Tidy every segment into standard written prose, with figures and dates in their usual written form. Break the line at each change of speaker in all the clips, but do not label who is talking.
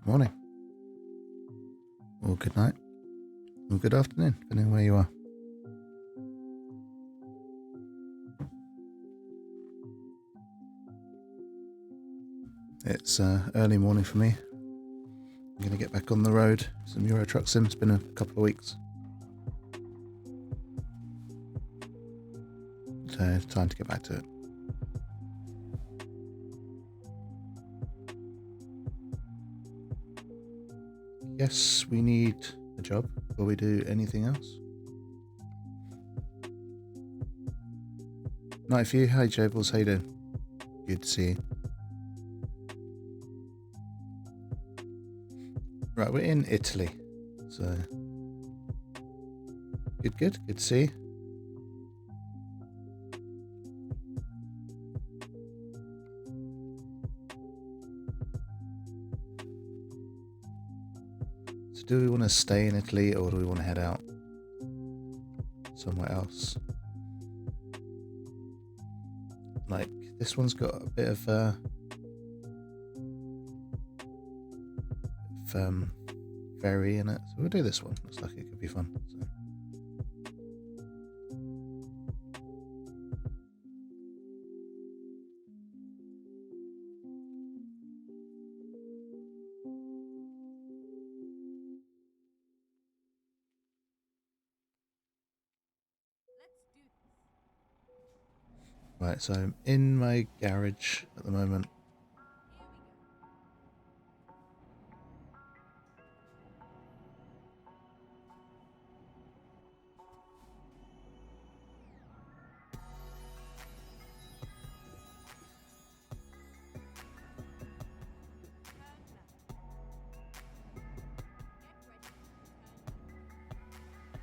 morning, or good night, or good afternoon, depending on where you are. It's early morning for me. I'm going to get back on the road. Some Euro Truck Sim. It's been a couple of weeks. So it's time to get back to it. Yes, we need a job before we do anything else. Night for you. Hi, Jables. How you doing? Good to see you. Right, we're in Italy. So, good to see you. So do we want to stay in Italy or do we want to head out somewhere else? Like, this one's got a bit of ferry in it, so we'll do this one. Looks like it could be fun. So. Right, so I'm in my garage at the moment.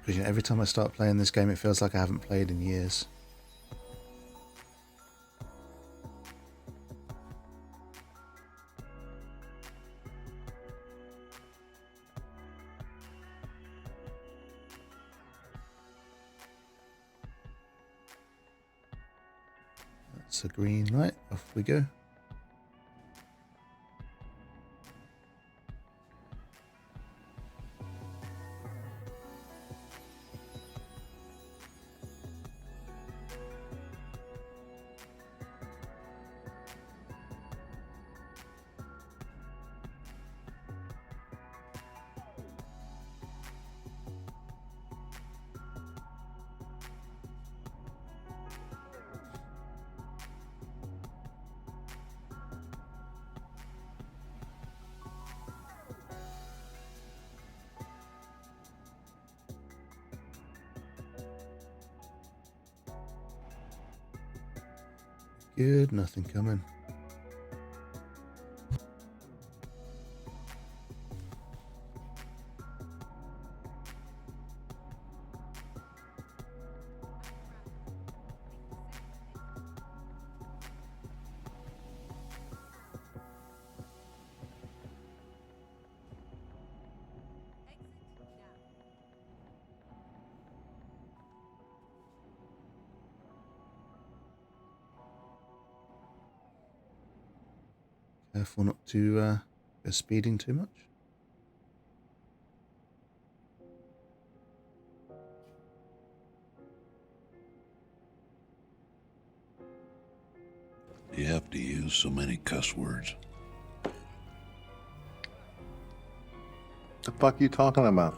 Because every time I start playing this game, it feels like I haven't played in years. That's a green light. Off we go. Good, nothing coming. Careful not to go speeding too much.
You have to use so many cuss words.
The fuck you talking about?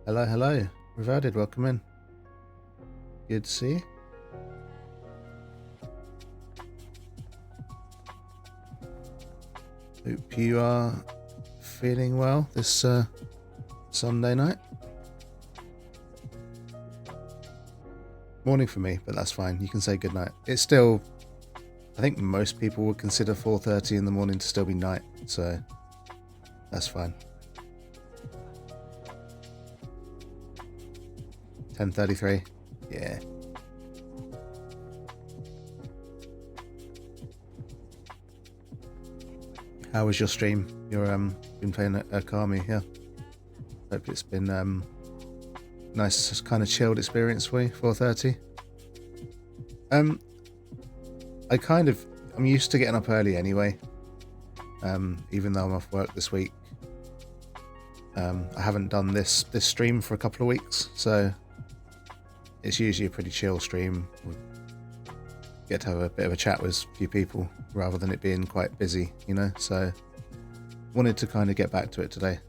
Hello. Revarded, welcome in. Good to see you. Hope you are feeling well this Sunday night. Morning for me, but that's fine. You can say good night. It's still, I think most people would consider 4:30 in the morning to still be night, so that's fine. 10:33. Yeah. How was your stream? You're been playing Akami, yeah. Hope it's been nice, kind of chilled experience for you. 4:30. I'm used to getting up early anyway. Even though I'm off work this week, I haven't done this stream for a couple of weeks, so it's usually a pretty chill stream. We get to have a bit of a chat with a few people rather than it being quite busy, you know. So wanted to kind of get back to it today.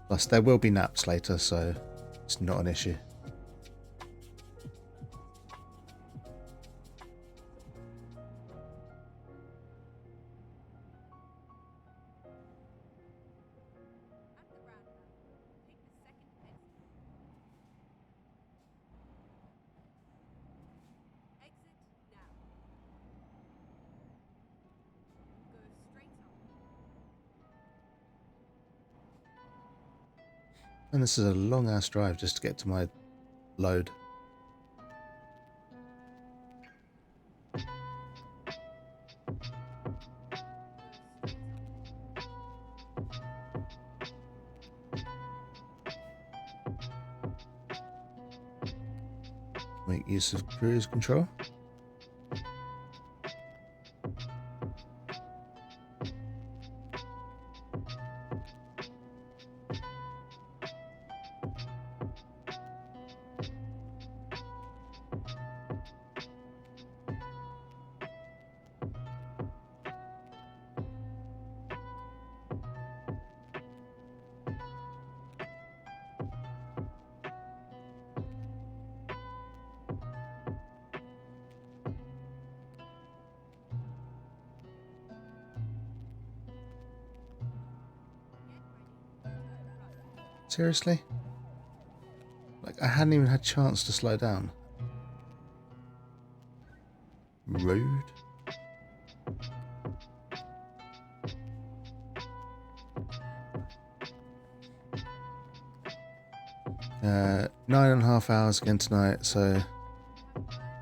Plus, there will be naps later, so it's not an issue. And this is a long ass drive just to get to my load. Make use of cruise control. Seriously? Like, I hadn't even had a chance to slow down. Rude. Uh, 9.5 hours again tonight, so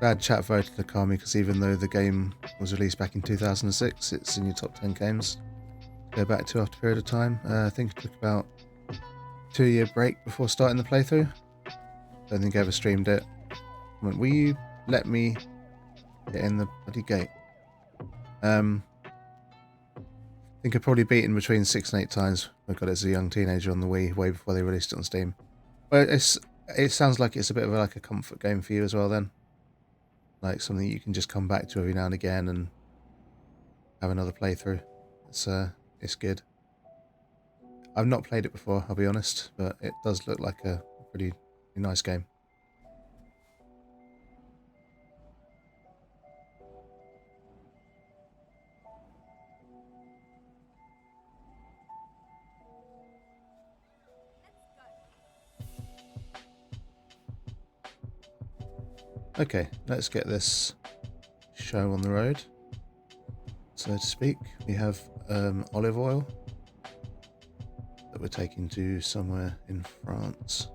bad chat voted Akami because even though the game was released back in 2006, it's in your top 10 games. Go back to after a period of time. I think it took about 2-year break before starting the playthrough. Don't think I ever streamed it. I went, will you let me get in the bloody gate? I think I've probably beaten between 6 and 8 times. I got it as a young teenager on the Wii, way before they released it on Steam. But it sounds like it's a bit of like a comfort game for you as well then. Like something you can just come back to every now and again and have another playthrough. It's good. I've not played it before, I'll be honest, but it does look like a pretty nice game. Okay, let's get this show on the road, so to speak. We have olive oil that we're taking to somewhere in France.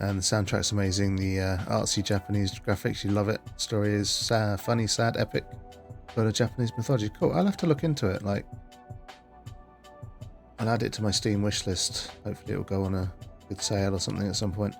And the soundtrack's amazing. The artsy Japanese graphics, you love it. Story is funny, sad, epic, but a Japanese mythology. Cool. I'll have to look into it. Like, I'll add it to my Steam wish list. Hopefully, it'll go on a good sale or something at some point.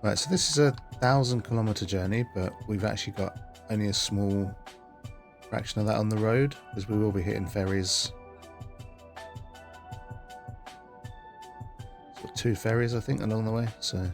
Right, so this is a 1,000-kilometer journey, but we've actually got only a small fraction of that on the road, because we will be hitting ferries. So 2 ferries, I think, along the way, so...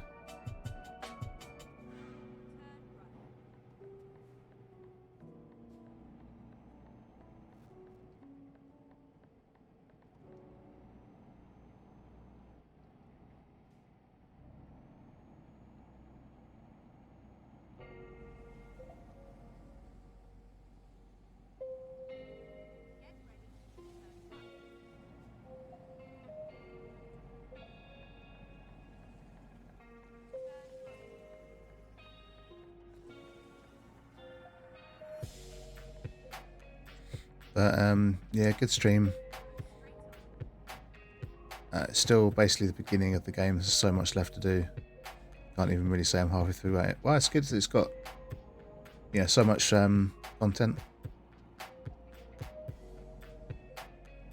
But yeah, good stream. It's still basically the beginning of the game. There's so much left to do. Can't even really say I'm halfway through it. Well, it's good that it's got so much content.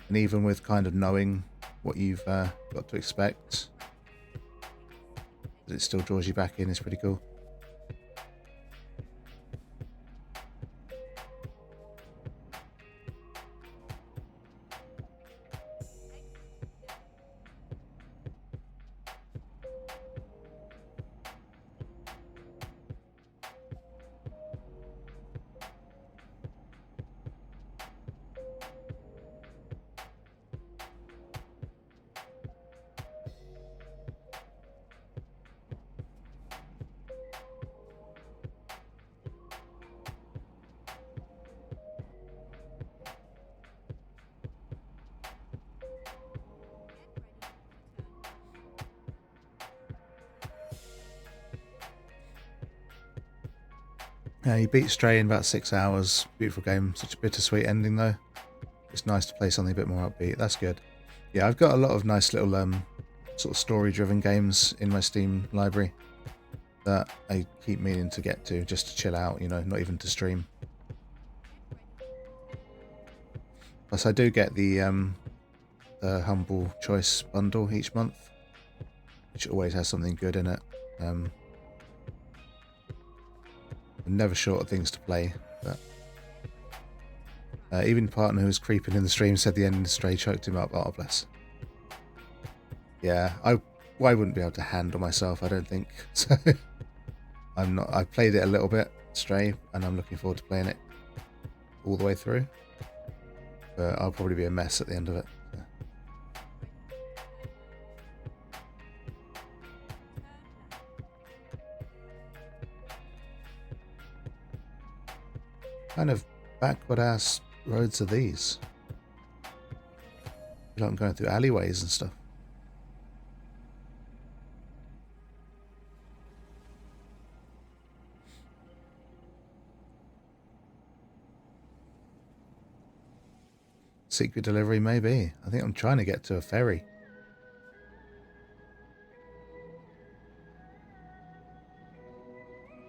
And even with kind of knowing what you've got to expect, it still draws you back in. It's pretty cool. Yeah, you beat Stray in about 6 hours. Beautiful game. Such a bittersweet ending, though. It's nice to play something a bit more upbeat. That's good. Yeah, I've got a lot of nice little sort of story-driven games in my Steam library that I keep meaning to get to just to chill out, not even to stream. Plus, I do get the Humble Choice bundle each month, which always has something good in it. I'm never short of things to play, but even partner who was creeping in the stream said the ending of Stray choked him up. Oh, bless. Yeah, I wouldn't be able to handle myself, I don't think. So I'm not. I played it a little bit, Stray, and I'm looking forward to playing it all the way through. But I'll probably be a mess at the end of it. So. Kind of backward ass roads are these? You know, I'm going through alleyways and stuff. Secret delivery, maybe. I think I'm trying to get to a ferry.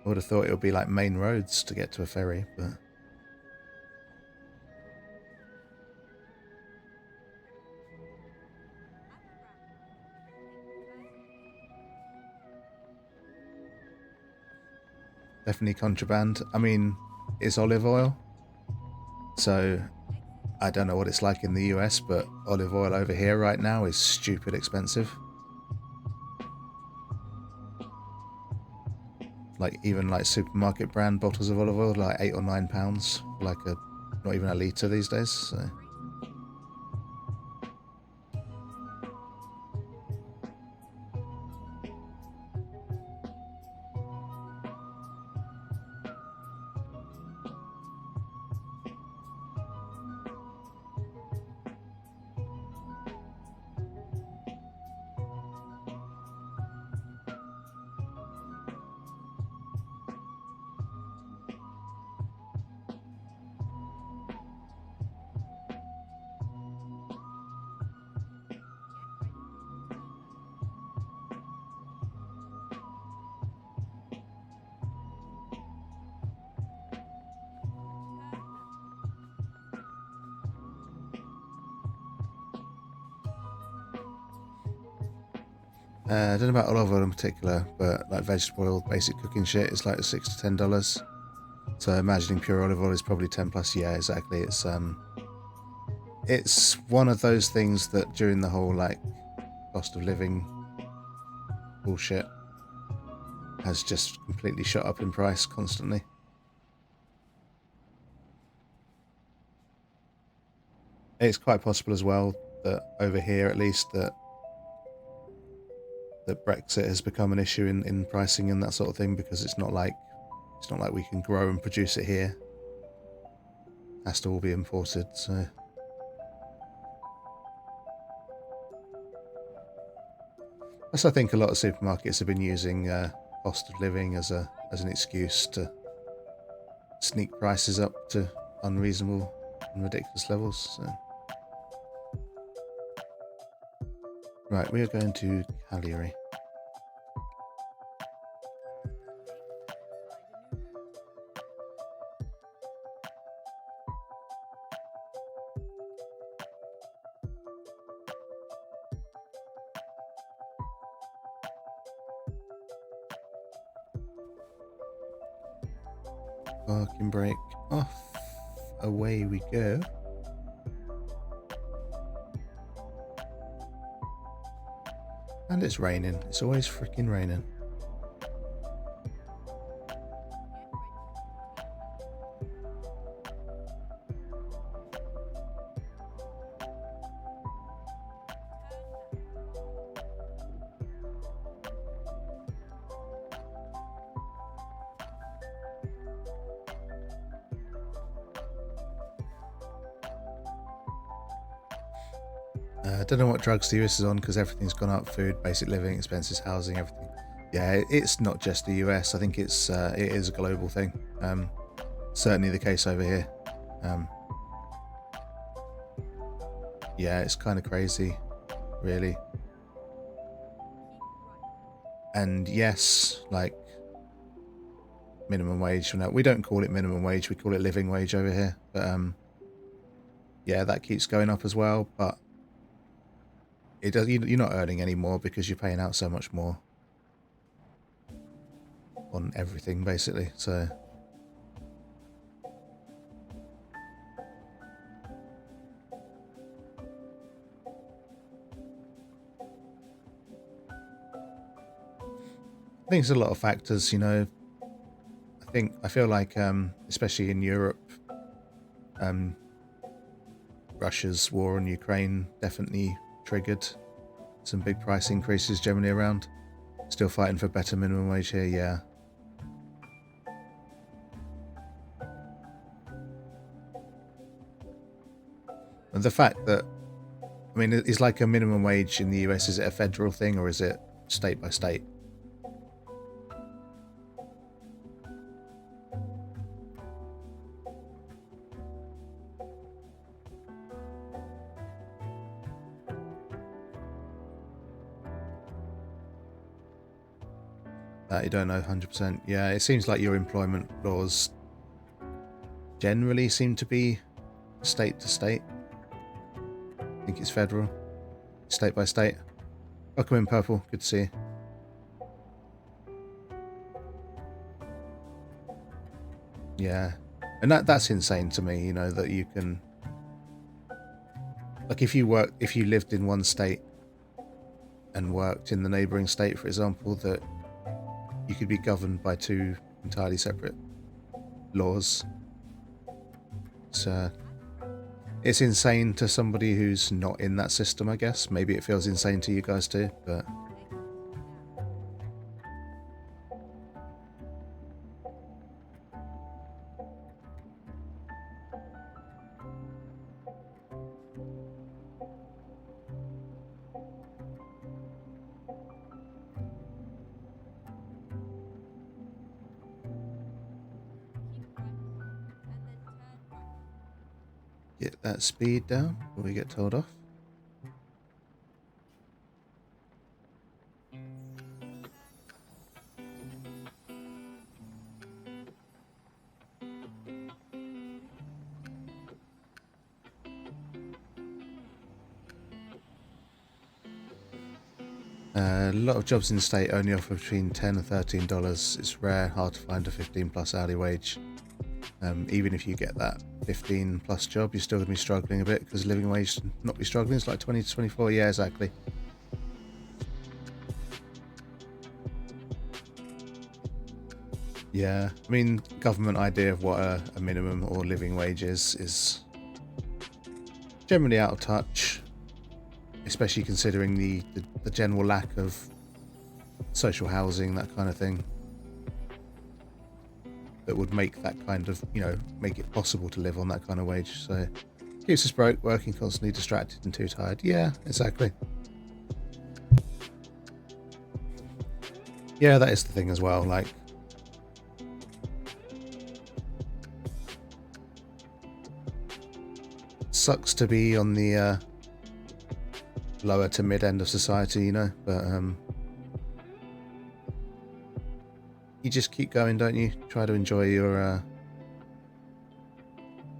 I would have thought it would be like main roads to get to a ferry, but... Definitely contraband. I mean, it's olive oil. So, I don't know what it's like in the US, but olive oil over here right now is stupid expensive. Like, even like supermarket brand bottles of olive oil, like £8 or £9, like not even a litre these days, so... I don't know about olive oil in particular, but like vegetable oil, basic cooking shit is like $6 to $10. So imagining pure olive oil is probably 10 plus. Yeah, exactly. It's one of those things that during the whole like cost of living bullshit has just completely shot up in price constantly. It's quite possible as well that over here at least that Brexit has become an issue in pricing and that sort of thing, because it's not like we can grow and produce it here. It has to all be imported, so... Plus, I think a lot of supermarkets have been using cost of living as an excuse to sneak prices up to unreasonable in ridiculous levels. So. Right, we are going to Cagliari. Parking brake off. Away we go. And it's raining. It's always freaking raining. I don't know what drugs the US is on because everything's gone up: food, basic living expenses, housing, everything. Yeah, it's not just the US. I think it is a global thing. Certainly the case over here. Yeah, it's kind of crazy, really. And yes, like minimum wage. We don't call it minimum wage. We call it living wage over here. But yeah, that keeps going up as well. But it does. You're not earning any more because you're paying out so much more on everything, basically. So. I think it's a lot of factors, you know. I feel like, especially in Europe, Russia's war on Ukraine definitely triggered some big price increases generally around. Still fighting for better minimum wage here, yeah. And the fact that, I mean, is like a minimum wage in the US, is it a federal thing or is it state by state? That you don't know 100%. Yeah, it seems like your employment laws generally seem to be state to state. I think it's federal, state by state. Welcome in, Purple. Good to see you. Yeah, and that's insane to me. You know that you can, like, if you lived in one state and worked in the neighbouring state, for example, that you could be governed by two entirely separate laws. So it's insane to somebody who's not in that system, I guess. Maybe it feels insane to you guys too, but get that speed down before we get told off. A lot of jobs in the state only offer between $10 and $13. It's rare, hard to find a 15+ hourly wage. Even if you get that 15+ job, you're still going to be struggling a bit because living wage not be struggling. It's like 20 to 24. Yeah, exactly. Yeah, I mean, government idea of what a minimum or living wage is generally out of touch, especially considering the general lack of social housing, that kind of thing, that would make that kind of, you know, make it possible to live on that kind of wage. So keeps us broke, working, constantly distracted and too tired. Yeah, exactly. Yeah, that is the thing as well. Like, sucks to be on the lower to mid end of society, you know, but you just keep going, don't you? Try to enjoy your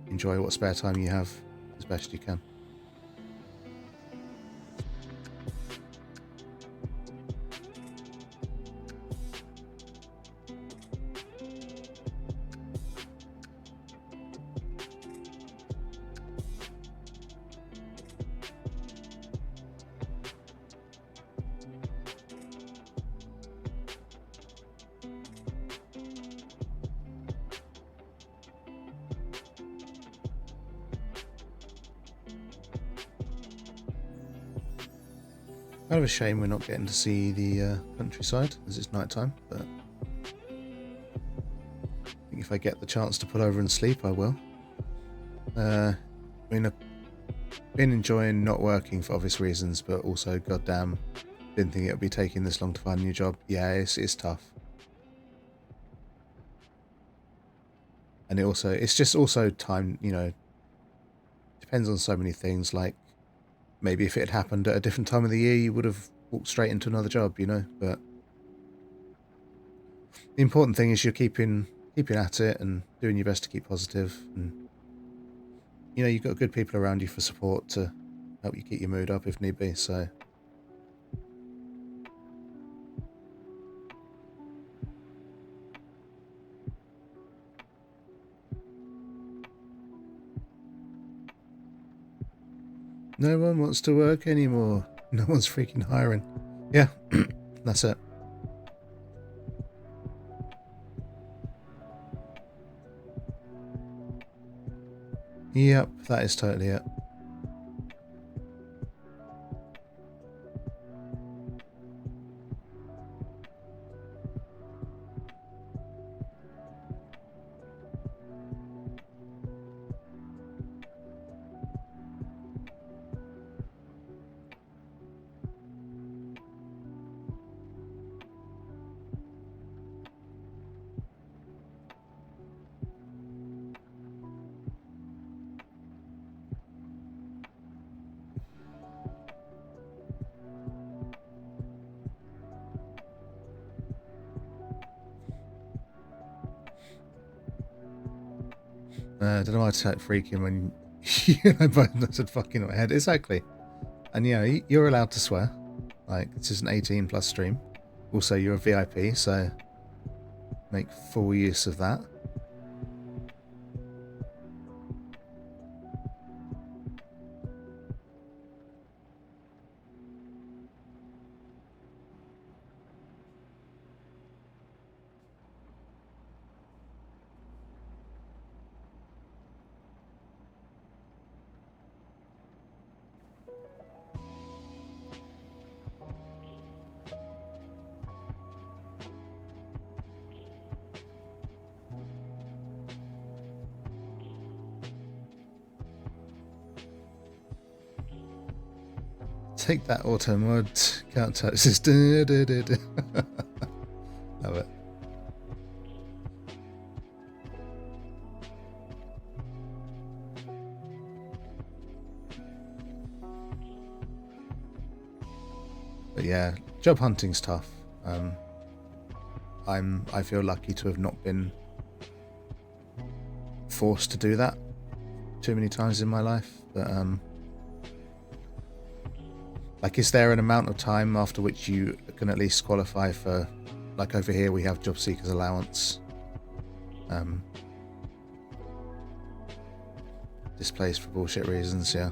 enjoy what spare time you have as best you can. Kind of a shame we're not getting to see the countryside as it's night time, but I think if I get the chance to pull over and sleep, I will. I mean, I've been enjoying not working for obvious reasons, but also, goddamn, didn't think it would be taking this long to find a new job. Yeah, it's tough. And it's just also time, you know, depends on so many things, like, maybe if it had happened at a different time of the year, you would have walked straight into another job, you know. But the important thing is you're keeping at it and doing your best to keep positive. And, you know, you've got good people around you for support to help you keep your mood up if need be. So, no one wants to work anymore. No one's freaking hiring. Yeah, that's it. Yep, that is totally it. I don't know why I start freaking when you and I both said fucking in my head. Exactly. And, you know, you're allowed to swear. Like, this is an 18 plus stream. Also, you're a VIP, so make full use of that. Take that auto mod. Can't touch this. Love it. But yeah, job hunting's tough. I feel lucky to have not been forced to do that too many times in my life. But like, is there an amount of time after which you can at least qualify for, like over here we have job seekers allowance, displaced for bullshit reasons, yeah.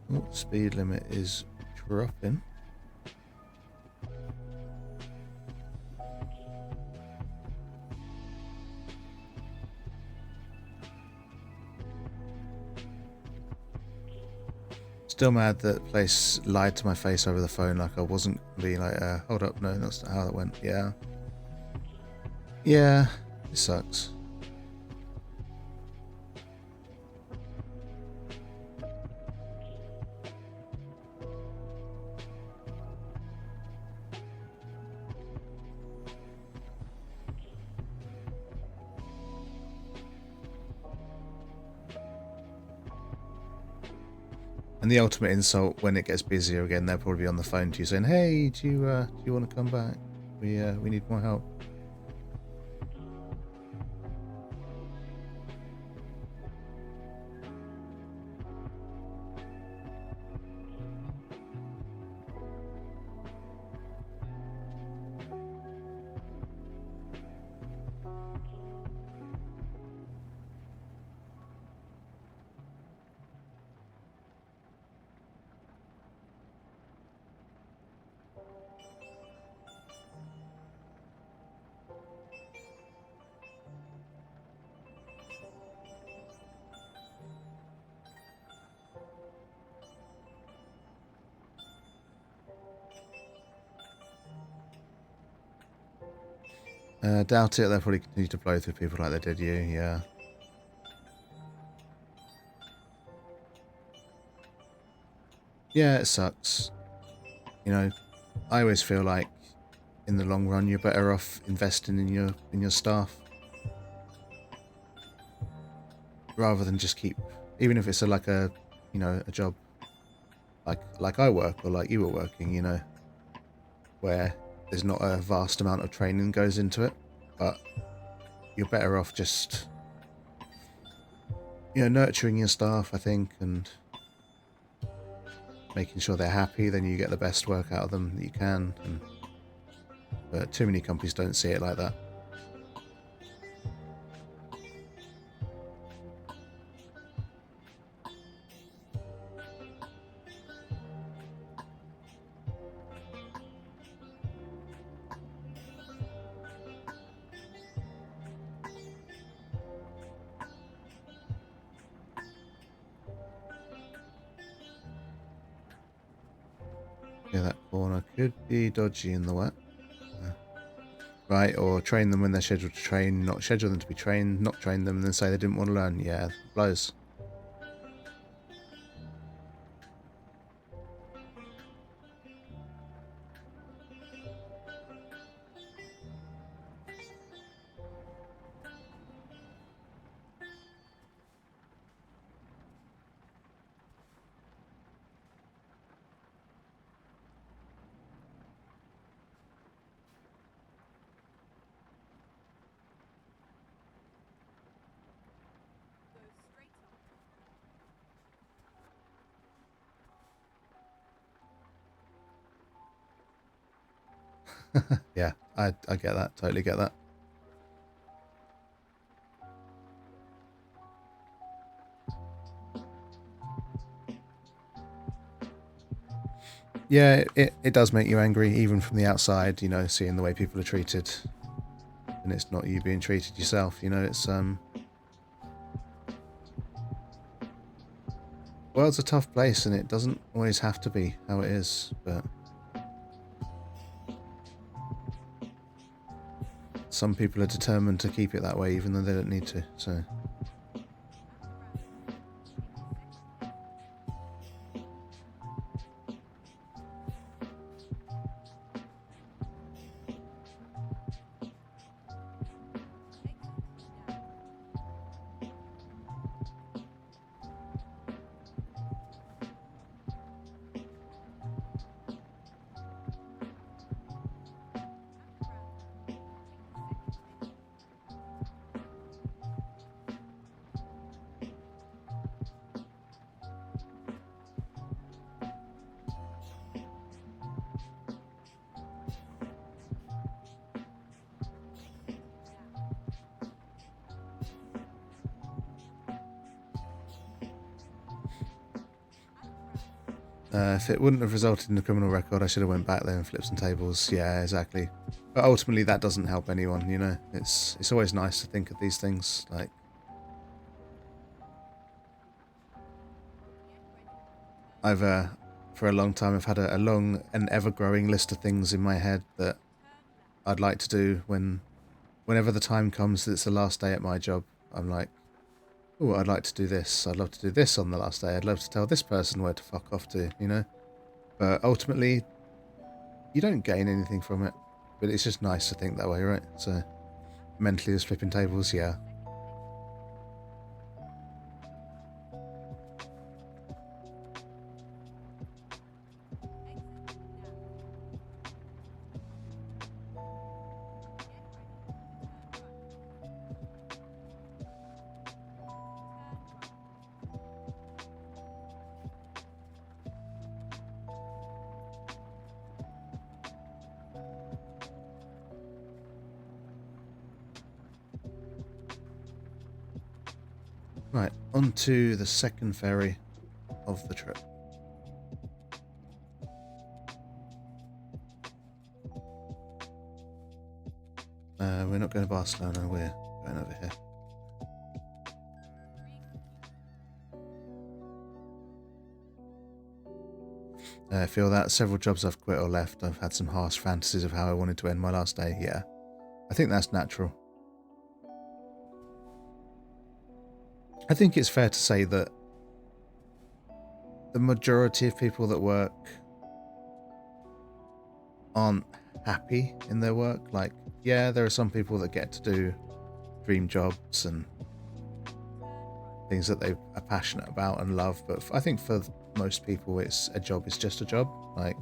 What speed limit is dropping? Still mad that place lied to my face over the phone. Like I wasn't being like, hold up, no, that's not how that went. Yeah. Yeah, it sucks. And the ultimate insult when it gets busier again, they'll probably be on the phone to you saying, "Hey, do you want to come back? We need more help." Doubt it. They'll probably continue to blow through people like they did you. Yeah. Yeah, it sucks. You know, I always feel like in the long run you're better off investing in your staff rather than just keep, even if it's like a job like I work or like you were working, where there's not a vast amount of training goes into it, but you're better off just nurturing your staff, I think, and making sure they're happy. Then you get the best work out of them that you can. But too many companies don't see it like that. Yeah, that corner could be dodgy in the wet. Right, or train them when they're scheduled to train, not schedule them to be trained, not train them and then say they didn't want to learn. Yeah, blows. Yeah, I get that. Totally get that. Yeah, it does make you angry, even from the outside, seeing the way people are treated. And it's not you being treated yourself, it's world's a tough place and it doesn't always have to be how it is, but some people are determined to keep it that way even though they don't need to, so. If it wouldn't have resulted in a criminal record, I should have went back there and flipped some tables. Yeah, exactly. But ultimately, that doesn't help anyone, It's always nice to think of these things, like... I've for a long time I've had a long and ever-growing list of things in my head that I'd like to do whenever the time comes that it's the last day at my job. I'm like, oh, I'd like to do this. I'd love to do this on the last day. I'd love to tell this person where to fuck off to, you know? But ultimately, you don't gain anything from it. But it's just nice to think that way, right? So, mentally just flipping tables, yeah. Right, on to the second ferry of the trip. We're not going to Barcelona, we're going over here. I feel that several jobs I've quit or left, I've had some harsh fantasies of how I wanted to end my last day. Yeah, I think that's natural. I think it's fair to say that the majority of people that work aren't happy in their work. Like, yeah, there are some people that get to do dream jobs and things that they are passionate about and love, but I think for most people it's a job is just a job. Like,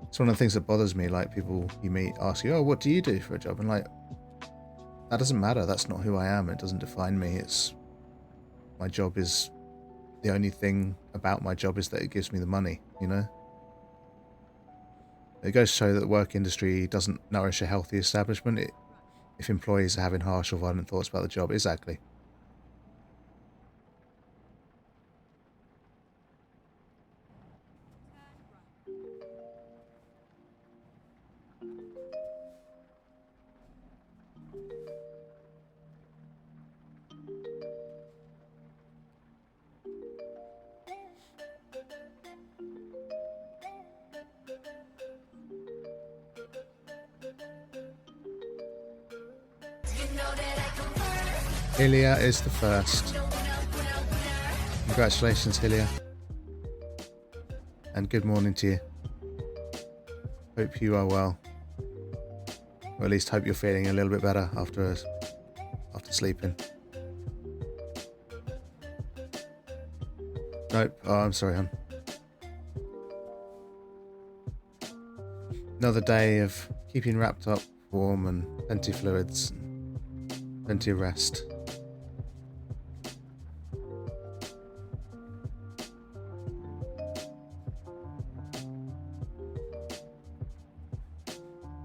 it's one of the things that bothers me, like people you meet ask you, oh, what do you do for a job? And like, that doesn't matter, that's not who I am, it doesn't define me. It's my job is the only thing about my job is that it gives me the money, you know? It goes to show that the work industry doesn't nourish a healthy establishment if employees are having harsh or violent thoughts about the job. Exactly. Hillia is the first. Congratulations, Hillia. And good morning to you. Hope you are well. Or at least hope you're feeling a little bit better after sleeping. Nope. Oh, I'm sorry, hon. Another day of keeping wrapped up, warm, and plenty of fluids, and plenty of rest.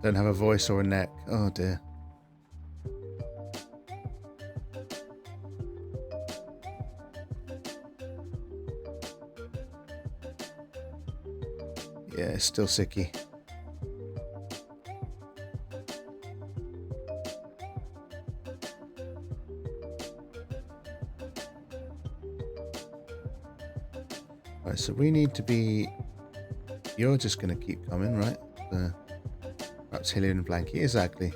Don't have a voice or a neck. Oh dear. Yeah, it's still sicky. Right, so we need to be... You're just going to keep coming, right? Perhaps Hillian and Blanky, exactly.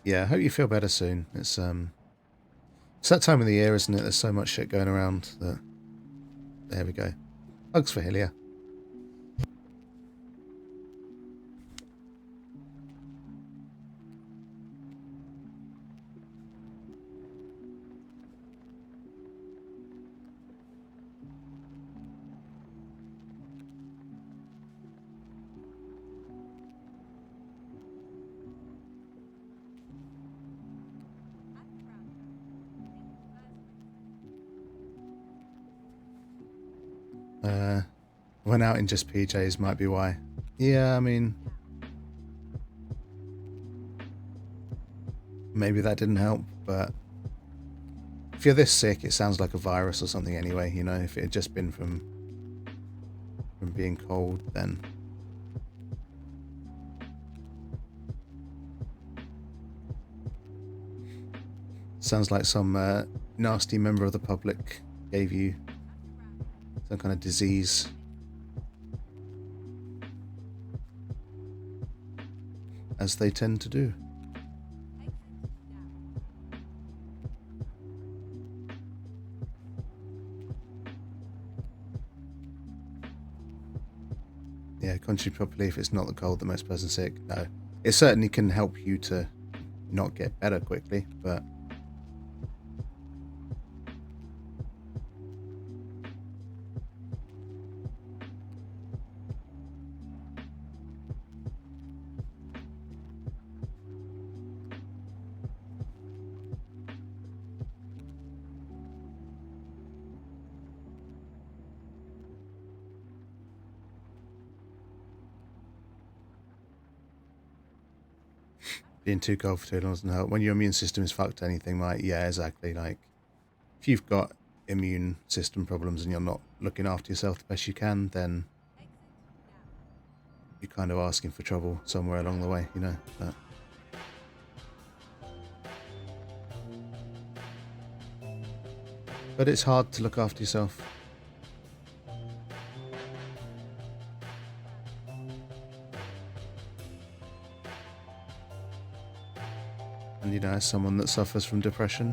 Yeah, I hope you feel better soon. It's that time of the year, isn't it? There's so much shit going around that... There we go. Hugs for Hillia. Went out in just PJs, might be why. Yeah, I mean... Maybe that didn't help, but... If you're this sick, it sounds like a virus or something anyway, you know? If it had just been from being cold, then Sounds like some nasty member of the public gave you some kind of disease. As they tend to do. Yeah, contrary to popular belief, it's not the cold that makes a person sick. No. It certainly can help you to not get better quickly, but being too cold for too long doesn't help. When your immune system is fucked, anything like, yeah, exactly. Like, if you've got immune system problems and you're not looking after yourself the best you can, then you're kind of asking for trouble somewhere along the way, you know. But it's hard to look after yourself. And, you know, as someone that suffers from depression,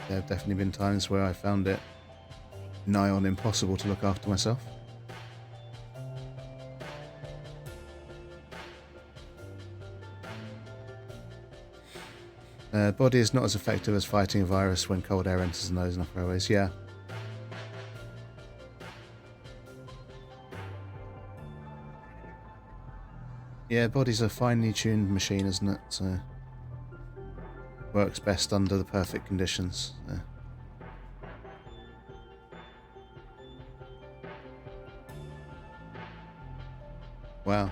there have definitely been times where I found it nigh on impossible to look after myself. Body is not as effective as fighting a virus when cold air enters the nose and upper airways. Yeah. Yeah, body's a finely tuned machine, isn't it? So works best under the perfect conditions. So. Wow.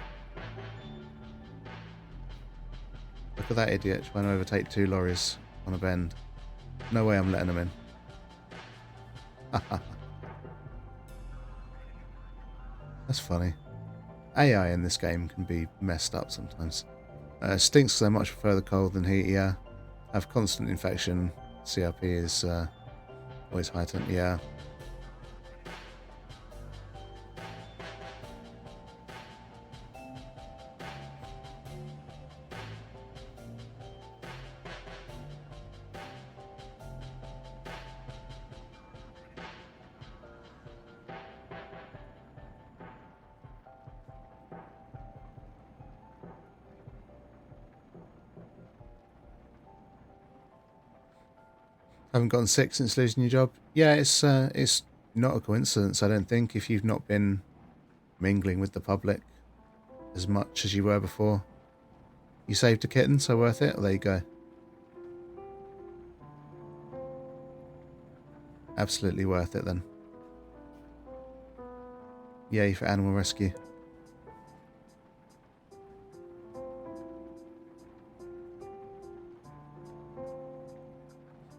Look at that idiot trying to overtake 2 lorries on a bend. No way I'm letting him in. That's funny. AI in this game can be messed up sometimes. Stinks because I much prefer the cold than heat, yeah. Have constant infection. CRP is always heightened, yeah. Haven't gotten sick since losing your job. Yeah, it's not a coincidence, I don't think, if you've not been mingling with the public as much as you were before. You saved a kitten, so worth it? Well, there you go. Absolutely worth it then. Yay for animal rescue.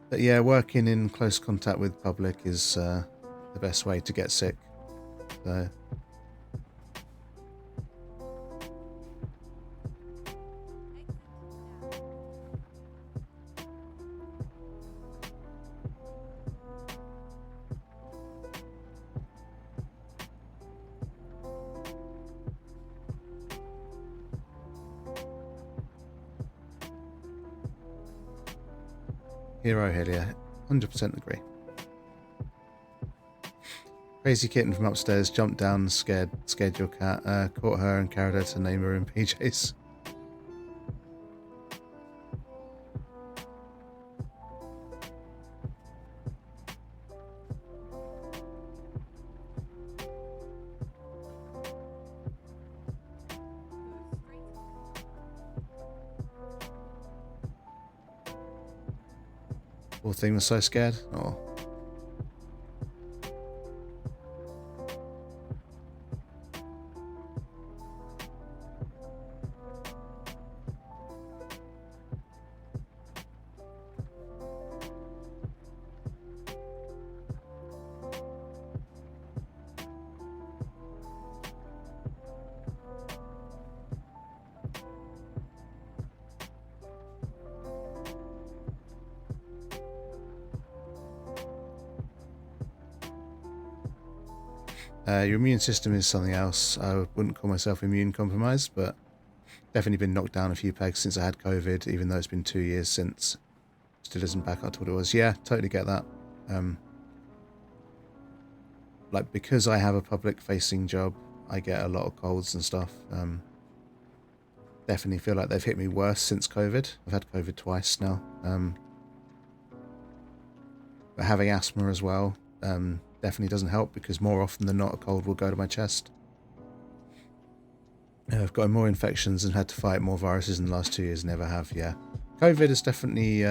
But yeah, working in close contact with public is the best way to get sick. So. Hero Helia, 100% agree. Crazy kitten from upstairs jumped down, scared your cat, caught her and carried her to neighbour in PJs. Poor thing was so scared. Oh. Your immune system is something else. I wouldn't call myself immune compromised, but definitely been knocked down a few pegs since I had COVID, even though it's been 2 years since. Still isn't back up to what it was. Yeah, totally get that. Like, because I have a public-facing job, I get a lot of colds and stuff. Definitely feel like they've hit me worse since COVID. I've had COVID twice now. But having asthma as well definitely doesn't help, because more often than not a cold will go to my chest. I've got more infections and had to fight more viruses in the last 2 years than ever have, yeah. COVID has definitely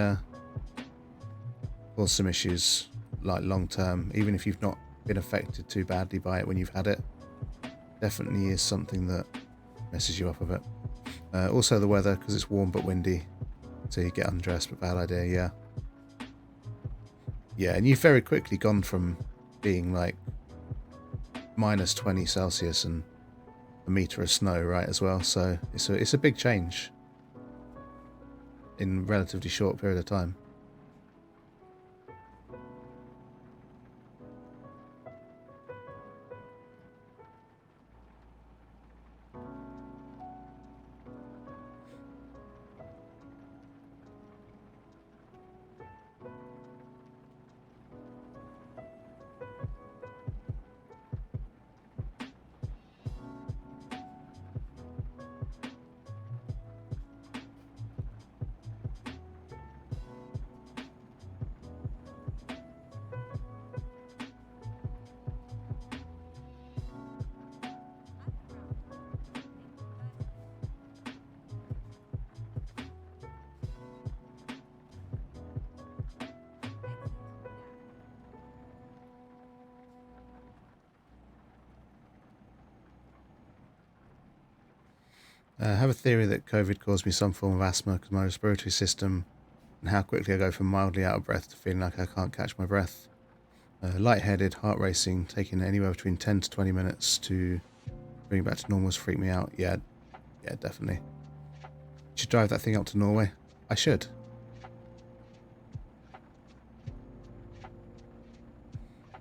caused some issues, like long term, even if you've not been affected too badly by it when you've had it. Definitely is something that messes you up a bit. Also the weather, because it's warm but windy, so you get undressed, but bad idea, yeah. Yeah, and you've very quickly gone from being like minus 20 Celsius and a meter of snow, right, as well. So it's a big change in a relatively short period of time. I have a theory that COVID caused me some form of asthma because my respiratory system and how quickly I go from mildly out of breath to feeling like I can't catch my breath. Lightheaded, heart racing, taking anywhere between 10 to 20 minutes to bring it back to normal has freaked me out. Yeah, definitely. Should drive that thing up to Norway. I should.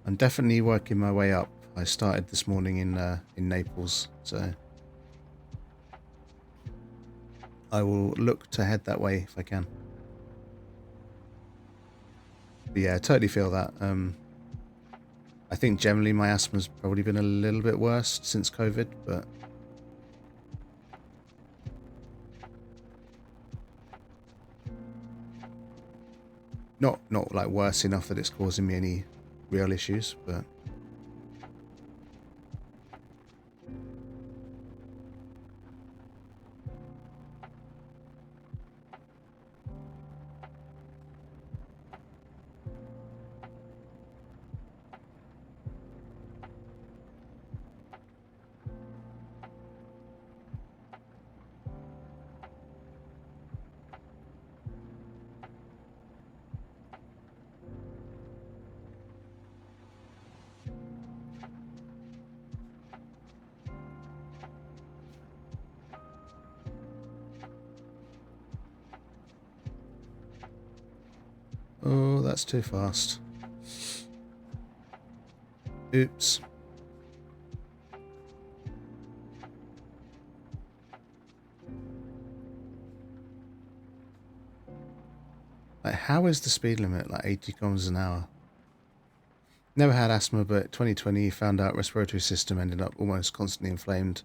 I'm definitely working my way up. I started this morning in Naples, so I will look to head that way if I can. But yeah, I totally feel that. I think generally my asthma's probably been a little bit worse since COVID, but not like worse enough that it's causing me any real issues, but oh, that's too fast. Oops. Like, how is the speed limit like 80 kilometers an hour? Never had asthma, but 2020 found out respiratory system ended up almost constantly inflamed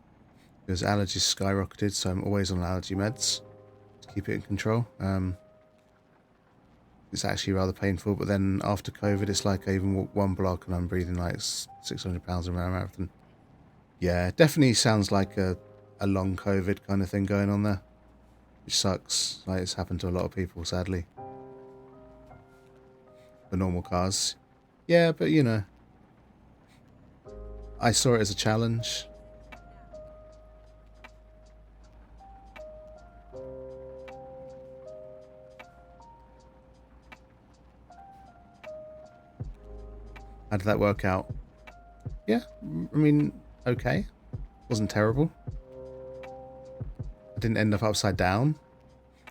because allergies skyrocketed, so I'm always on allergy meds to keep it in control. It's actually rather painful, but then after COVID, it's like I even walk one block and I'm breathing like 600 pounds around a marathon. Yeah, definitely sounds like a long COVID kind of thing going on there, which sucks. Like, it's happened to a lot of people, sadly. For normal cars. Yeah, but you know, I saw it as a challenge. How did that work out? Yeah, I mean, okay. Wasn't terrible. I didn't end up upside down.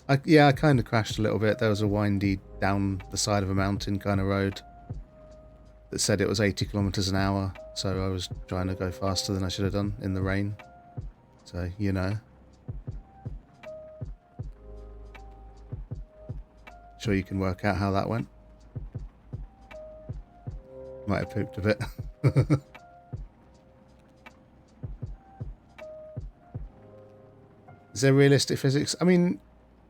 I kind of crashed a little bit. There was a windy down the side of a mountain kind of road that said it was 80 kilometers an hour. so I was trying to go faster than I should have done in the rain. So, you know. Sure you can work out how that went. Might have pooped a bit. Is there realistic physics? I mean,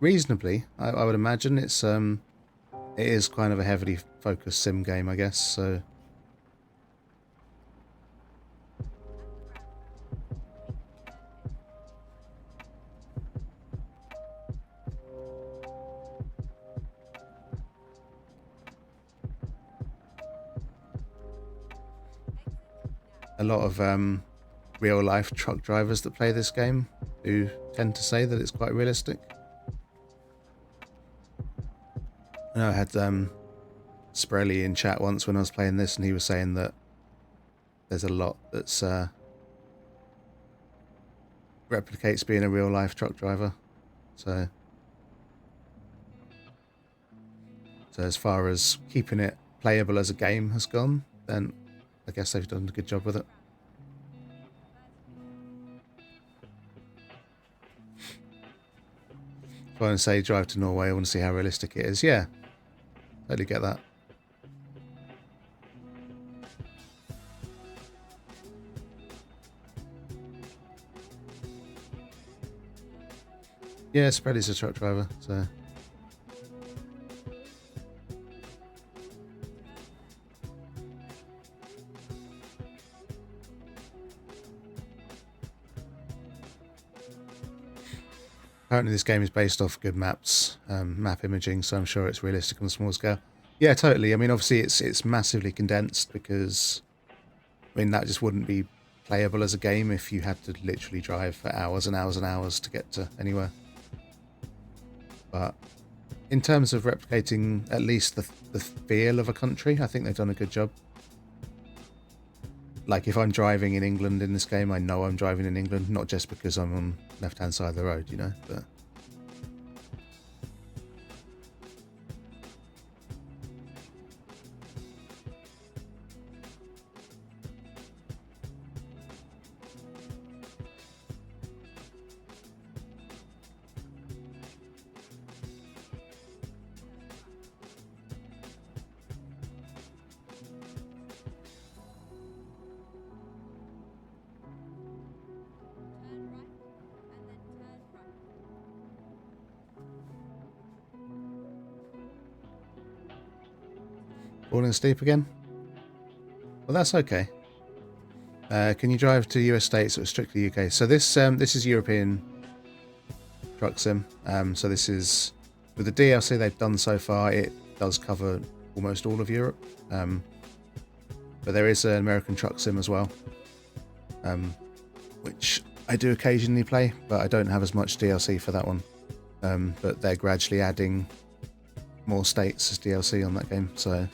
reasonably. I would imagine it is kind of a heavily focused sim game, I guess. So a lot of real life truck drivers that play this game do tend to say that it's quite realistic. I know I had Sprelly in chat once when I was playing this, and he was saying that there's a lot that's replicates being a real life truck driver. So as far as keeping it playable as a game has gone, then I guess they've done a good job with it. If I want to say drive to Norway, I want to see how realistic it is. Yeah, totally get that. Yeah, Spready's a truck driver, so. Apparently this game is based off good maps, map imaging, so I'm sure it's realistic on a small scale. Yeah, totally. I mean, obviously it's massively condensed because, I mean, that just wouldn't be playable as a game if you had to literally drive for hours and hours and hours to get to anywhere. But in terms of replicating at least the feel of a country, I think they've done a good job. Like, if I'm driving in England in this game, I know I'm driving in England, not just because I'm on the left-hand side of the road, you know, but... Falling asleep again? Well, that's okay. Can you drive to US states or strictly UK? So this is European truck sim. So this is, with the DLC they've done so far, it does cover almost all of Europe. But there is an American truck sim as well, which I do occasionally play, but I don't have as much DLC for that one. But they're gradually adding more states as DLC on that game, so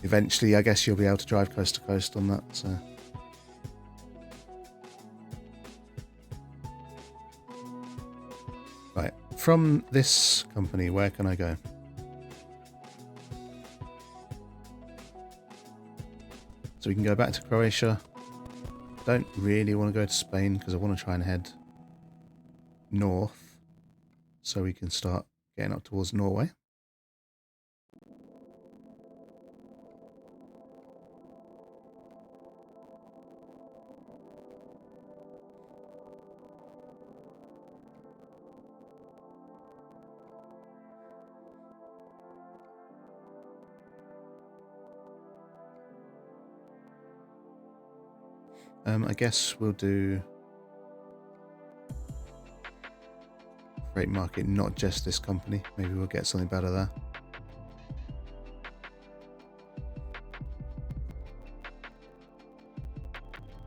eventually I guess you'll be able to drive coast to coast on that. So right, from this company, where can I go? So we can go back to Croatia. Don't really want to go to Spain because I want to try and head north so we can start getting up towards Norway. I guess we'll do freight market, not just this company. Maybe we'll get something better there.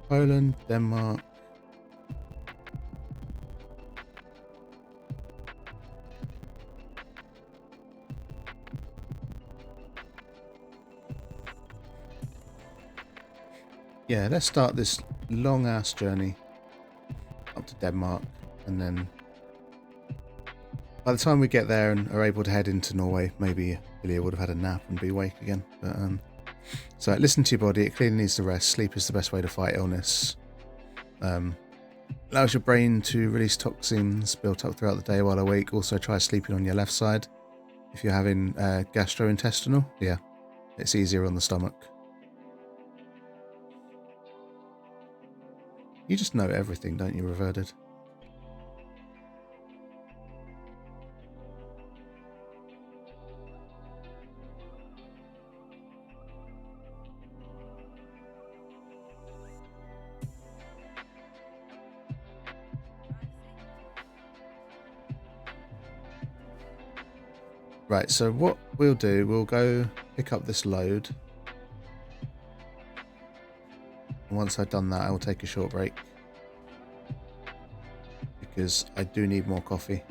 Poland, Denmark. Yeah, let's start this long ass journey up to Denmark, and then by the time we get there and are able to head into Norway, maybe Ilya would have had a nap and be awake again. But So listen to your body. It clearly needs to rest. Sleep is the best way to fight illness. Allows your brain to release toxins built up throughout the day while awake. Also try sleeping on your left side. If you're having gastrointestinal, yeah, it's easier on the stomach. You just know everything, don't you, Reverted? Right, so what we'll do, we'll go pick up this load. And once I've done that, I will take a short break. Because I do need more coffee.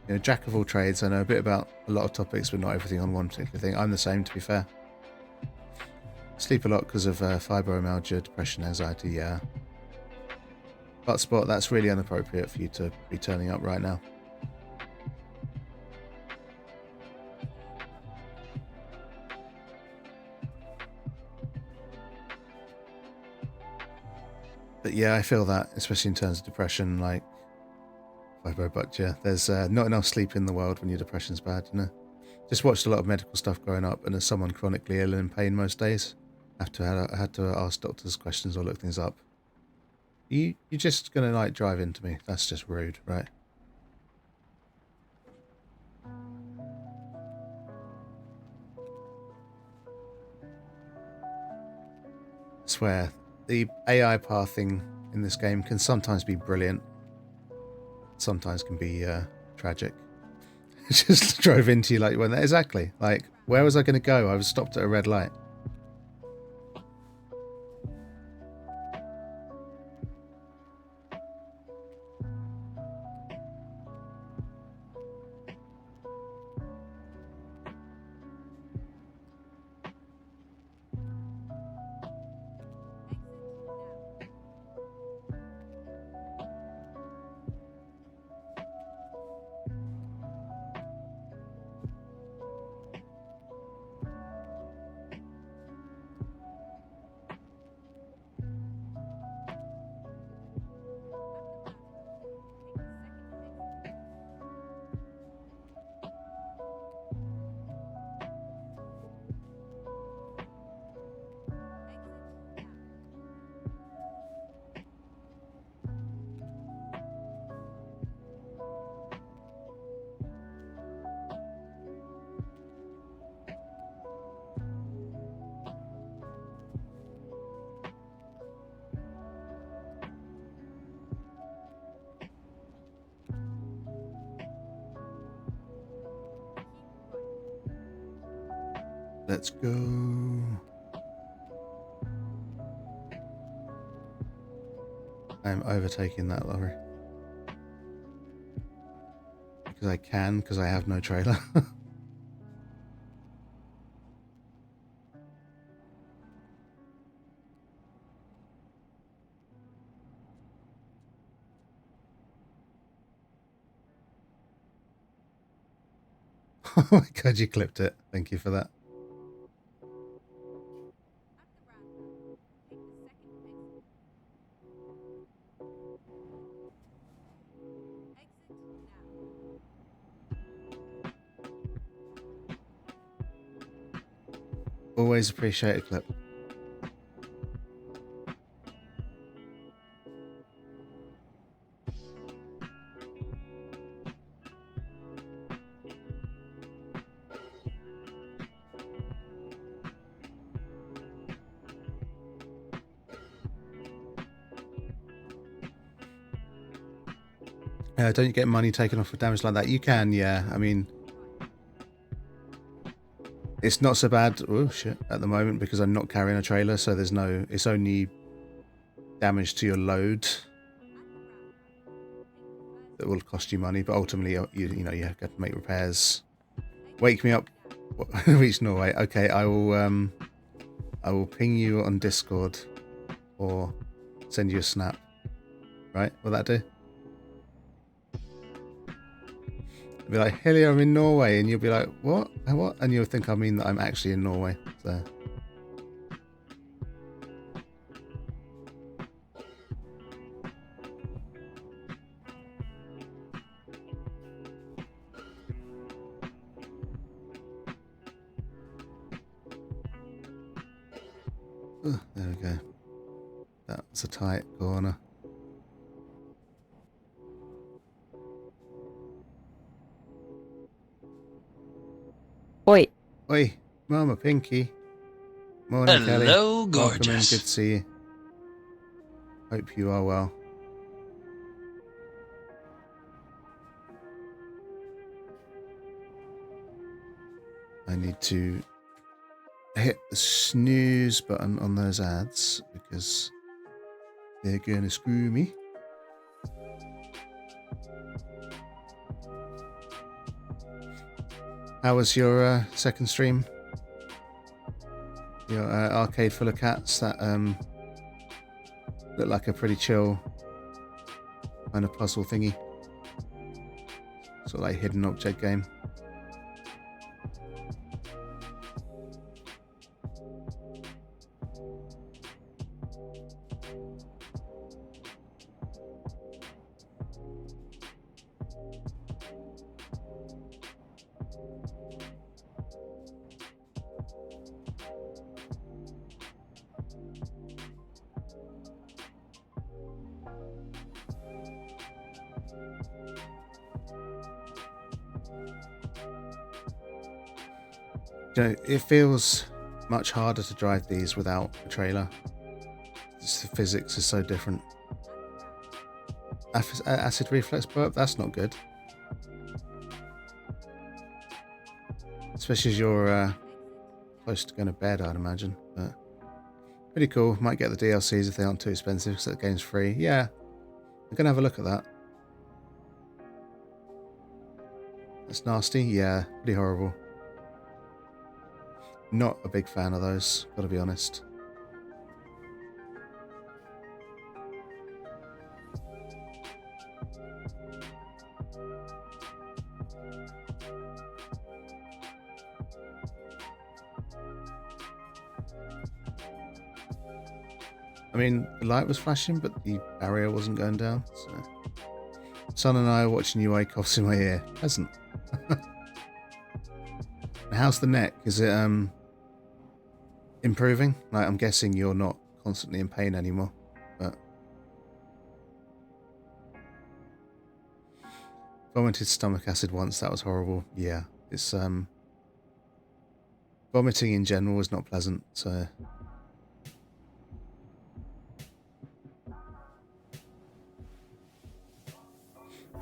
You know, jack of all trades, I know a bit about a lot of topics, but not everything on one particular thing. I'm the same, to be fair. Sleep a lot because of fibromyalgia, depression, anxiety, yeah. But Spot, that's really inappropriate for you to be turning up right now. But yeah, I feel that, especially in terms of depression, like fibrobuctia. There's not enough sleep in the world when your depression's bad, you know. Just watched a lot of medical stuff growing up, and as someone chronically ill and in pain most days, I had to ask doctors questions or look things up. You're just gonna like drive into me? That's just rude, right? I swear, the AI pathing in this game can sometimes be brilliant. Sometimes can be tragic. It just drove into you like you went there. Exactly. Like, where was I going to go? I was stopped at a red light. Let's go. I'm overtaking that lorry. Because I can, because I have no trailer. Oh my god, you clipped it. Thank you for that. Always appreciate a clip. Don't you get money taken off for damage like that? You can, yeah. I mean, it's not so bad. Oh shit! At the moment, because I'm not carrying a trailer, so there's no. It's only damage to your load that will cost you money. But ultimately, you know you have to make repairs. Wake me up. Reach Norway. Okay, I will ping you on Discord or send you a snap. Right? Will that do? Be like, Hilly, I'm in Norway, and you'll be like, what? What? And you'll think I mean that I'm actually in Norway. So. There we go. That was a tight corner.
Oi.
Oi, Mama Pinky. Morning, Kelly.
Hello,
Welcome in. Good
gorgeous.
to see you. Hope you are well. I need to hit the snooze button on those ads because they're gonna screw me. How was your second stream? Your arcade full of cats that looked like a pretty chill kind of puzzle thingy. Sort of like hidden object game. You know, it feels much harder to drive these without a trailer. Just the physics is so different. Acid reflux burp, that's not good. Especially as you're close to going to bed, I'd imagine. But pretty cool. Might get the DLCs if they aren't too expensive because that game's free. Yeah, I'm going to have a look at that. That's nasty. Yeah, pretty horrible. Not a big fan of those, gotta be honest. I mean, the light was flashing, but the barrier wasn't going down, so... Son and I are watching you coughs in my ear. Pleasant. How's the neck? Is it, improving? Like, I'm guessing you're not constantly in pain anymore, but... Vomited stomach acid once, that was horrible. Yeah, it's, vomiting in general is not pleasant, so...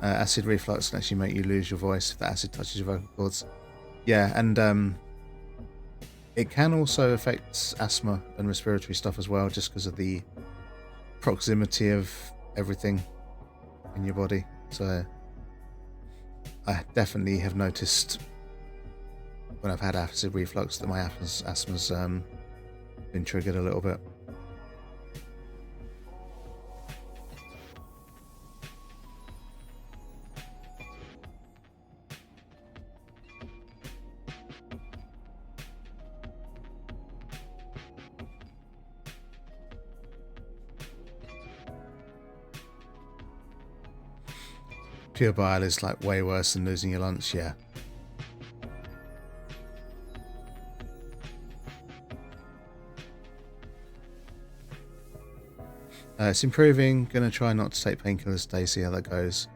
acid reflux can actually make you lose your voice if the acid touches your vocal cords. Yeah, and it can also affect asthma and respiratory stuff as well, just because of the proximity of everything in your body. So I definitely have noticed when I've had acid reflux that my asthma's been triggered a little bit. Pure bile is like way worse than losing your lunch, yeah. It's improving. Gonna try not to take painkillers today, see how that goes.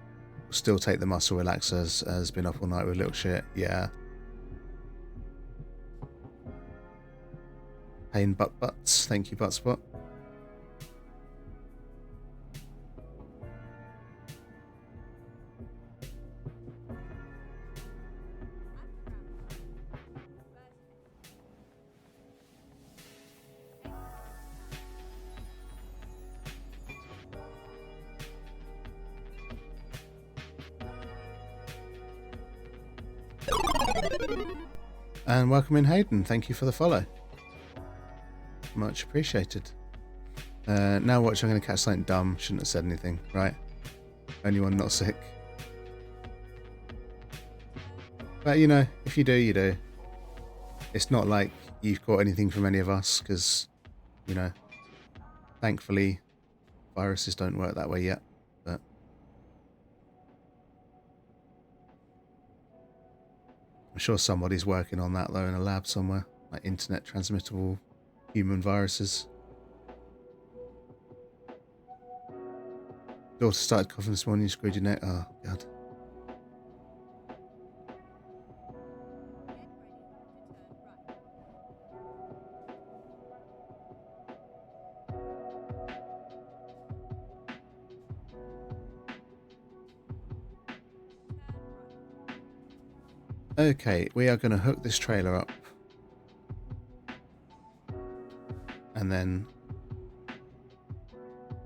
Still take the muscle relaxers, has been up all night with little shit, yeah. Pain butts, thank you Buttspot. And welcome in Hayden, thank you for the follow. Much appreciated. Now watch, I'm going to catch something dumb. Shouldn't have said anything, right? Only one not sick. But you know, if you do, you do. It's not like you've got anything from any of us, because, you know, thankfully, viruses don't work that way yet. But I'm sure somebody's working on that though in a lab somewhere, like internet transmittable human viruses. Daughter started coughing this morning. You screwed your neck. Oh god. Okay, we are going to hook this trailer up. And then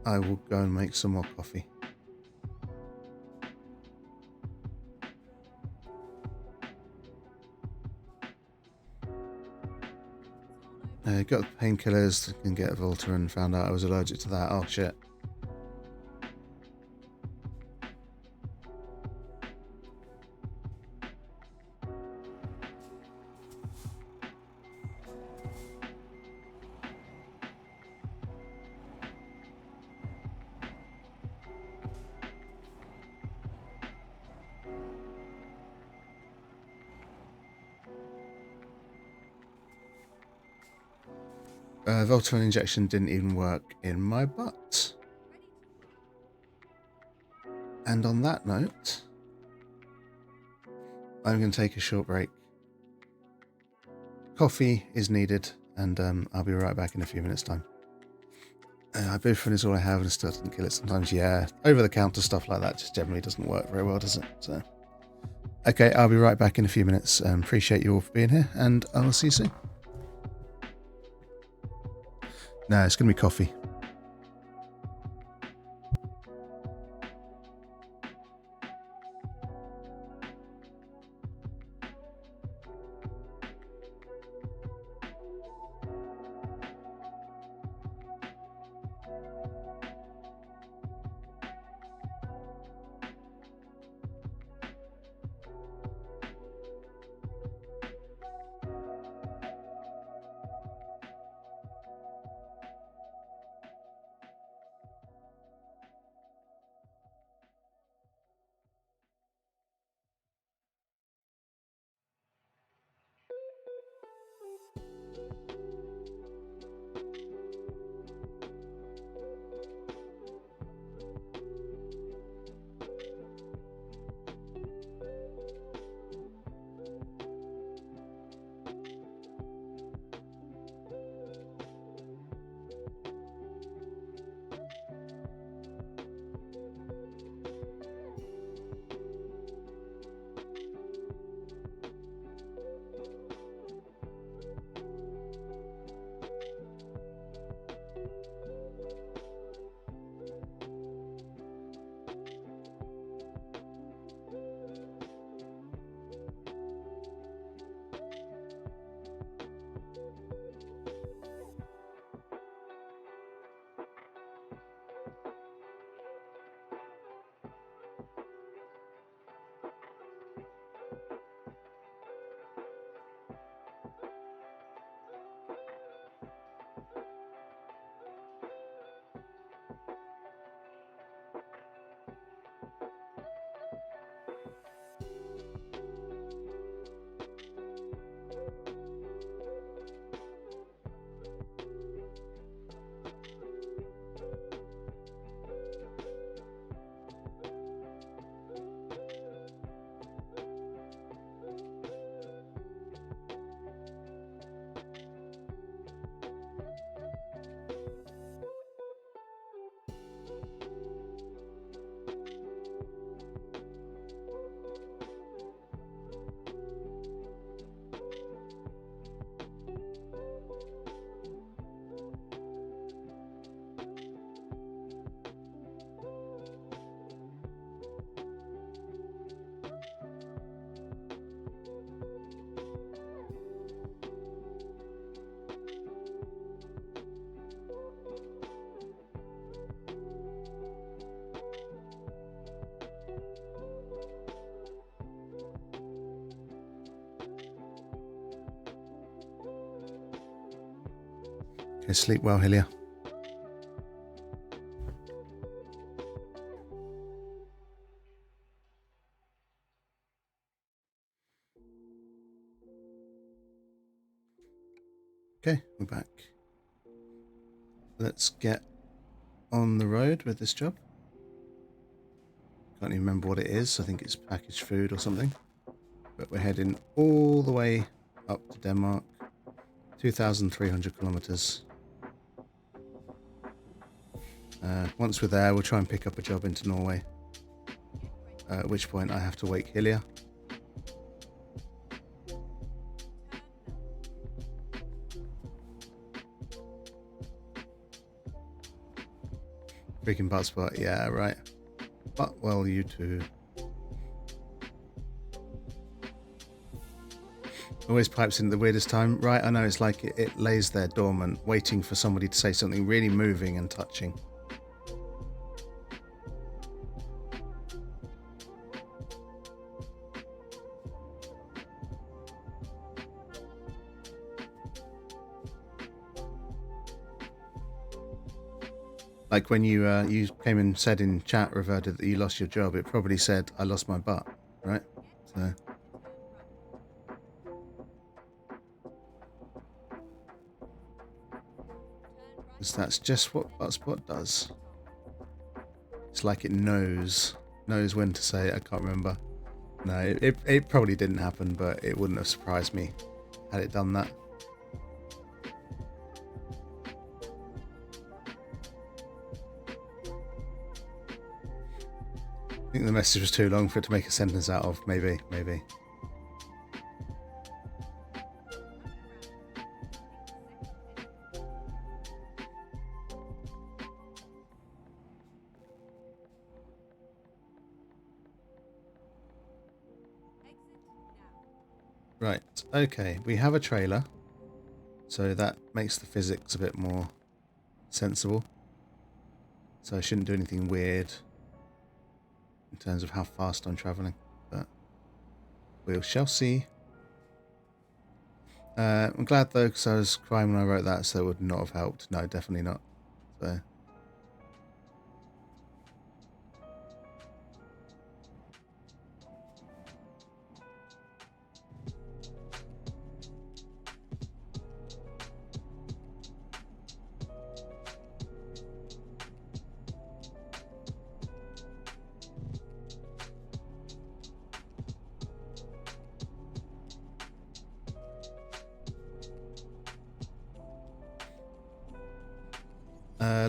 I will go and make some more coffee. Got the painkillers, can get Voltaren, found out I was allergic to that. Oh shit. Voltaren injection didn't even work in my butt. And on that note, I'm going to take a short break. Coffee is needed, and I'll be right back in a few minutes' time. Ibuprofen is all I have, and it still doesn't kill it sometimes. Yeah, over-the-counter stuff like that just generally doesn't work very well, does it? So, okay, I'll be right back in a few minutes. Appreciate you all for being here, and I'll see you soon. No, it's going to be coffee. Okay, sleep well, Hillia. Okay, we're back. Let's get on the road with this job. Can't even remember what it is. I think it's packaged food or something. But we're heading all the way up to Denmark. 2,300 kilometers. Once we're there, we'll try and pick up a job into Norway. At which point I have to wake Hillia. Freaking butt spot, yeah, right. But well, you too. Always pipes in at the weirdest time. Right, I know, it's like it lays there dormant, waiting for somebody to say something really moving and touching. Like when you came and said in chat, Reverted, that you lost your job, it probably said, I lost my butt, right? So... because that's just what Buttspot does. It's like it knows when to say it. I can't remember. No, it probably didn't happen, but it wouldn't have surprised me had it done that. I think the message was too long for it to make a sentence out of. Maybe. Right, okay, we have a trailer, so that makes the physics a bit more sensible. So I shouldn't do anything weird in terms of how fast I'm travelling, but we shall see. I'm glad though, because I was crying when I wrote that, so it would not have helped. No, definitely not. So...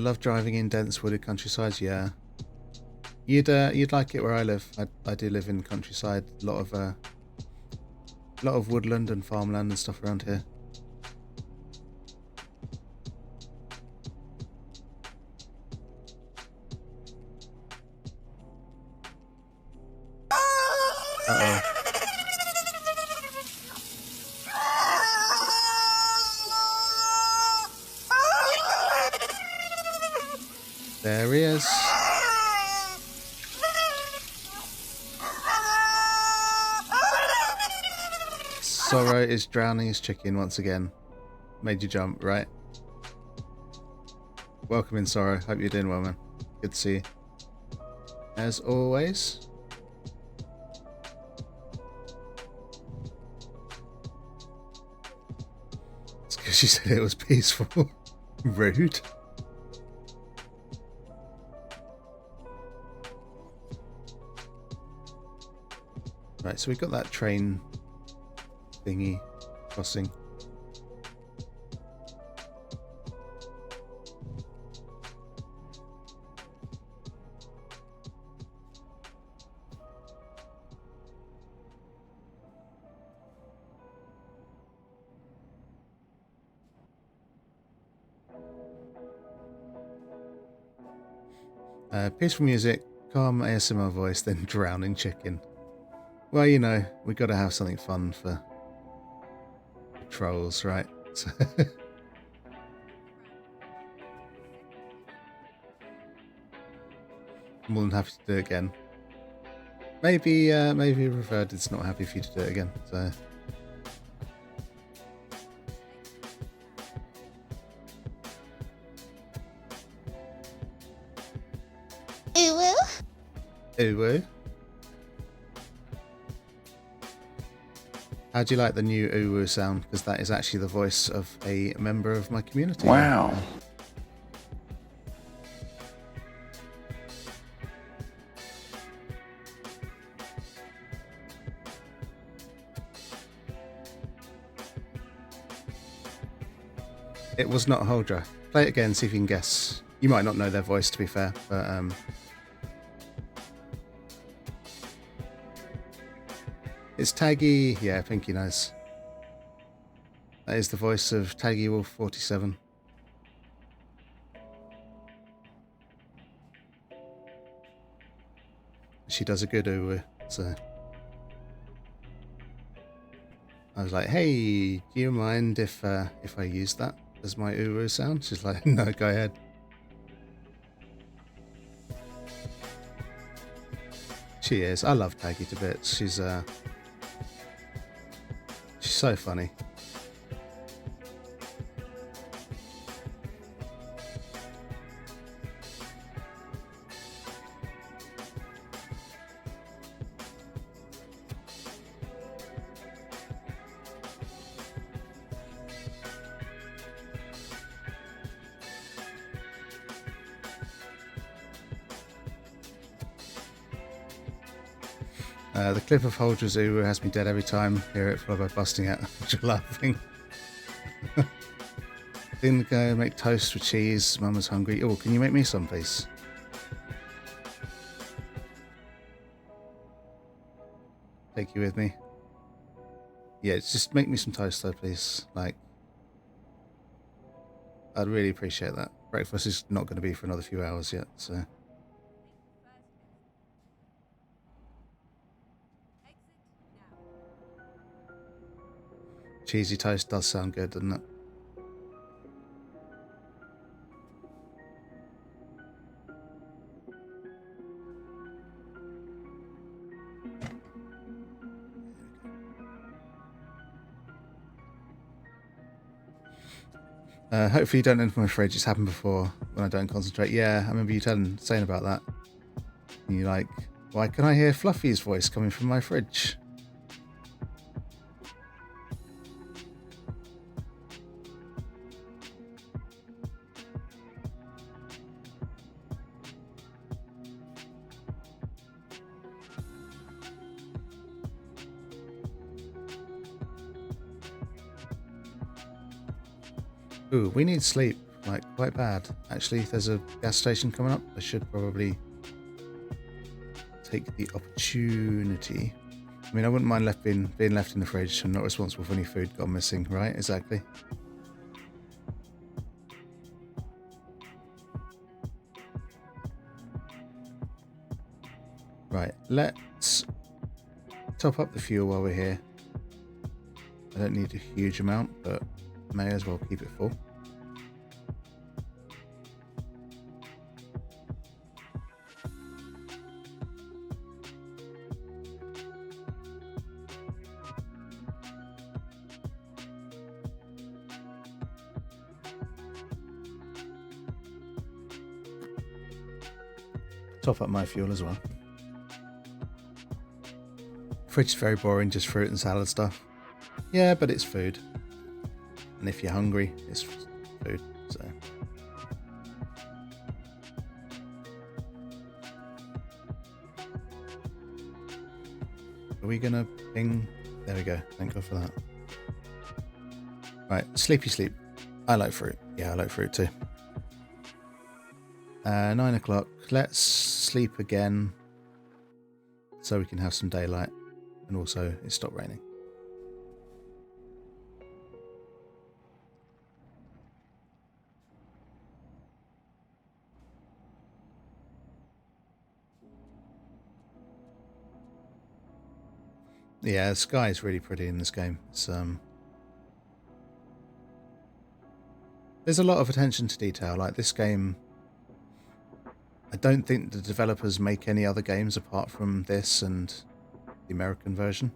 love driving in dense wooded countrysides. Yeah, you'd like it where I live. I do live in countryside. A lot of woodland and farmland and stuff around here. Uh-oh. There he is. Sorrow is drowning his chicken once again. Made you jump, right? Welcome in, Sorrow. Hope you're doing well, man. Good to see you. As always. It's because you said it was peaceful. Rude. Right, so we've got that train thingy crossing. Peaceful music, calm ASMR voice, then drowning chicken. Well, you know, we got to have something fun for trolls, right? So more than happy to do it again. Maybe Reverted's not happy for you to do it again. So Uwu. How do you like the new Uwu sound? Because that is actually the voice of a member of my community.
Wow.
It was not Holdra. Play it again, see if you can guess. You might not know their voice, to be fair, but it's Taggy. Yeah, Pinky knows. That is the voice of Taggy Wolf 47. She does a good Uwu, so I was like, "Hey, do you mind if I use that as my Uwu sound?" She's like, "No, go ahead." She is. I love Taggy to bits. She's so funny. The clip of Holdra's Uwu has me dead every time. Hear it followed by busting out while laughing. Didn't go make toast with cheese. Mum was hungry. Oh, can you make me some, please? Take you with me. Yeah, just make me some toast though, please. Like, I'd really appreciate that. Breakfast is not going to be for another few hours yet, so. Cheesy toast does sound good, doesn't it? Hopefully you don't enter my fridge. It's happened before when I don't concentrate. Yeah, I remember you saying about that. And you're like, why can I hear Fluffy's voice coming from my fridge? Ooh, we need sleep, like, quite bad. Actually, there's a gas station coming up. I should probably take the opportunity. I mean, I wouldn't mind being left in the fridge. I'm not responsible for any food gone missing, right? Exactly. Right, let's top up the fuel while we're here. I don't need a huge amount, but may as well keep it full. Top up my fuel as well. Fridge is very boring, just fruit and salad stuff. Yeah, but it's food. And if you're hungry, it's food, so. Are we gonna ping? There we go. Thank God for that. Right, sleepy sleep. I like fruit. Yeah, I like fruit too. 9 o'clock. Let's sleep again so we can have some daylight. And also, it stopped raining. Yeah, the sky is really pretty in this game. It's, there's a lot of attention to detail. Like this game, I don't think the developers make any other games apart from this and the American version.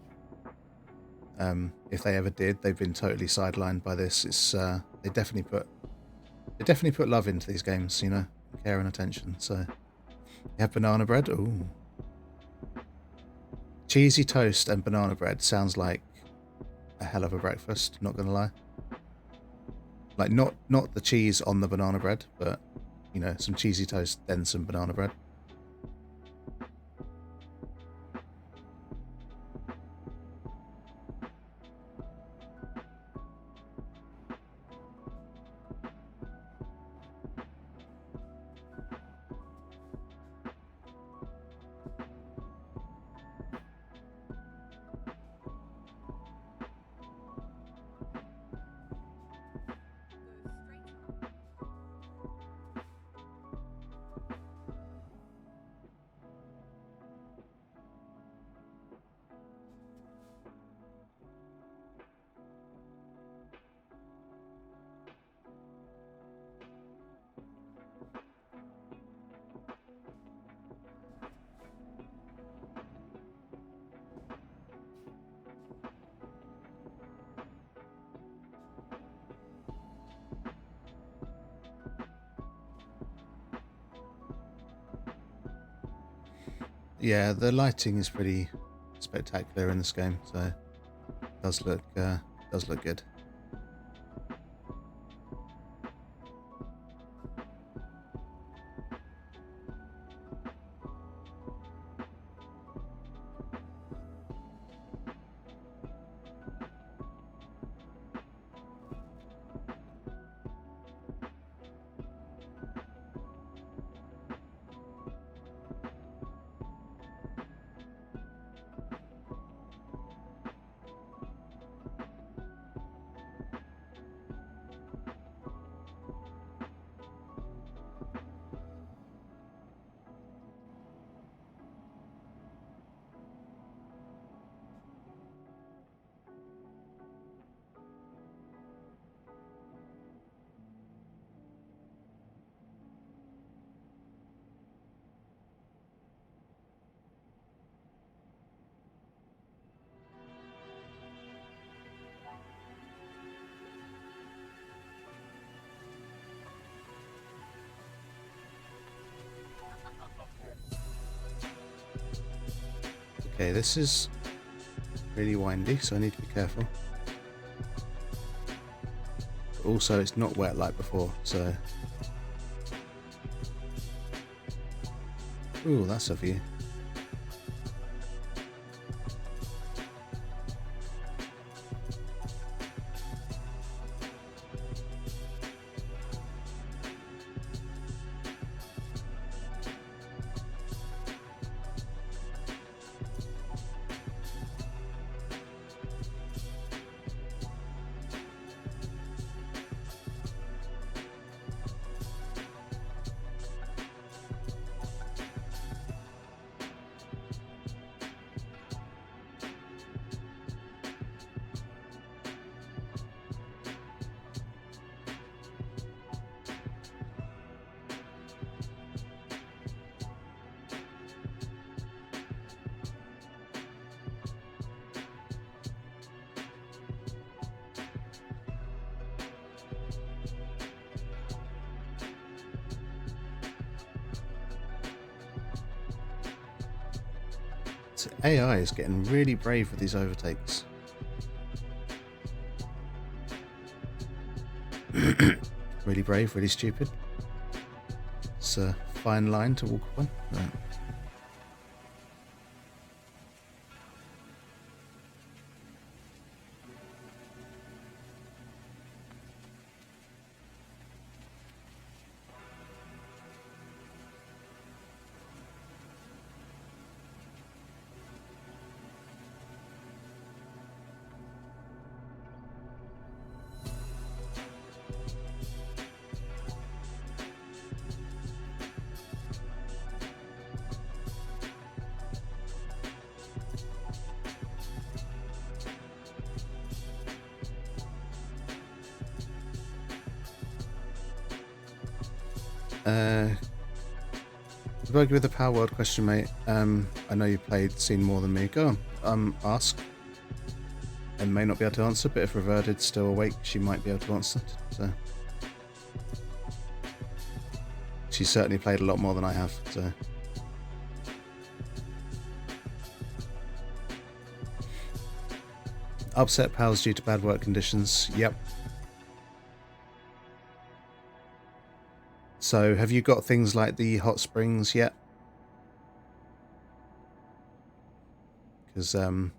If they ever did, they've been totally sidelined by this. It's they definitely put love into these games, you know, care and attention. So you have banana bread. Ooh, cheesy toast and banana bread sounds like a hell of a breakfast, not gonna lie. Like not the cheese on the banana bread, but you know, some cheesy toast, then some banana bread. Yeah, the lighting is pretty spectacular in this game, so it does look good. Okay, this is really windy, so I need to be careful. But also, it's not wet like before, so... Ooh, that's a view. So AI is getting really brave with these overtakes. Really brave, really stupid. It's a fine line to walk upon. Right. Bug with the Power World question, mate. I know you've seen more than me. Go on, ask. I may not be able to answer, but if Reverted's still awake, she might be able to answer. So she's certainly played a lot more than I have. So Upset pals due to bad work conditions. Yep. So, have you got things like the hot springs yet? Because they're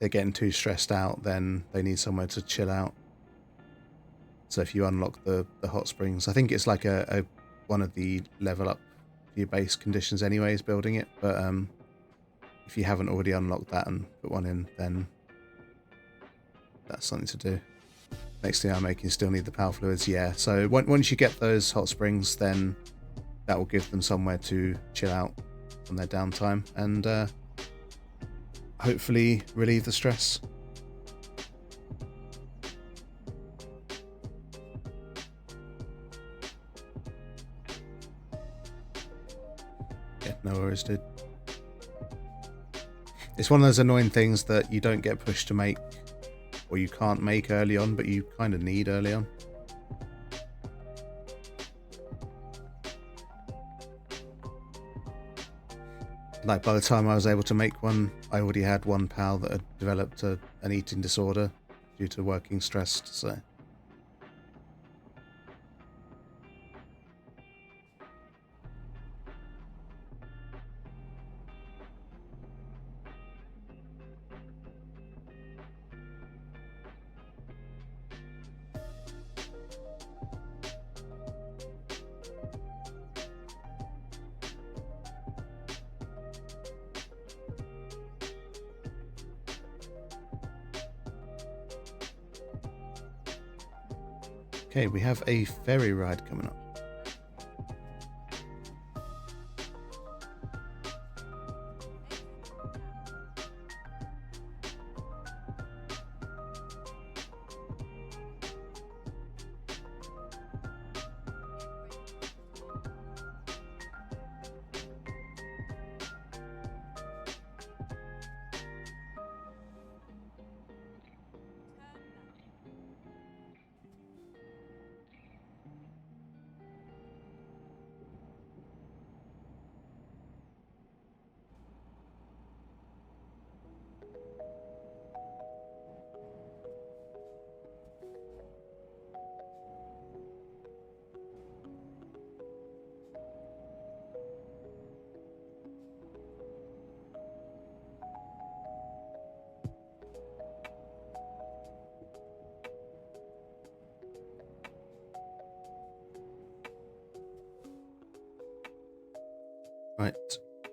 getting too stressed out, then they need somewhere to chill out. So if you unlock the hot springs, I think it's like a one of the level up your base conditions anyways, building it. But if you haven't already unlocked that and put one in, then that's something to do. Next thing I make, you still need the power fluids. Yeah, so once you get those hot springs, then that will give them somewhere to chill out on their downtime and hopefully relieve the stress. Yeah, no worries, dude. It's one of those annoying things that you don't get pushed to make, or you can't make early on, but you kind of need early on. Like, by the time I was able to make one, I already had one pal that had developed an eating disorder due to working stressed, so... Okay, we have a ferry ride coming up. Right,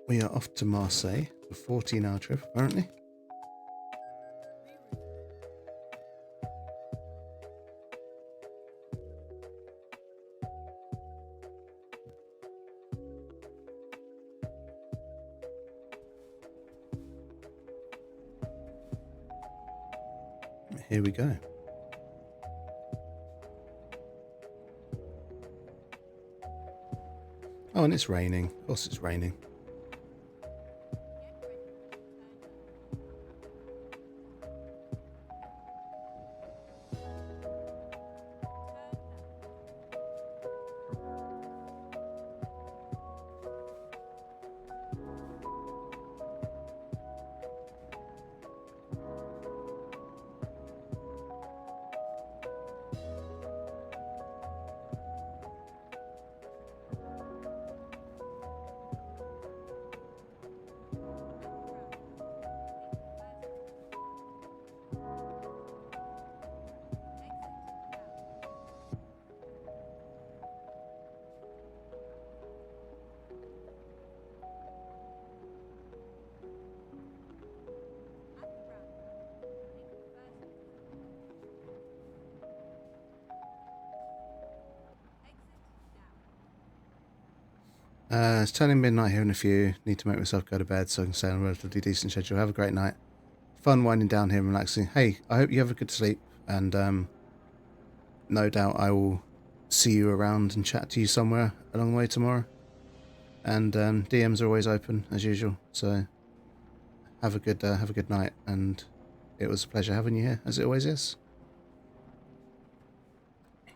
we are off to Marseille, a 14-hour trip apparently. Here we go. Oh, and it's raining. Of course it's raining. It's turning midnight here in a few. Need to make myself go to bed so I can stay on a relatively decent schedule. Have a great night. Fun winding down here and relaxing. Hey, I hope you have a good sleep, and no doubt I will see you around and chat to you somewhere along the way tomorrow. And DMs are always open as usual. So have a good night, and it was a pleasure having you here, as it always is.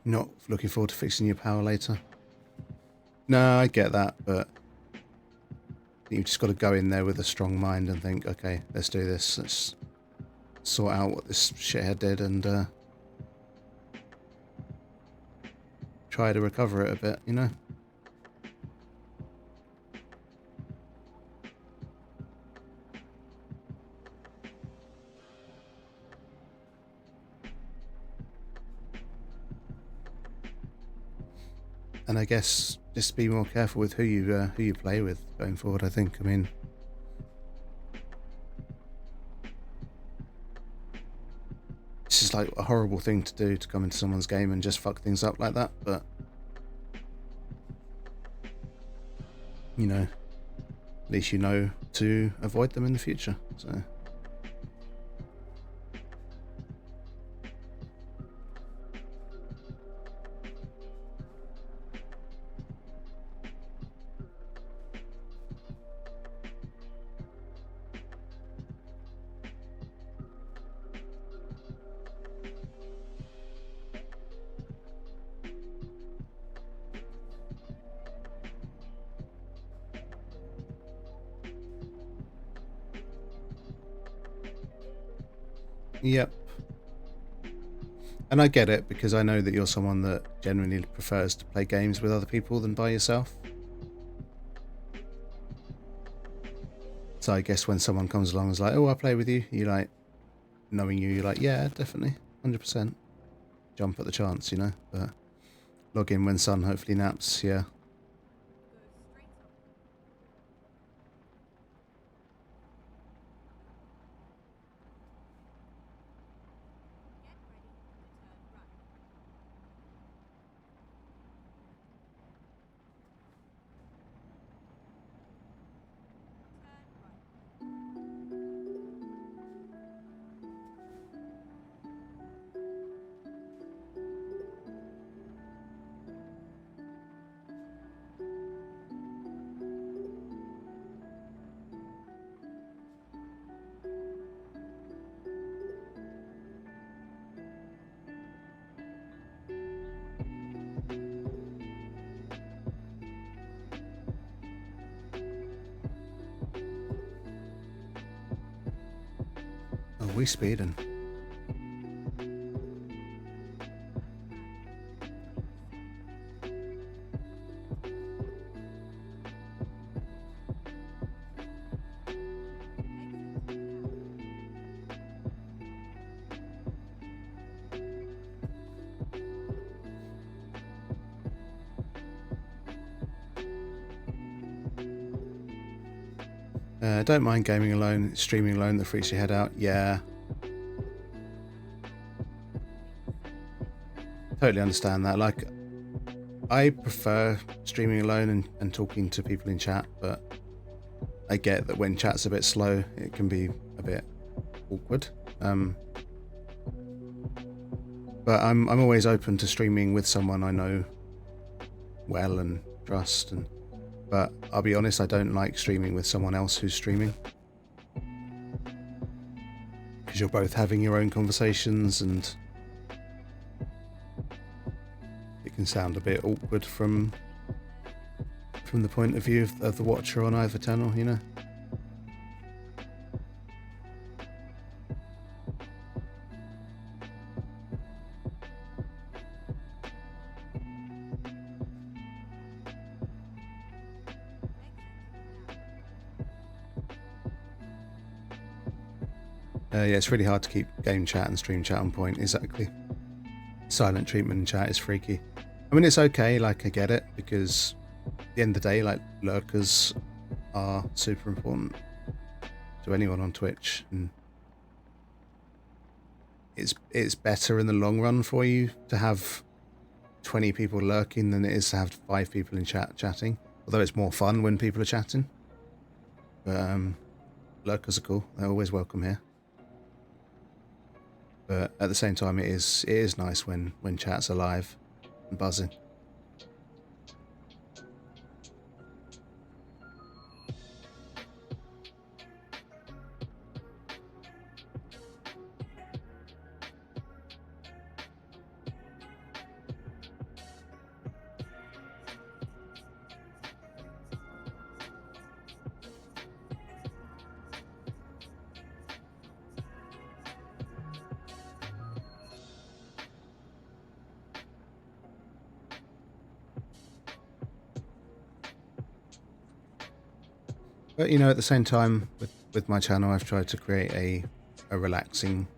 Not looking forward to fixing your power later. No, I get that, but You've just got to go in there with a strong mind and think, okay, let's do this. Let's sort out what this shithead did and try to recover it a bit, you know? And I guess just be more careful with who you play with going forward. I think. I mean, this is like a horrible thing to do, to come into someone's game and just fuck things up like that. But you know, at least you know to avoid them in the future. So. Yep. And I get it, because I know that you're someone that generally prefers to play games with other people than by yourself. So I guess when someone comes along and is like, oh, I'll play with you, you like, knowing you're like, yeah, definitely, 100%. Jump at the chance, you know. But log in when Sun hopefully naps, yeah. Oh, we speeding. Don't mind gaming alone, streaming alone that freaks your head out. Yeah. Totally understand that. Like, I prefer streaming alone and talking to people in chat, but I get that when chat's a bit slow, it can be a bit awkward. But I'm always open to streaming with someone I know well and trust, but I'll be honest, I don't like streaming with someone else who's streaming, because you're both having your own conversations and it can sound a bit awkward from the point of view of the watcher on either channel, you know. Yeah, it's really hard to keep game chat and stream chat on point. Exactly. Silent treatment in chat is freaky. I mean, it's okay, like, I get it, because at the end of the day, like, lurkers are super important to anyone on Twitch, and it's better in the long run for you to have 20 people lurking than it is to have 5 people in chatting. Although it's more fun when people are chatting. But lurkers are cool. They're always welcome here. But at the same time, it is nice when chat's alive and buzzing. But you know, at the same time, with my channel, I've tried to create a relaxing,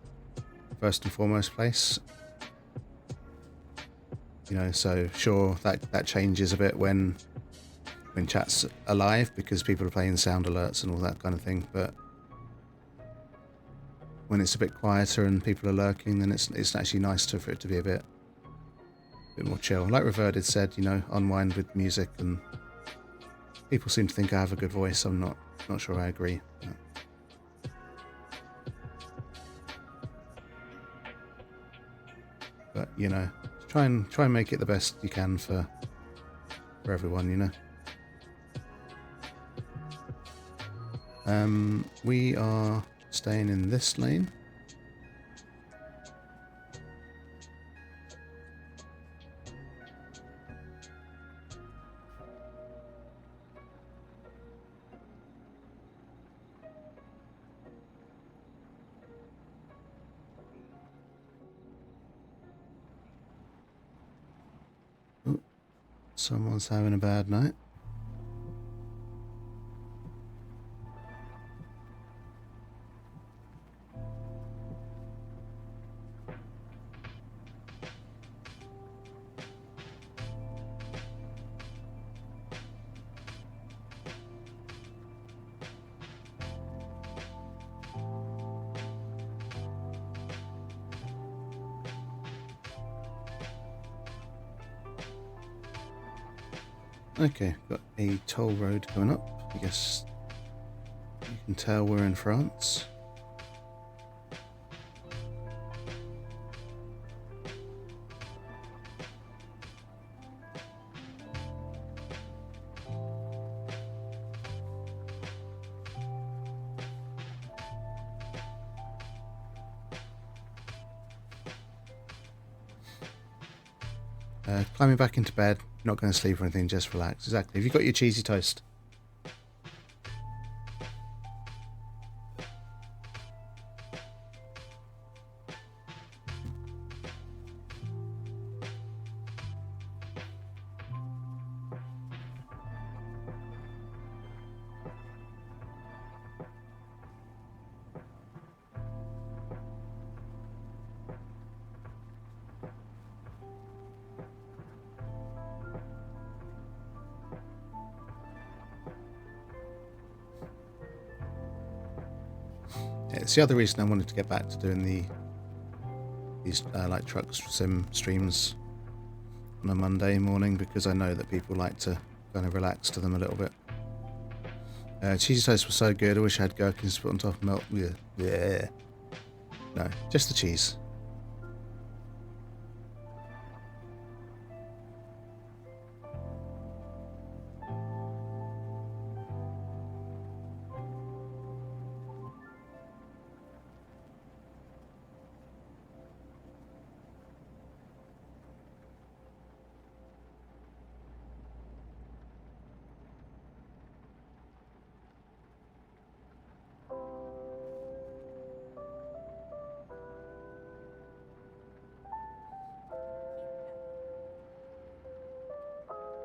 first and foremost place. You know, so sure that changes a bit when chat's alive because people are playing sound alerts and all that kind of thing. But when it's a bit quieter and people are lurking, then it's actually nice for it to be a bit more chill. Like Reverted said, you know, unwind with music, and people seem to think I have a good voice. I'm not sure I agree. But you know, try and make it the best you can for everyone, you know. We are staying in this lane. Ooh, someone's having a bad night. Okay, got a toll road going up. I guess you can tell we're in France. Climbing back into bed, not going to sleep or anything, just relax. Exactly. Have you got your cheesy toast? Yeah, it's the other reason I wanted to get back to doing these like truck sim streams on a Monday morning, because I know that people like to kind of relax to them a little bit. Cheesy toast was so good. I wish I had gherkins to put on top of milk. Yeah. No, just the cheese.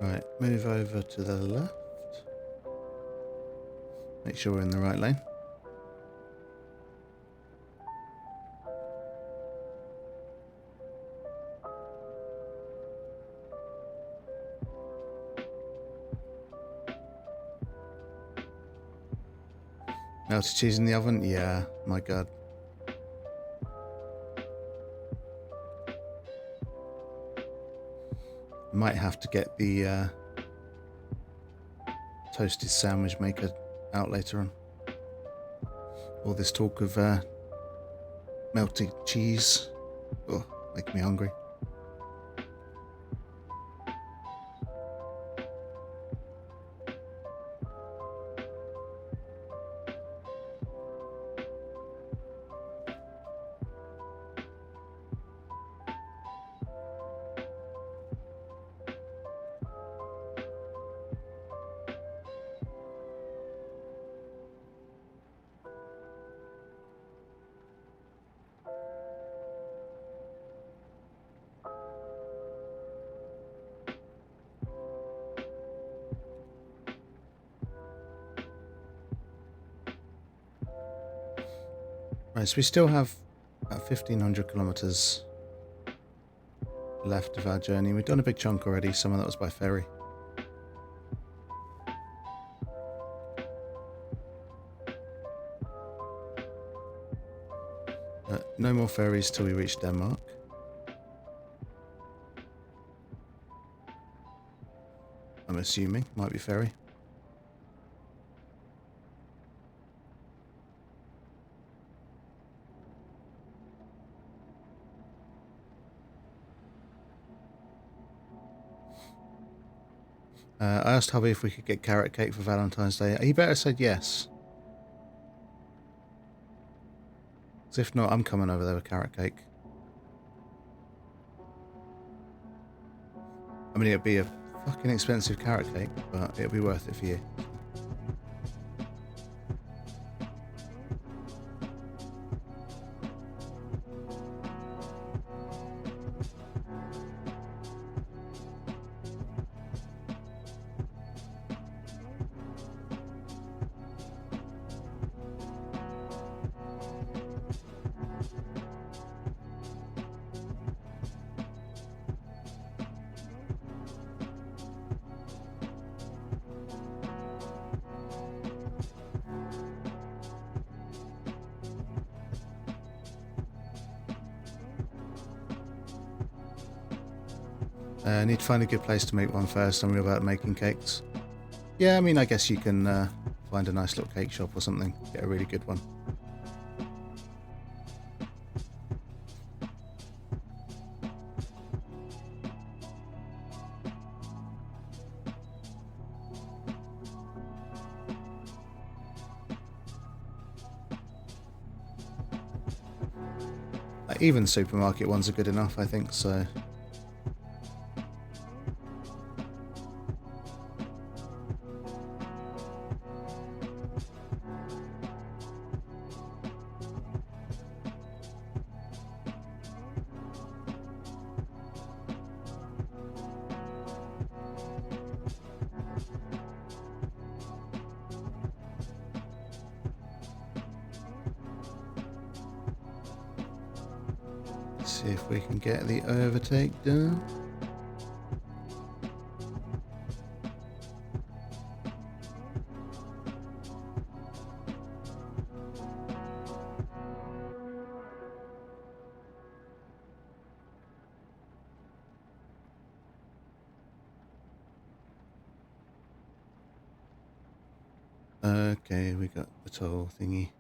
Right, move over to the left. Make sure we're in the right lane. Melted cheese in the oven? Yeah, my god. Might have to get the toasted sandwich maker out later on. All this talk of melted cheese. Oh, making me hungry. Right, so we still have about 1,500 kilometers left of our journey. We've done a big chunk already. Some of that was by ferry. No more ferries till we reach Denmark. I'm assuming. Might be ferry. I asked Hubby if we could get carrot cake for Valentine's Day. He better said yes. 'Cause if not, I'm coming over there with carrot cake. I mean, it'd be a fucking expensive carrot cake, but it'll be worth it for you. I need to find a good place to make one first. I'm real about making cakes. Yeah, I mean, I guess you can find a nice little cake shop or something. Get a really good one. Even supermarket ones are good enough, I think, so... See if we can get the overtake done. Okay, we got the toll thingy.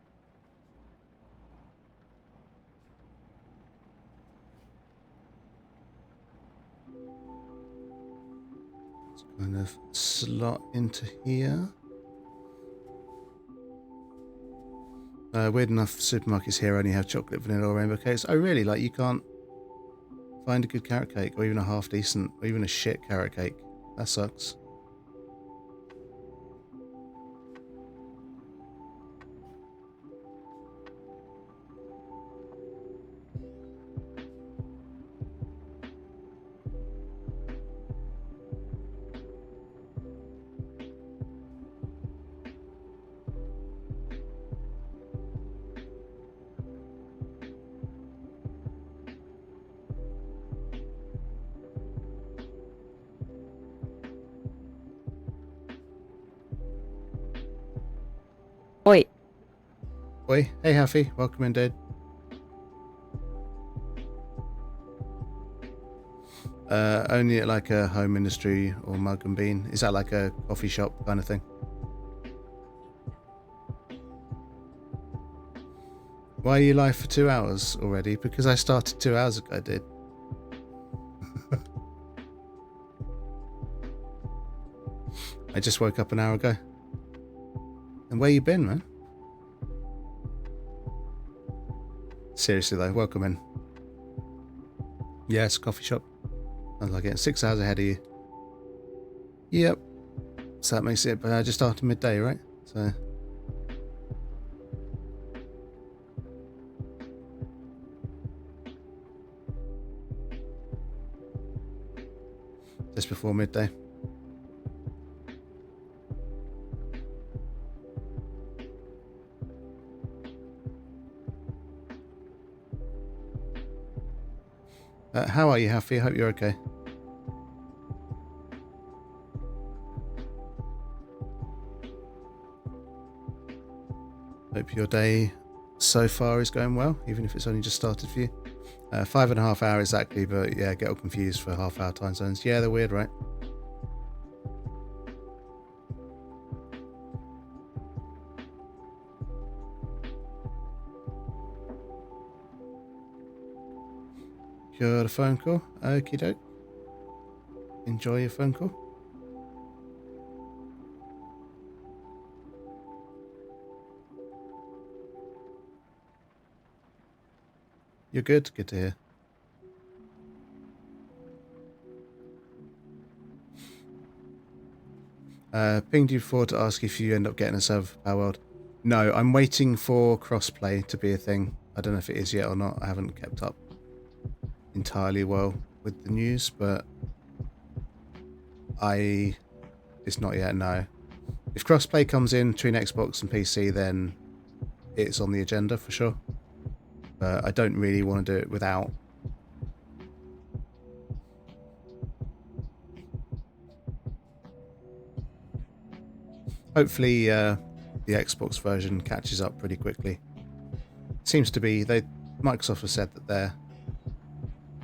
Kind of slot into here. Weird enough, supermarkets here only have chocolate, vanilla, or rainbow cakes. Oh, really? Like, you can't find a good carrot cake, or even a half decent, or even a shit carrot cake? That sucks.
Oi.
Oi, hey Huffy, welcome in, dude. Only at like a home industry or mug and bean. Is that like a coffee shop kind of thing? Why are you live for 2 hours already? Because I started 2 hours ago, dude. I just woke up an hour ago. And where you been, man? Seriously though, welcome in. Yes, coffee shop. Sounds like it. 6 hours ahead of you. Yep. So that makes it just after midday, right? So... just before midday. How are you, Happy? Hope you're okay. Hope your day so far is going well, even if it's only just started for you. 5.5 hours exactly, but yeah, get all confused for half-hour time zones. Yeah, they're weird, right? Got a phone call. Okie doke. Enjoy your phone call. You're good? Good to hear. Pinged you before to ask if you end up getting a server for Power World. No, I'm waiting for crossplay to be a thing. I don't know if it is yet or not. I haven't kept up entirely well with the news, but it's not yet, no. If crossplay comes in between Xbox and PC, then it's on the agenda for sure. But I don't really want to do it without. Hopefully the Xbox version catches up pretty quickly. Seems to be. Microsoft has said that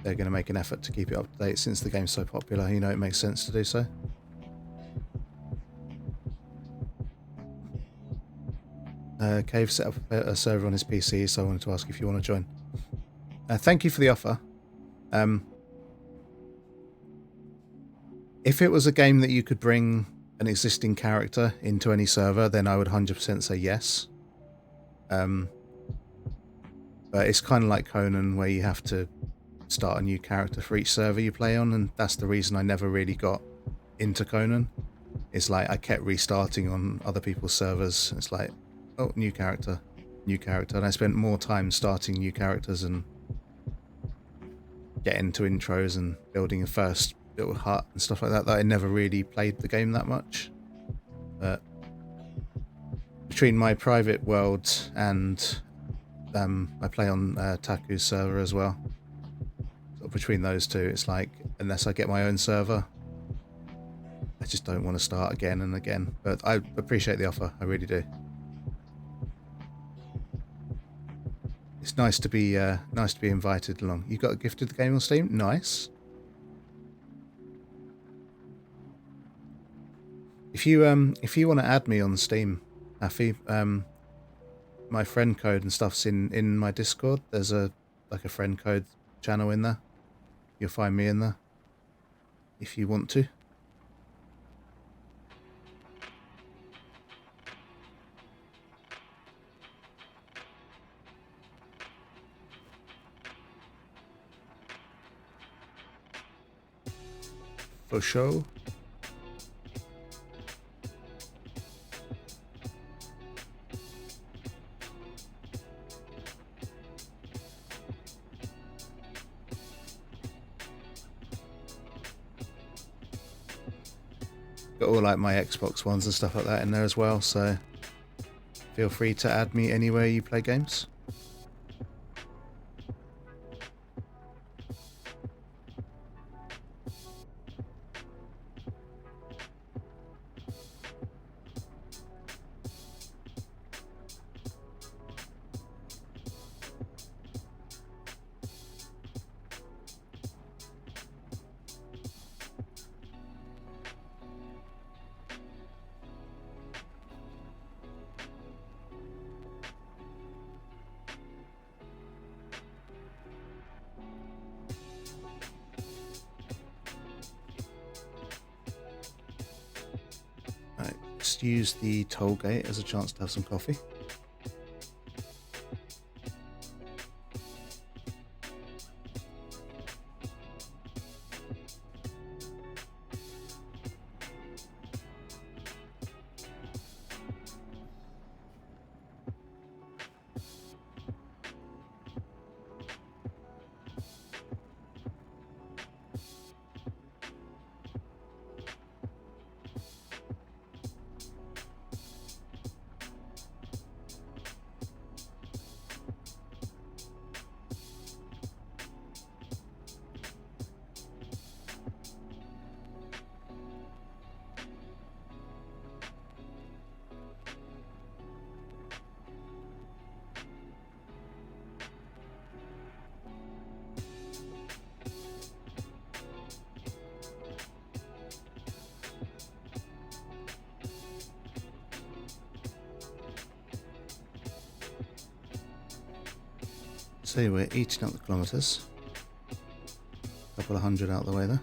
they're going to make an effort to keep it up to date since the game's so popular. You know, it makes sense to do so. Cave set up a server on his PC, so I wanted to ask if you want to join. Thank you for the offer. If it was a game that you could bring an existing character into any server, then I would 100% say yes. But it's kind of like Conan, where you have to start a new character for each server you play on, and that's the reason I never really got into Conan. It's like I kept restarting on other people's servers. It's like, oh, new character, and I spent more time starting new characters and getting to intros and building a first little hut and stuff like that I never really played the game that much. But between my private world and I play on Taku's server as well, so between those two, it's like, unless I get my own server, I just don't want to start again and again. But I appreciate the offer, I really do. It's nice to be invited along. You got gifted the game on Steam? Nice. If you want to add me on Steam, Afi, my friend code and stuff's in my Discord. There's a friend code channel in there. You'll find me in there if you want to. For sure. Got all like my Xbox ones and stuff like that in there as well, so feel free to add me anywhere you play games. Just use the toll gate as a chance to have some coffee. See, we're eating up the kilometres. A couple of hundred out the way there.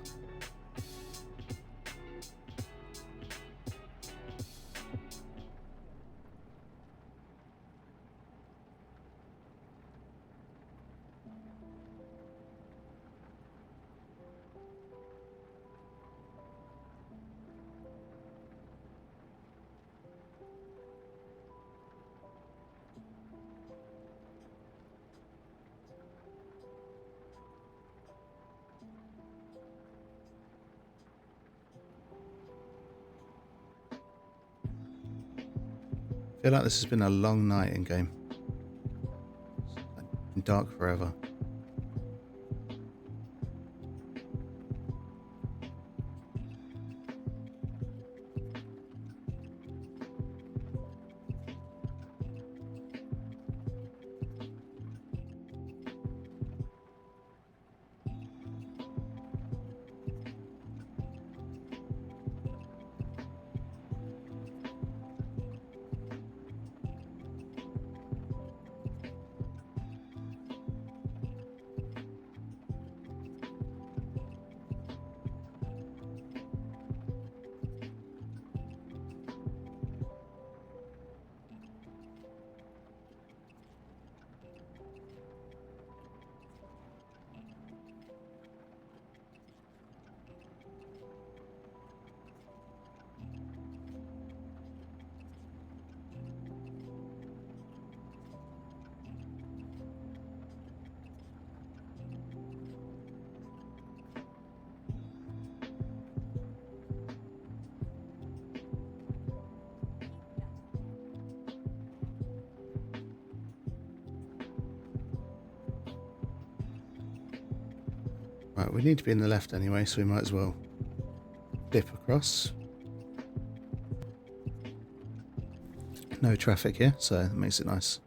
I feel like this has been a long night in game. It's been dark forever. Right, we need to be in the left anyway, so we might as well dip across. No traffic here, so that makes it nice.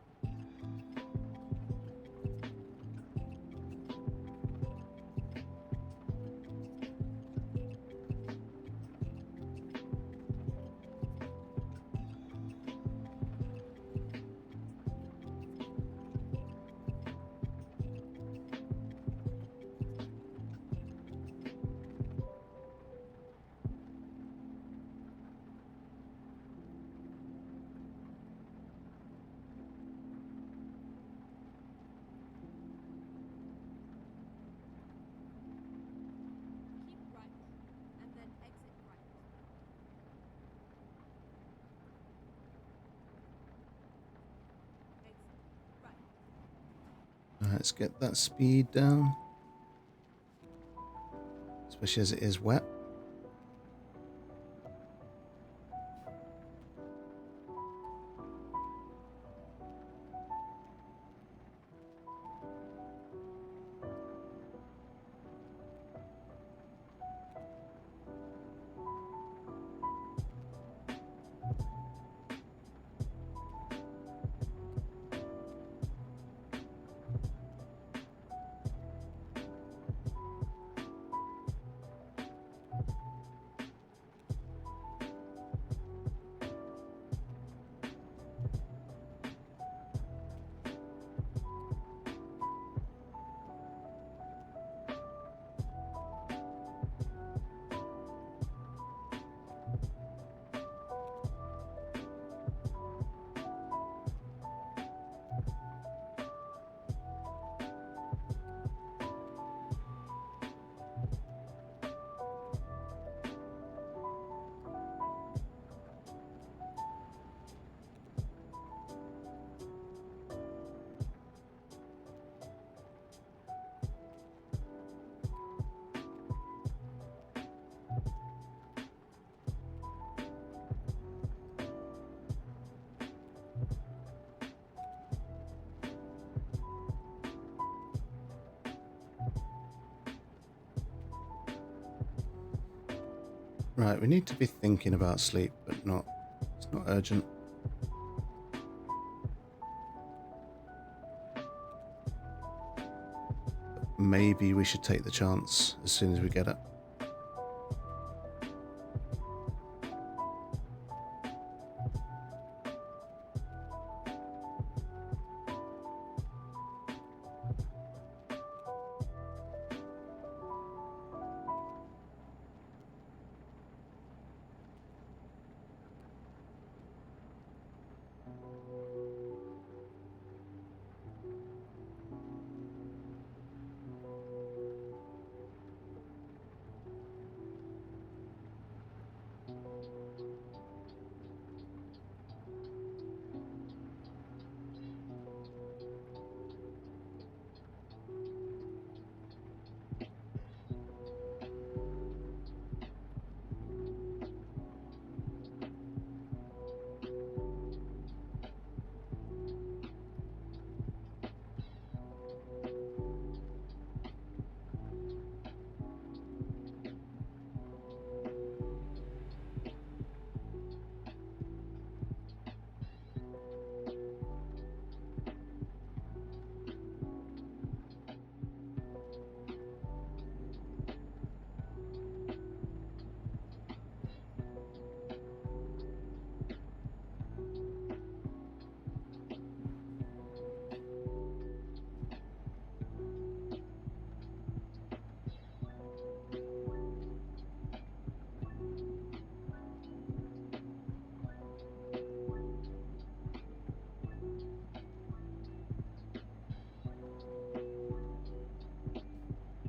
Keep right, and then exit right. Exit right.
Let's get that speed down. Especially as it is wet. Right, we need to be thinking about sleep, but it's not urgent. But maybe we should take the chance as soon as we get it.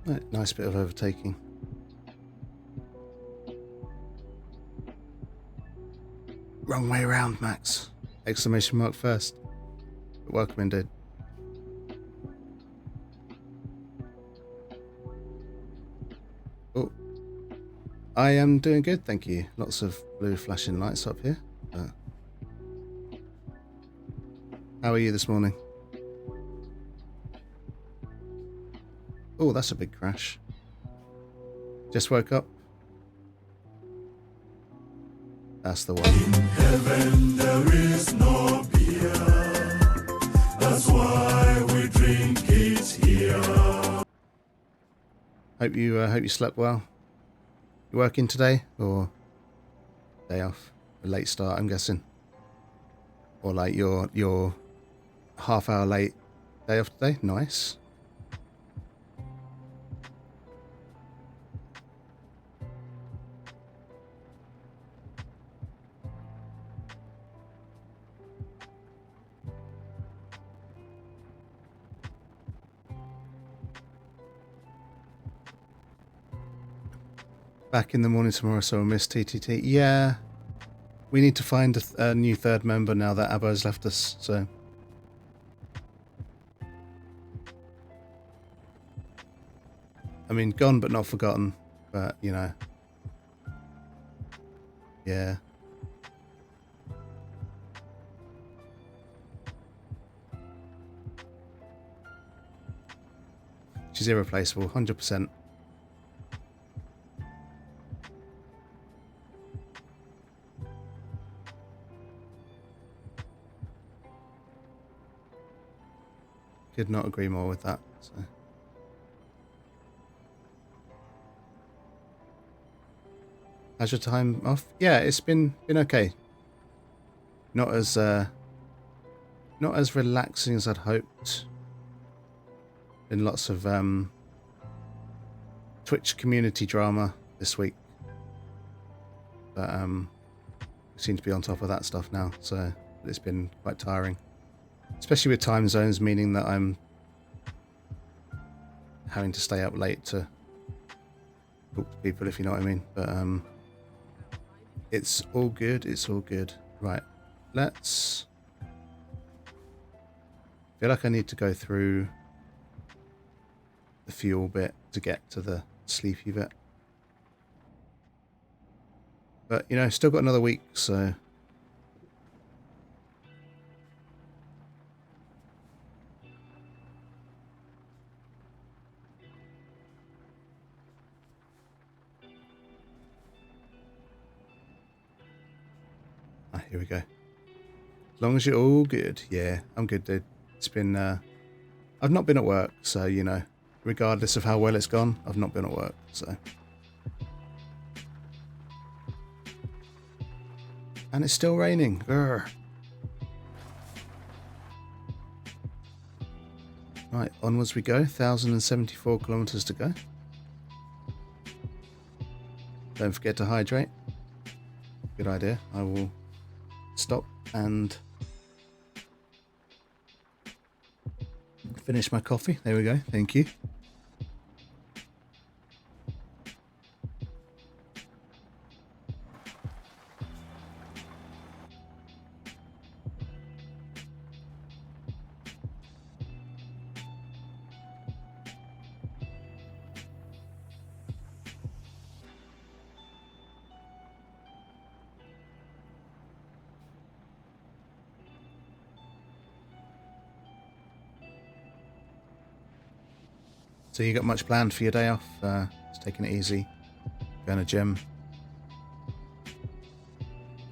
Right, nice bit of overtaking. Wrong way around, Max. Exclamation mark first. But welcome indeed. Oh, I am doing good, thank you. Lots of blue flashing lights up here. How are you this morning? Oh, that's a big crash. Just woke up. That's the one.
In heaven there is no beer. That's why we drink it here.
Hope you slept well. You working today or day off? A late start, I'm guessing. Or like your half hour late day off today? Nice. Back in the morning tomorrow, so I'll miss TTT. Yeah, we need to find a new third member now that Abbo's left us, so. I mean, gone but not forgotten, but, you know. Yeah. She's irreplaceable, 100%. Could not agree more with that. So. How's your time off? Yeah, it's been okay. Not as relaxing as I'd hoped. Been lots of Twitch community drama this week, but we seem to be on top of that stuff now. So it's been quite tiring. Especially with time zones, meaning that I'm having to stay up late to talk to people, if you know what I mean. But it's all good. It's all good. Right. Let's... I feel like I need to go through the fuel bit to get to the sleepy bit. But, you know, still got another week, so... Here we go. As long as you're all good. Yeah, I'm good, dude. It's been... I've not been at work, so, you know, regardless of how well it's gone, I've not been at work, so... And it's still raining. Urgh. Right, onwards we go. 1,074 kilometers to go. Don't forget to hydrate. Good idea. I will... stop and finish my coffee. There we go. Thank you. So you got much planned for your day off? Just taking it easy, going to gym.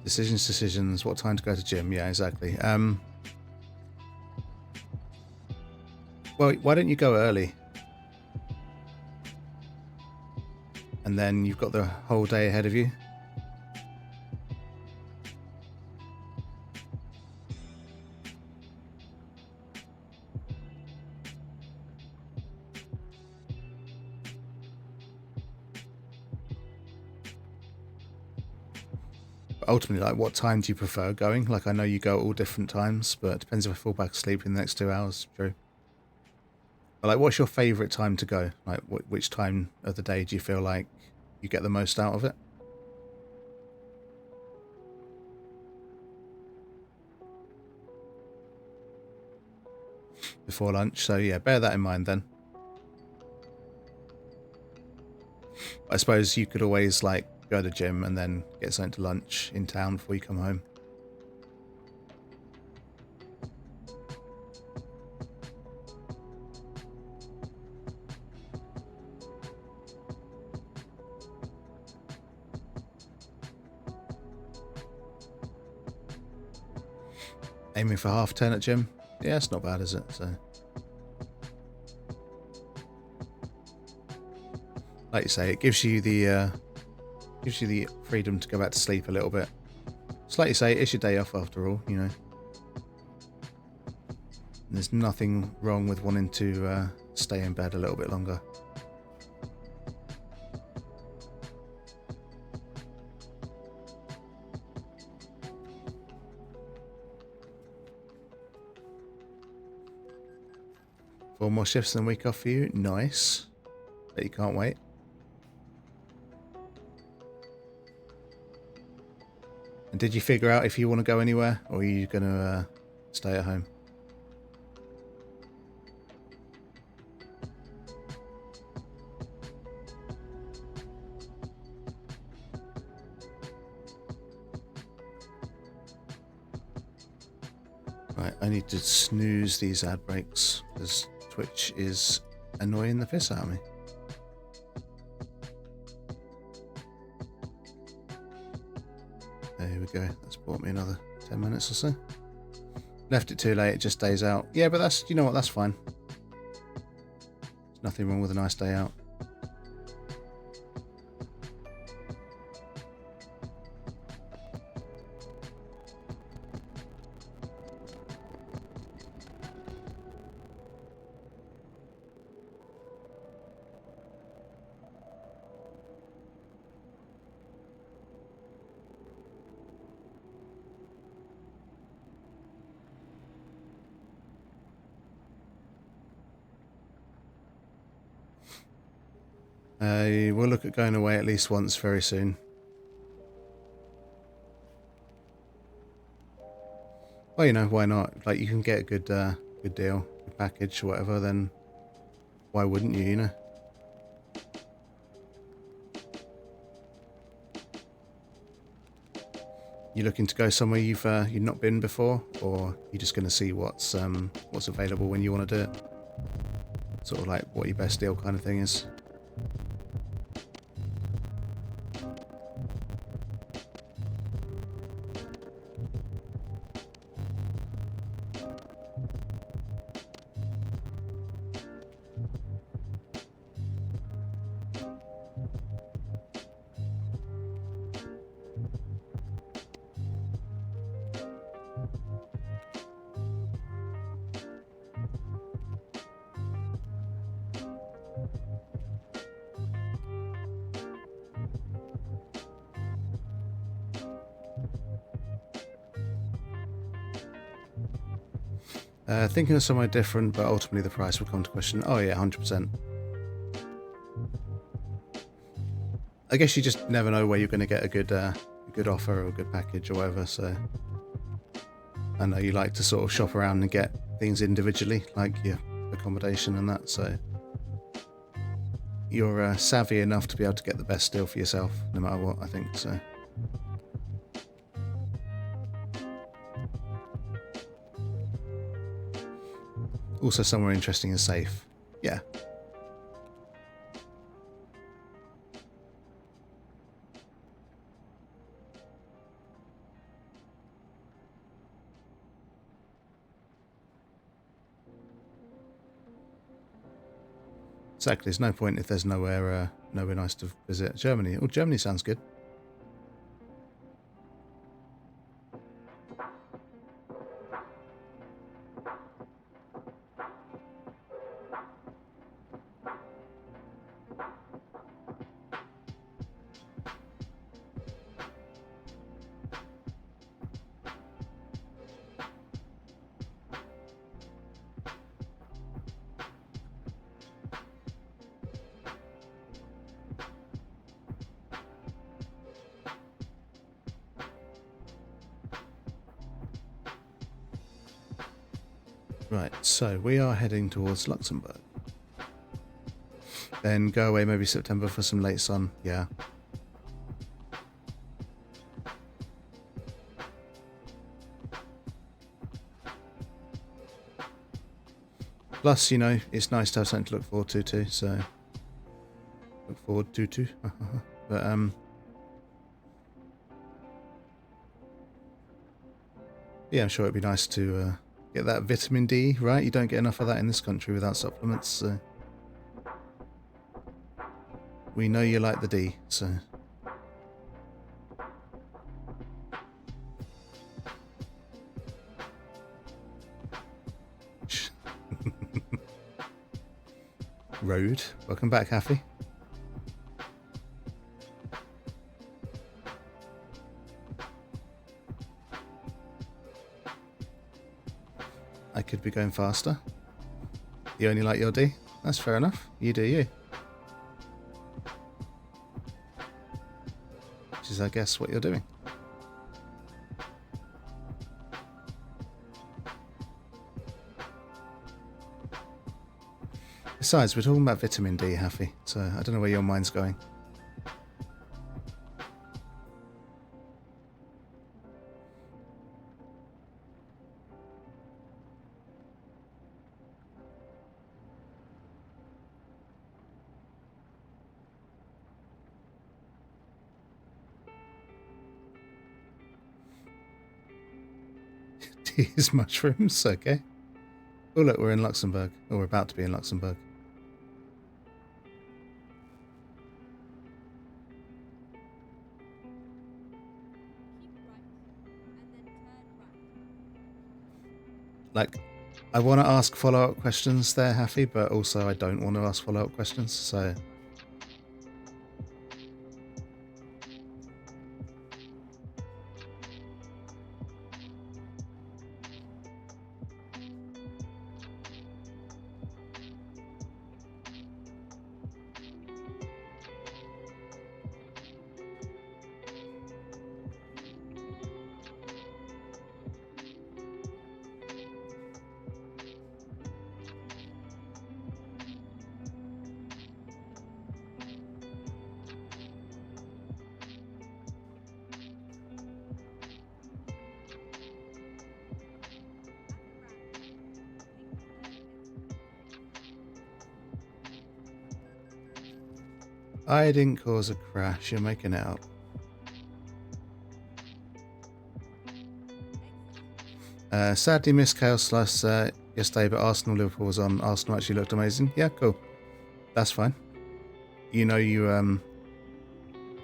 Decisions. What time to go to gym? Yeah, exactly. Well, why don't you go early? And then you've got the whole day ahead of you. Ultimately, like, what time do you prefer going? Like, I know you go at all different times, but it depends if I fall back asleep in the next 2 hours. True. But like, what's your favourite time to go? Like, which time of the day do you feel like you get the most out of it? Before lunch. So yeah, bear that in mind then. I suppose you could always like go to the gym and then get something to lunch in town before you come home. Aiming for 10:30 at gym. Yeah, it's not bad, is it? So, like you say, it gives you the freedom to go back to sleep a little bit. It's like you say, it's your day off after all, you know. And there's nothing wrong with wanting to stay in bed a little bit longer. Four more shifts in a week off for you. Nice. Bet you can't wait. And did you figure out if you want to go anywhere, or are you going to stay at home? Right, I need to snooze these ad breaks because Twitch is annoying the piss out of me. There we go. That's bought me another 10 minutes or so. Left it too late, it just stays out. Yeah, but that's, you know what, that's fine. There's nothing wrong with a nice day out. We'll look at going away at least once very soon. Well, you know, why not? Like, you can get a good deal, good package, or whatever, then why wouldn't you, you know? You looking to go somewhere you've not been before, or you're just going to see what's available when you want to do it? Sort of like what your best deal kind of thing is. Thinking of somewhere different, but ultimately the price will come to question. Oh yeah, 100%. I guess you just never know where you're going to get a good offer or a good package or whatever. So I know you like to sort of shop around and get things individually, like your accommodation and that. So you're savvy enough to be able to get the best deal for yourself, no matter what. I think so. Also somewhere interesting and safe. Yeah. Exactly. There's no point if there's nowhere nice to visit. Germany. Oh, Germany sounds good. Right, so we are heading towards Luxembourg. Then go away maybe September for some late sun. Yeah. Plus, you know, it's nice to have something to look forward to too, so look forward to too. But yeah, I'm sure it'd be nice to get that vitamin D, right? You don't get enough of that in this country without supplements, so we know you like the D, so Road. Welcome back, Happy. I could be going faster. You only like your D? That's fair enough. You do you. Which is, I guess, what you're doing. Besides, we're talking about vitamin D, Happy, so I don't know where your mind's going. D is mushrooms, okay. Oh look, we're in Luxembourg. Or we're about to be in Luxembourg. Like, I want to ask follow-up questions there, Happy, but also I don't want to ask follow-up questions, so... I didn't cause a crash, you're making it up. Sadly missed Chaos Plus yesterday, but Arsenal Liverpool was on. Arsenal actually looked amazing. Yeah, cool. That's fine. You know you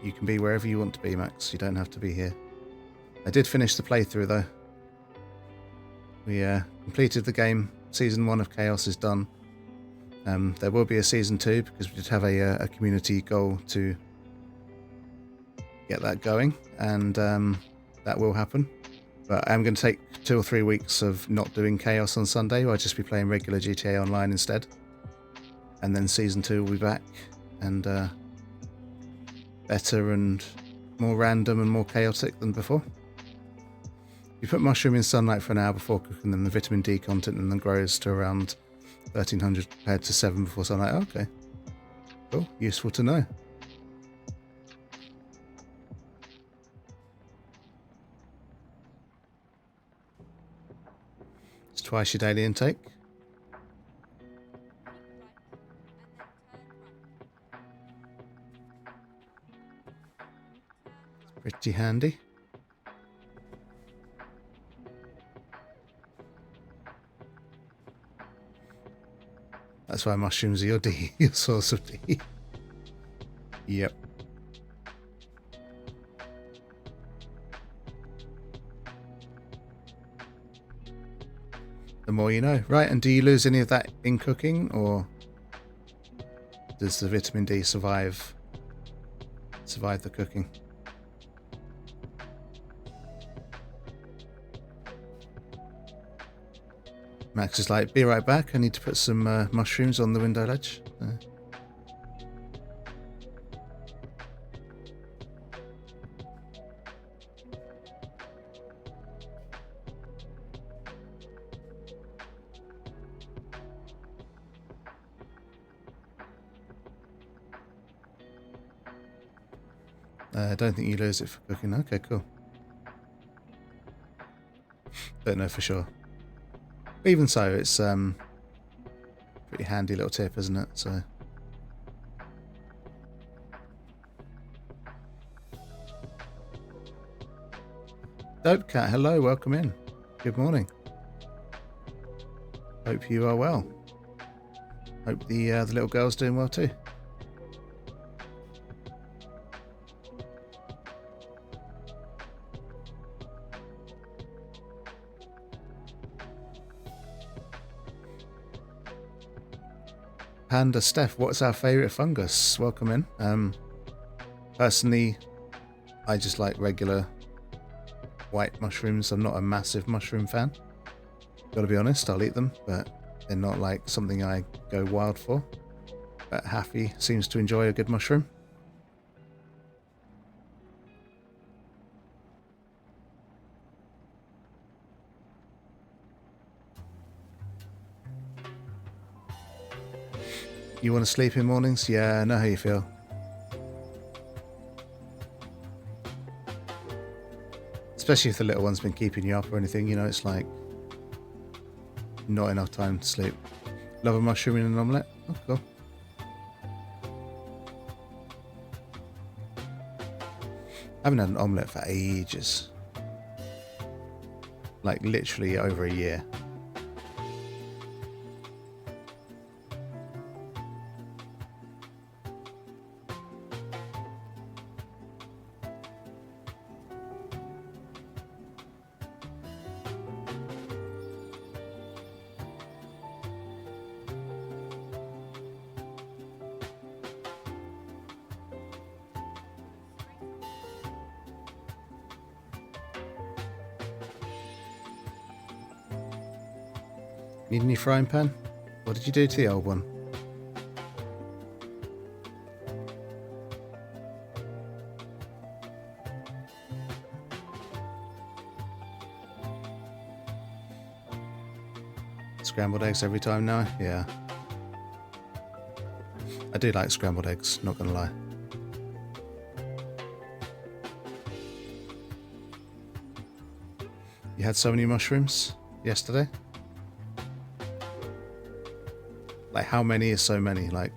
can be wherever you want to be, Max. You don't have to be here. I did finish the playthrough though. We completed the game. Season 1 of Chaos is done. There will be a season 2 because we did have a community goal to get that going, and that will happen. But I'm going to take 2 or 3 weeks of not doing Chaos on Sunday. I'll just be playing regular GTA Online instead. And then season 2 will be back, and better and more random and more chaotic than before. You put mushroom in sunlight for an hour before cooking them, the vitamin D content and then grows to around 1300 compared to 7 before sunlight. Okay. Cool. Useful to know. It's twice your daily intake. It's pretty handy. That's why mushrooms are your D, your source of D. Yep. The more you know. Right, and do you lose any of that in cooking, or does the vitamin D survive the cooking? Max is like, be right back, I need to put some mushrooms on the window ledge. I don't think you lose it for cooking. Okay, cool. Don't know for sure. But even so, it's pretty handy little tip, isn't it? So. Dope Cat, hello, welcome in. Good morning. Hope you are well. Hope the little girl's doing well too. Panda Steph, what's our favourite fungus? Welcome in. Personally, I just like regular white mushrooms. I'm not a massive mushroom fan. Gotta be honest, I'll eat them, but they're not like something I go wild for. But Happy seems to enjoy a good mushroom. You want to sleep in mornings? Yeah, I know how you feel. Especially if the little one's been keeping you up or anything, you know, it's like not enough time to sleep. Love a mushroom in an omelette? Oh, cool. I haven't had an omelette for ages. Like literally over a year. Need a new frying pan? What did you do to the old one? Scrambled eggs every time now? Yeah. I do like scrambled eggs, not gonna lie. You had so many mushrooms yesterday? Like, how many is so many? Like,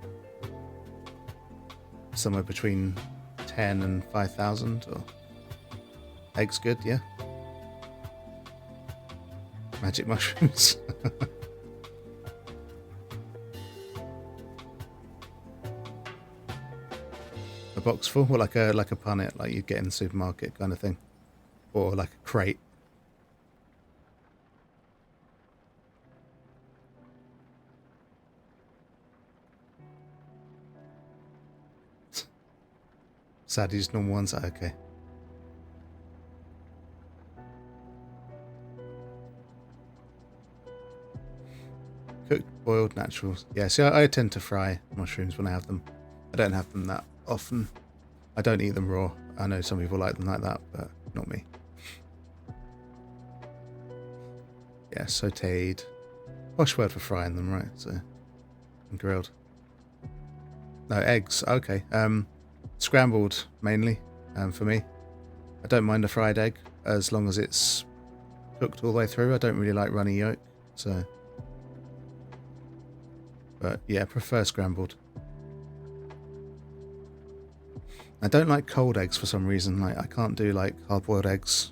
somewhere between 10 and 5,000? Or eggs good, yeah? Magic mushrooms. A box full? Well, like a punnet, like you'd get in the supermarket kind of thing. Or like a crate. Sadie's normal ones are okay. Cooked, boiled, naturals. Yeah, see, I tend to fry mushrooms when I have them. I don't have them that often. I don't eat them raw. I know some people like them like that, but not me. Yeah, sauteed. Posh word for frying them, right? So, and grilled. No, eggs. Okay. Scrambled mainly for me. I don't mind a fried egg as long as it's cooked all the way through. I don't really like runny yolk, so. But yeah, prefer scrambled. I don't like cold eggs for some reason. Like, I can't do like hard-boiled eggs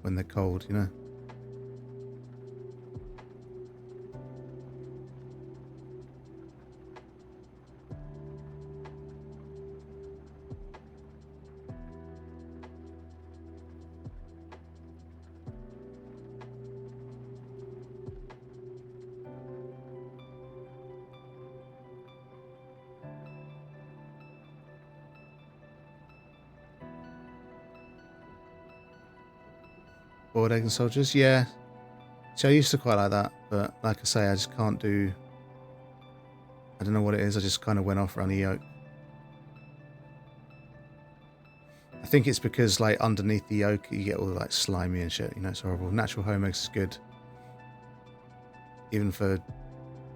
when they're cold, you know. Boiled egg and soldiers, yeah. So I used to quite like that, but like I say, I just can't do. I don't know what it is. I just kind of went off runny yolk. I think it's because like underneath the yolk you get all like slimy and shit. You know, it's horrible. Natural home eggs is good. Even for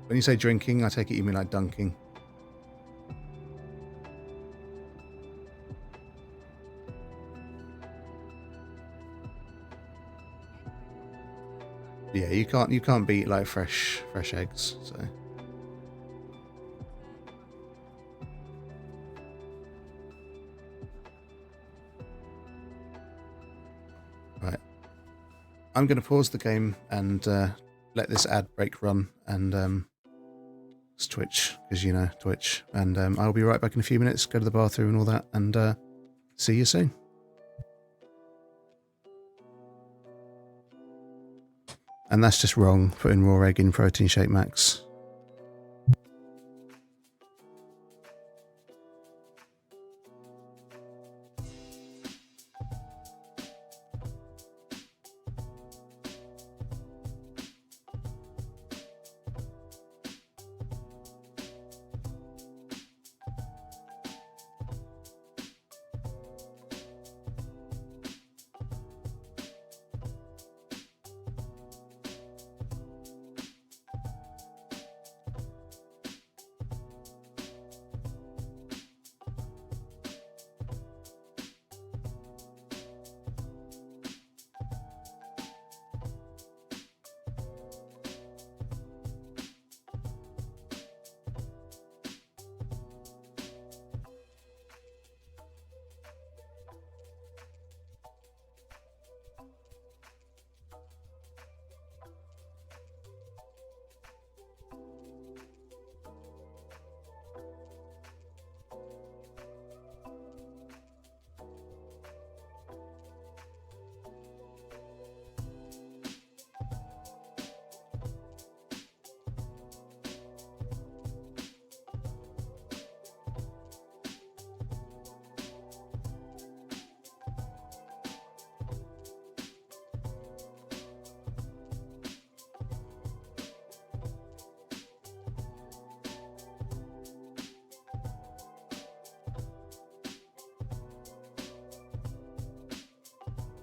when you say drinking, I take it you mean like dunking. Yeah, you can't beat like fresh eggs. So right, I'm going to pause the game and let this ad break run, and it's Twitch because you know Twitch, and I'll be right back in a few minutes. Go to the bathroom and all that, and see you soon. And that's just wrong, putting raw egg in protein shake, Max.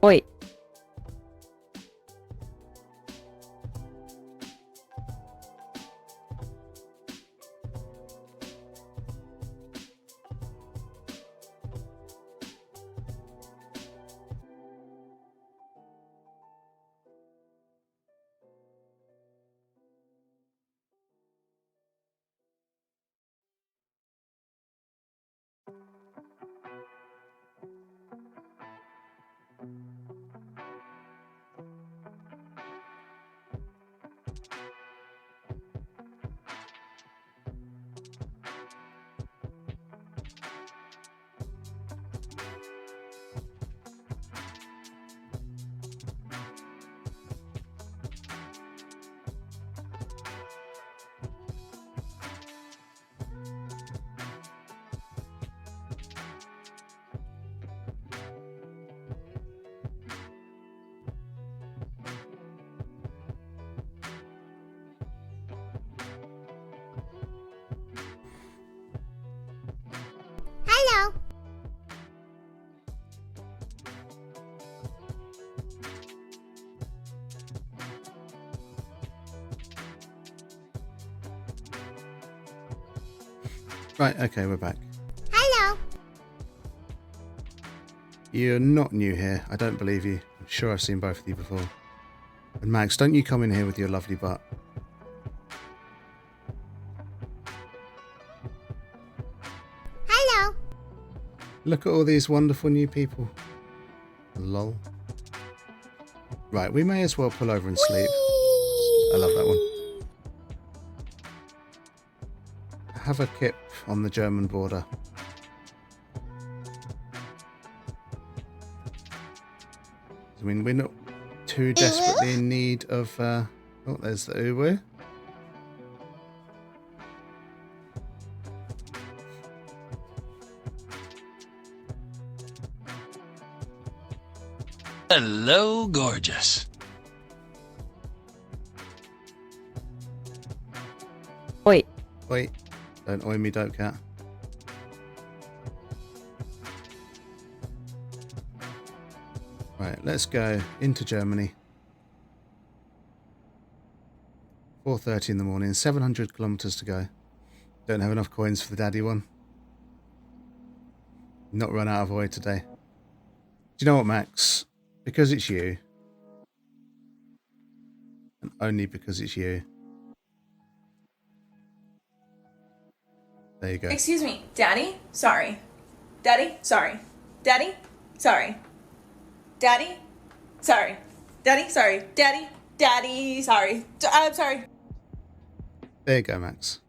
Oi.
Hello.
Right, okay, we're back.
Hello.
You're not new here. I don't believe you. I'm sure I've seen both of you before. And Max, don't you come in here with your lovely butt.
Hello.
Look at all these wonderful new people. Lol. Right, we may as well pull over and sleep. I love that one. Have a kip on the German border. I mean, we're not too desperately in need of... oh, there's the Uwu.
Hello, gorgeous.
Oi.
Wait, don't oi me, dope cat. Right, let's go into Germany. 4:30 in the morning, 700 kilometers to go. Don't have enough coins for the daddy one. Not run out of oil today. Do you know what, Max? Because it's you, and only because it's you. There you go.
Excuse me, Daddy? Sorry. Daddy? Sorry. Daddy? Sorry. Daddy? Sorry. Daddy? Sorry. Daddy? Daddy? Sorry. I'm sorry.
There you go, Max.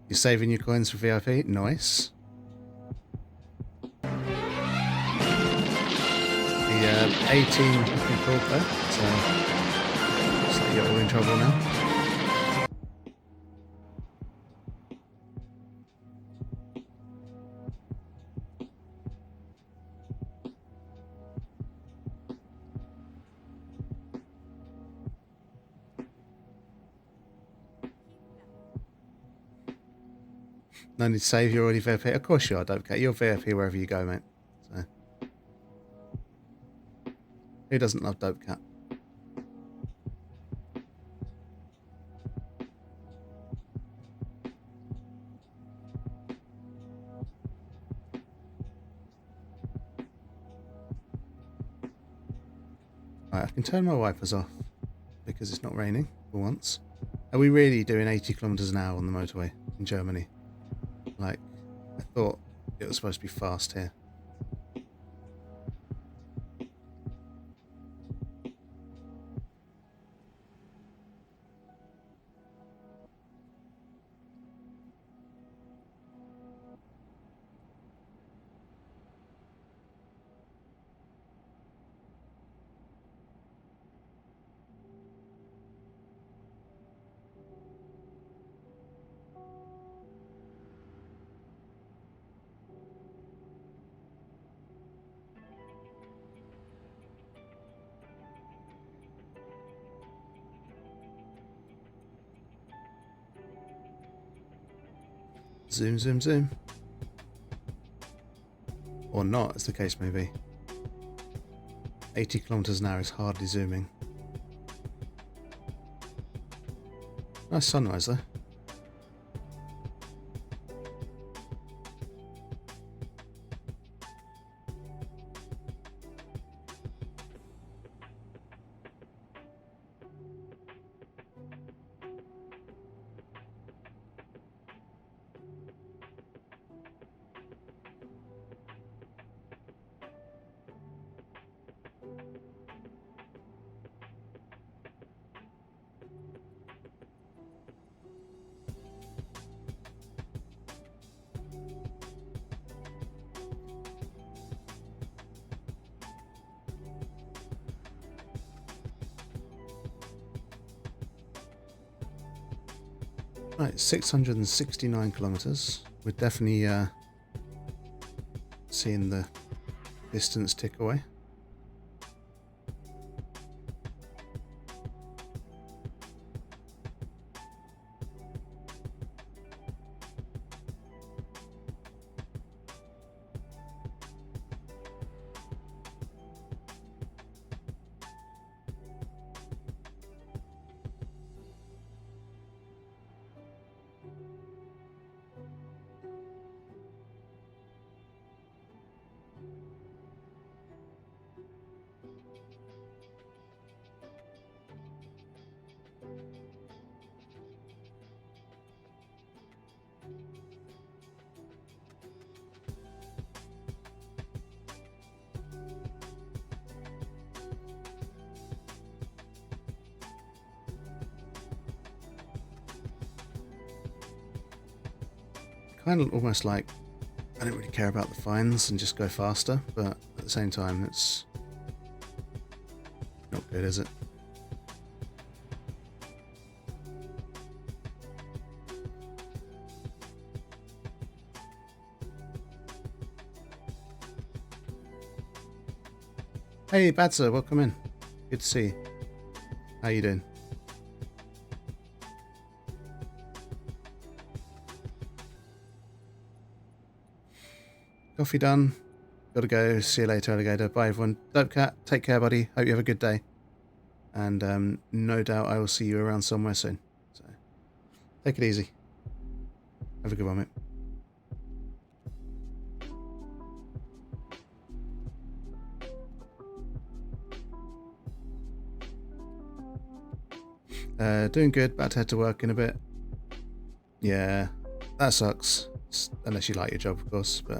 You're saving your coins for VIP? Nice. The 18 looking cool there, so looks like you're all in trouble now. No need to save, you're already VIP. Of course you are, Dope Cat. You're VIP wherever you go, mate. So who doesn't love Dope Cat? Right, I can turn my wipers off because it's not raining for once. Are we really doing 80 kilometers an hour on the motorway in Germany? Like, I thought it was supposed to be fast here. Zoom, zoom, zoom. Or not, as the case may be. 80 kilometers an hour is hardly zooming. Nice sunrise though. Right, 669 kilometers. We're definitely seeing the distance tick away. Kind of almost like I don't really care about the fines and just go faster, but at the same time it's not good, is it? Hey Badzer, welcome in. Good to see you. How you doing? Coffee done. Gotta go. See you later, alligator. Bye, everyone. Dope Cat, take care, buddy. Hope you have a good day. And no doubt I will see you around somewhere soon. So, take it easy. Have a good one, mate. Doing good. About to head to work in a bit. Yeah, that sucks. Unless you like your job, of course. But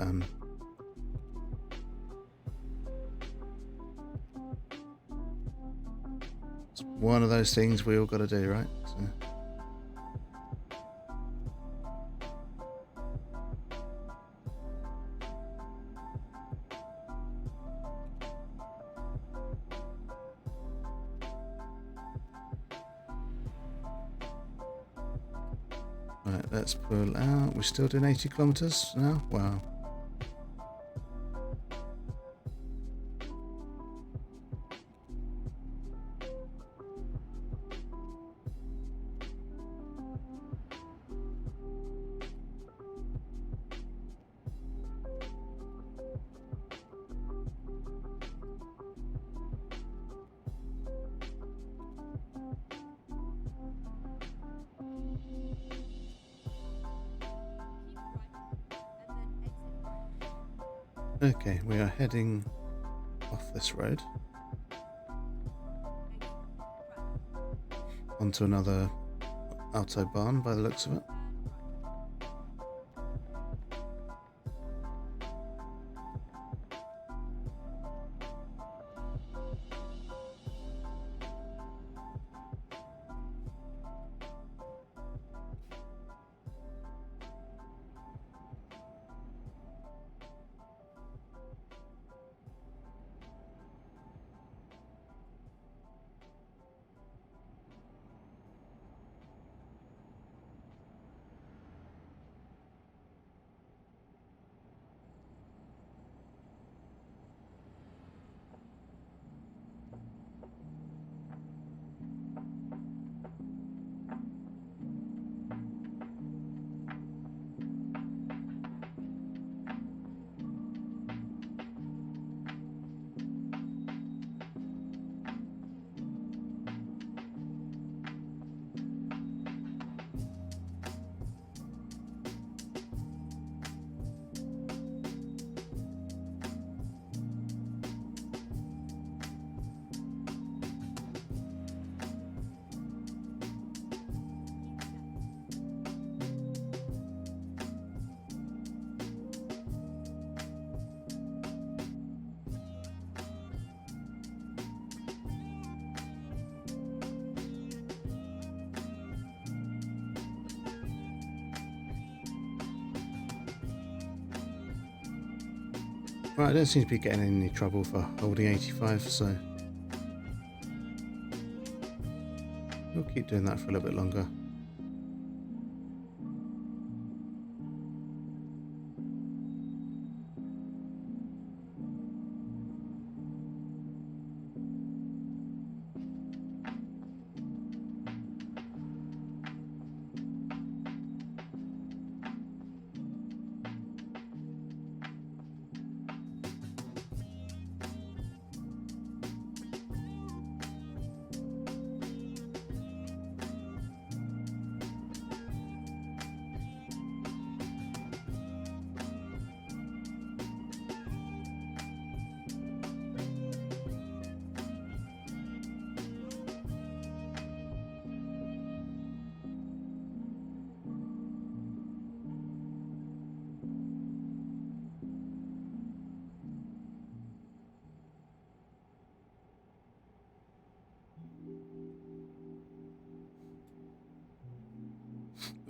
it's one of those things we all got to do, right? So. Right, let's pull out. We're still doing 80 kilometers now? Wow. Okay, we are heading off this road onto another autobahn by the looks of it. Right, I don't seem to be getting in any trouble for holding 85, so we'll keep doing that for a little bit longer.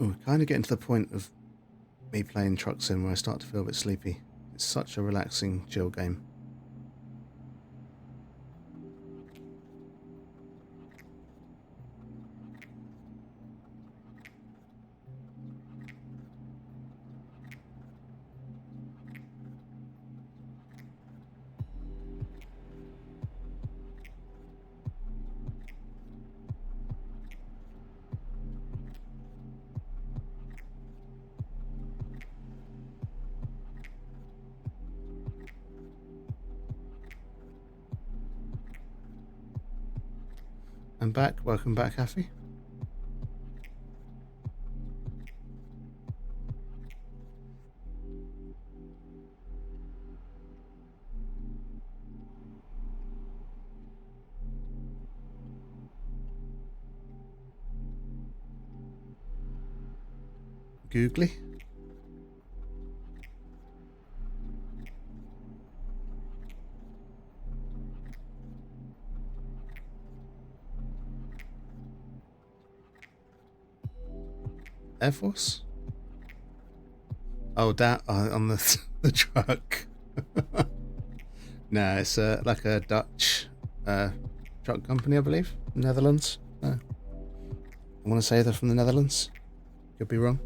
Oh, kind of getting to the point of me playing Truck Sim where I start to feel a bit sleepy. It's such a relaxing, chill game. I'm back. Welcome back, Haffy. googly. Air Force? Oh, that on the the truck. No, it's like a Dutch truck company, I believe, Netherlands. I want to say they're from the Netherlands. Could be wrong.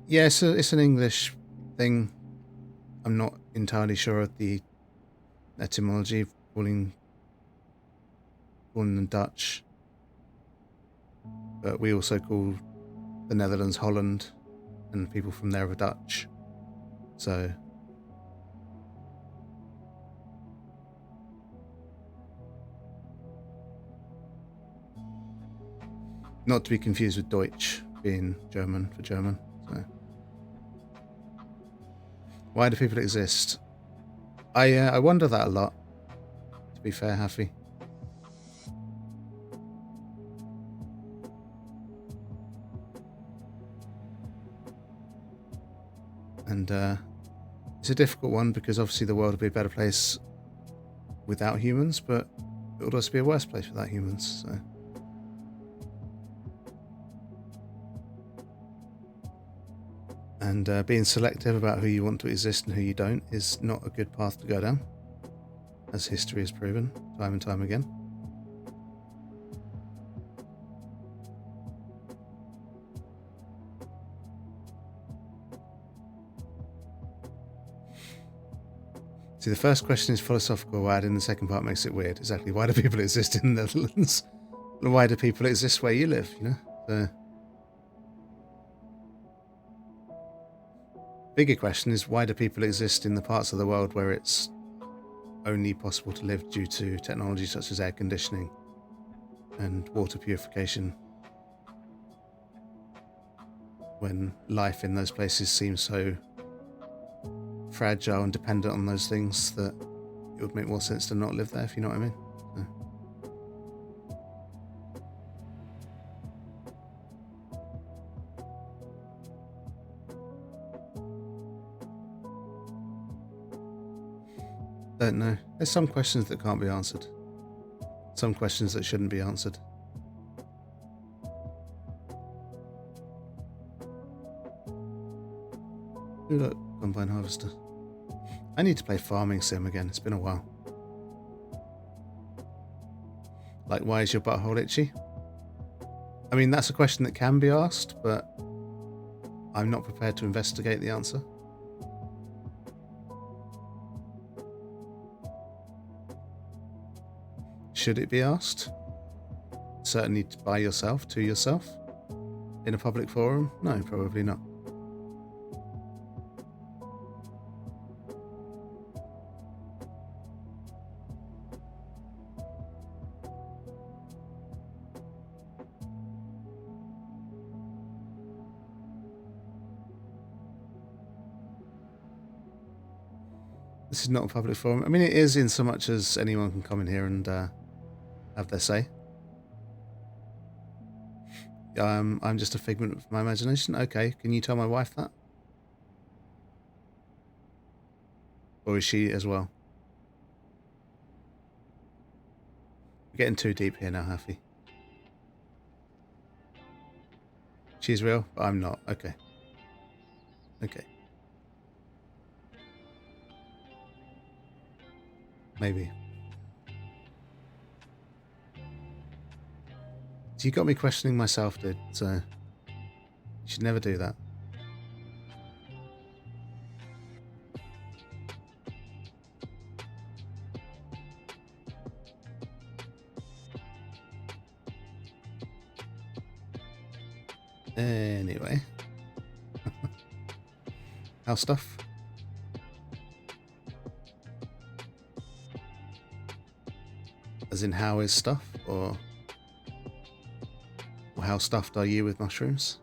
Yeah, so it's an English thing. I'm not entirely sure of the etymology of calling them Dutch, but we also call the Netherlands Holland, and people from there are Dutch. So not to be confused with Deutsch being German for German. So why do people exist? I wonder that a lot, to be fair, Haffy. And it's a difficult one because obviously the world would be a better place without humans, but it would also be a worse place without humans. So and being selective about who you want to exist and who you don't is not a good path to go down, as history has proven time and time again. See, the first question is philosophical, why, and the second part makes it weird. Exactly, why do people exist in the Netherlands? Why do people exist where you live, you know? The bigger question is, why do people exist in the parts of the world where it's only possible to live due to technology such as air conditioning and water purification, when life in those places seems so fragile and dependent on those things that it would make more sense to not live there, if you know what I mean. So. Don't know. There's some questions that can't be answered. Some questions that shouldn't be answered. Ooh, look, Combine Harvester. I need to play Farming Sim again. It's been a while. Like, why is your butthole itchy? I mean, that's a question that can be asked, but I'm not prepared to investigate the answer. Should it be asked? Certainly by yourself, to yourself? In a public forum? No, probably not. This is not a public forum. I mean, it is in so much as anyone can come in here and have their say. I'm just a figment of my imagination. Okay, can you tell my wife that? Or is she as well? We're getting too deep here now, Haffy. She's real, but I'm not. Okay. Okay. Maybe. So you got me questioning myself, dude, so you should never do that. Anyway. How stuff? As in, how is stuff? Or how stuffed are you with mushrooms?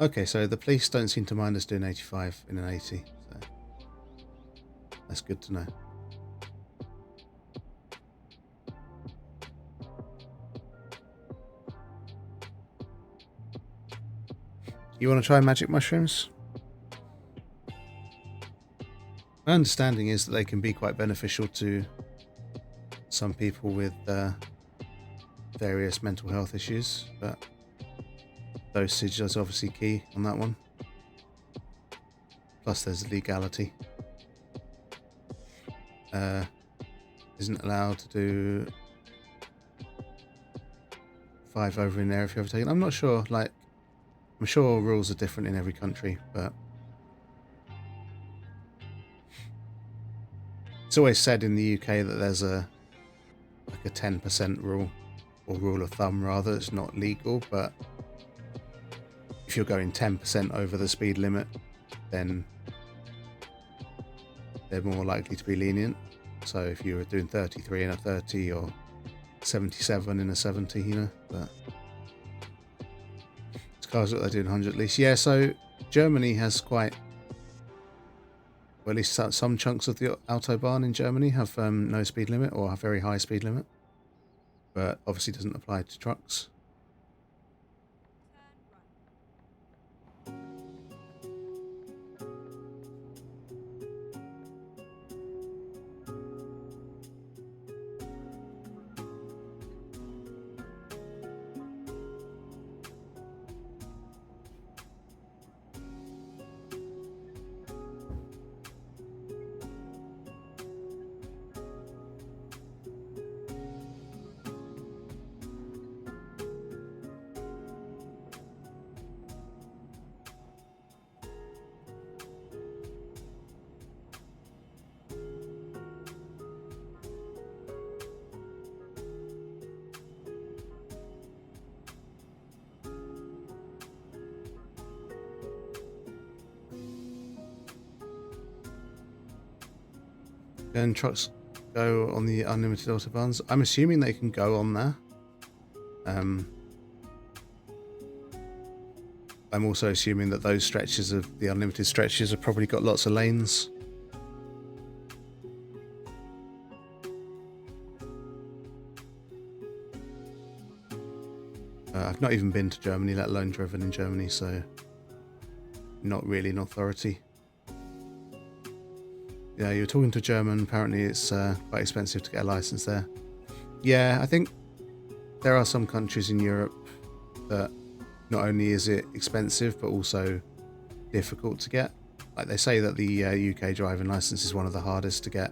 Okay, so the police don't seem to mind us doing 85 in an 80, so that's good to know. You want to try magic mushrooms? My understanding is that they can be quite beneficial to some people with various mental health issues, but dosage is obviously key on that one. Plus there's legality. Isn't allowed to do 5 over in there if you ever take it. I'm not sure, like, I'm sure rules are different in every country, but it's always said in the UK that there's a 10% rule, or rule of thumb rather. It's not legal, but if you're going 10% over the speed limit, then they're more likely to be lenient. So if you were doing 33 in a 30 or 77 in a 70, you know, but it's cars that they're doing 100 at least. Yeah, so Germany has quite, well, at least some chunks of the Autobahn in Germany have no speed limit or a very high speed limit, but obviously doesn't apply to trucks. Can trucks go on the unlimited autobahns? I'm assuming they can go on there. I'm also assuming that those stretches of the unlimited stretches have probably got lots of lanes. I've not even been to Germany, let alone driven in Germany, so not really an authority. Yeah, you're talking to German. Apparently it's quite expensive to get a license there. Yeah, I think there are some countries in Europe that not only is it expensive, but also difficult to get. Like they say that the UK driving license is one of the hardest to get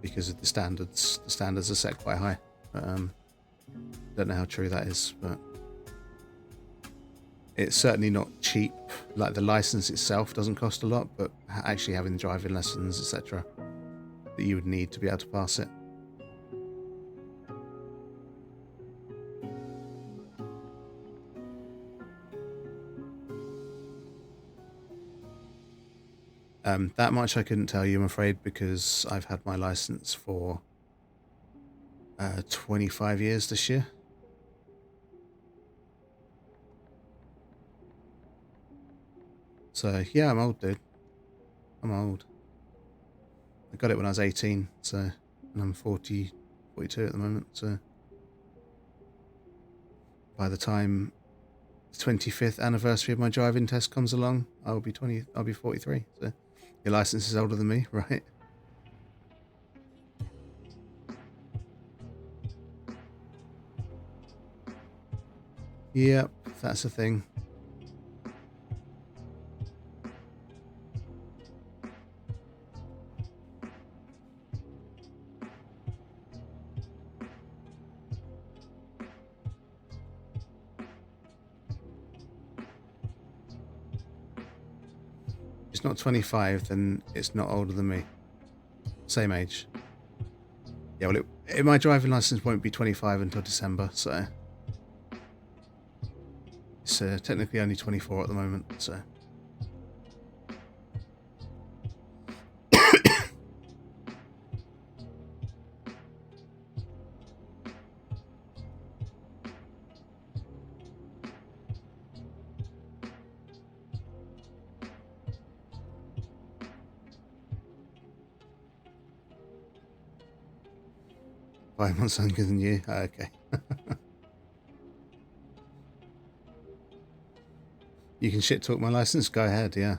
because of the standards. The standards are set quite high. Don't know how true that is, but it's certainly not cheap. Like the license itself doesn't cost a lot, but actually having the driving lessons, etc., that you would need to be able to pass it. That much I couldn't tell you, I'm afraid, because I've had my license for 25 years this year. So, yeah, I'm old, dude. I'm old. I got it when I was 18, so, and I'm 42 at the moment, so by the time the 25th anniversary of my driving test comes along, I'll be 43, so your license is older than me, right? Yep, that's the thing. It's not 25, then it's not older than me. Same age. Yeah, well, my driving license won't be 25 until December, so it's technically only 24 at the moment, so. 5 months younger than you. Oh, okay. You can shit talk my license? Go ahead, yeah.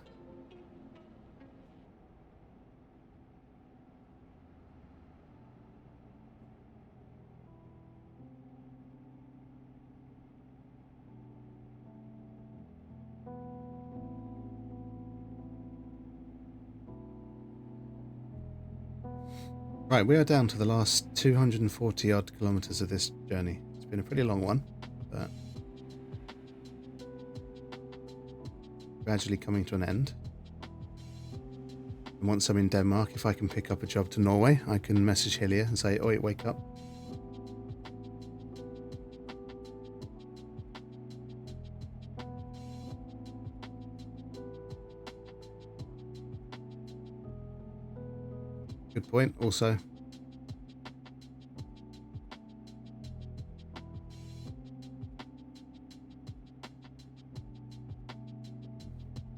Right, we are down to the last 240 odd kilometers of this journey. It's been a pretty long one, but gradually coming to an end. And once I'm in Denmark, if I can pick up a job to Norway, I can message Hillier and say, "Oi, wake up." Good point, also.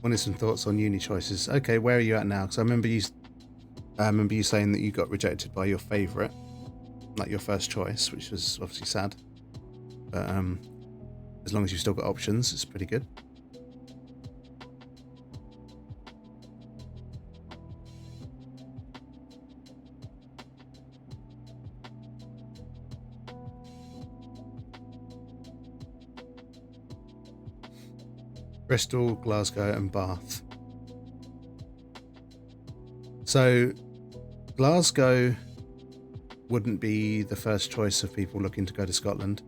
Wanted some thoughts on uni choices. Okay, where are you at now? Because I remember you saying that you got rejected by your favourite, like your first choice, which was obviously sad. But as long as you've still got options, it's pretty good. Bristol, Glasgow and Bath. So Glasgow wouldn't be the first choice of people looking to go to Scotland.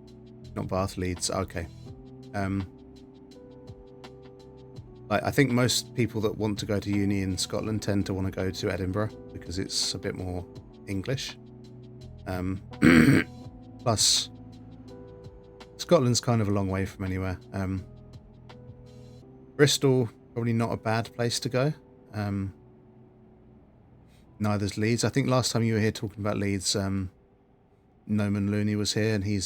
Not Bath, Leeds. Okay. I think most people that want to go to uni in Scotland tend to want to go to Edinburgh because it's a bit more English. Plus, Scotland's kind of a long way from anywhere. Bristol, probably not a bad place to go. Neither's Leeds. I think last time you were here talking about Leeds, Noman Looney was here, and he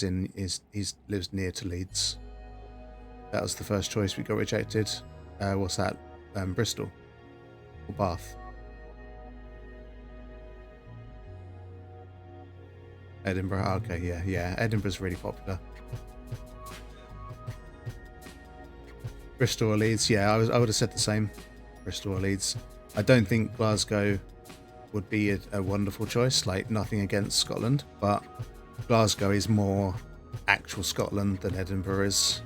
lives near to Leeds. That was the first choice we got rejected. What's that? Bristol or Bath? Edinburgh. Okay, yeah. Edinburgh's really popular. Bristol or Leeds? Yeah, I would have said the same. Bristol or Leeds. I don't think Glasgow would be a wonderful choice. Like, nothing against Scotland, but Glasgow is more actual Scotland than Edinburgh is.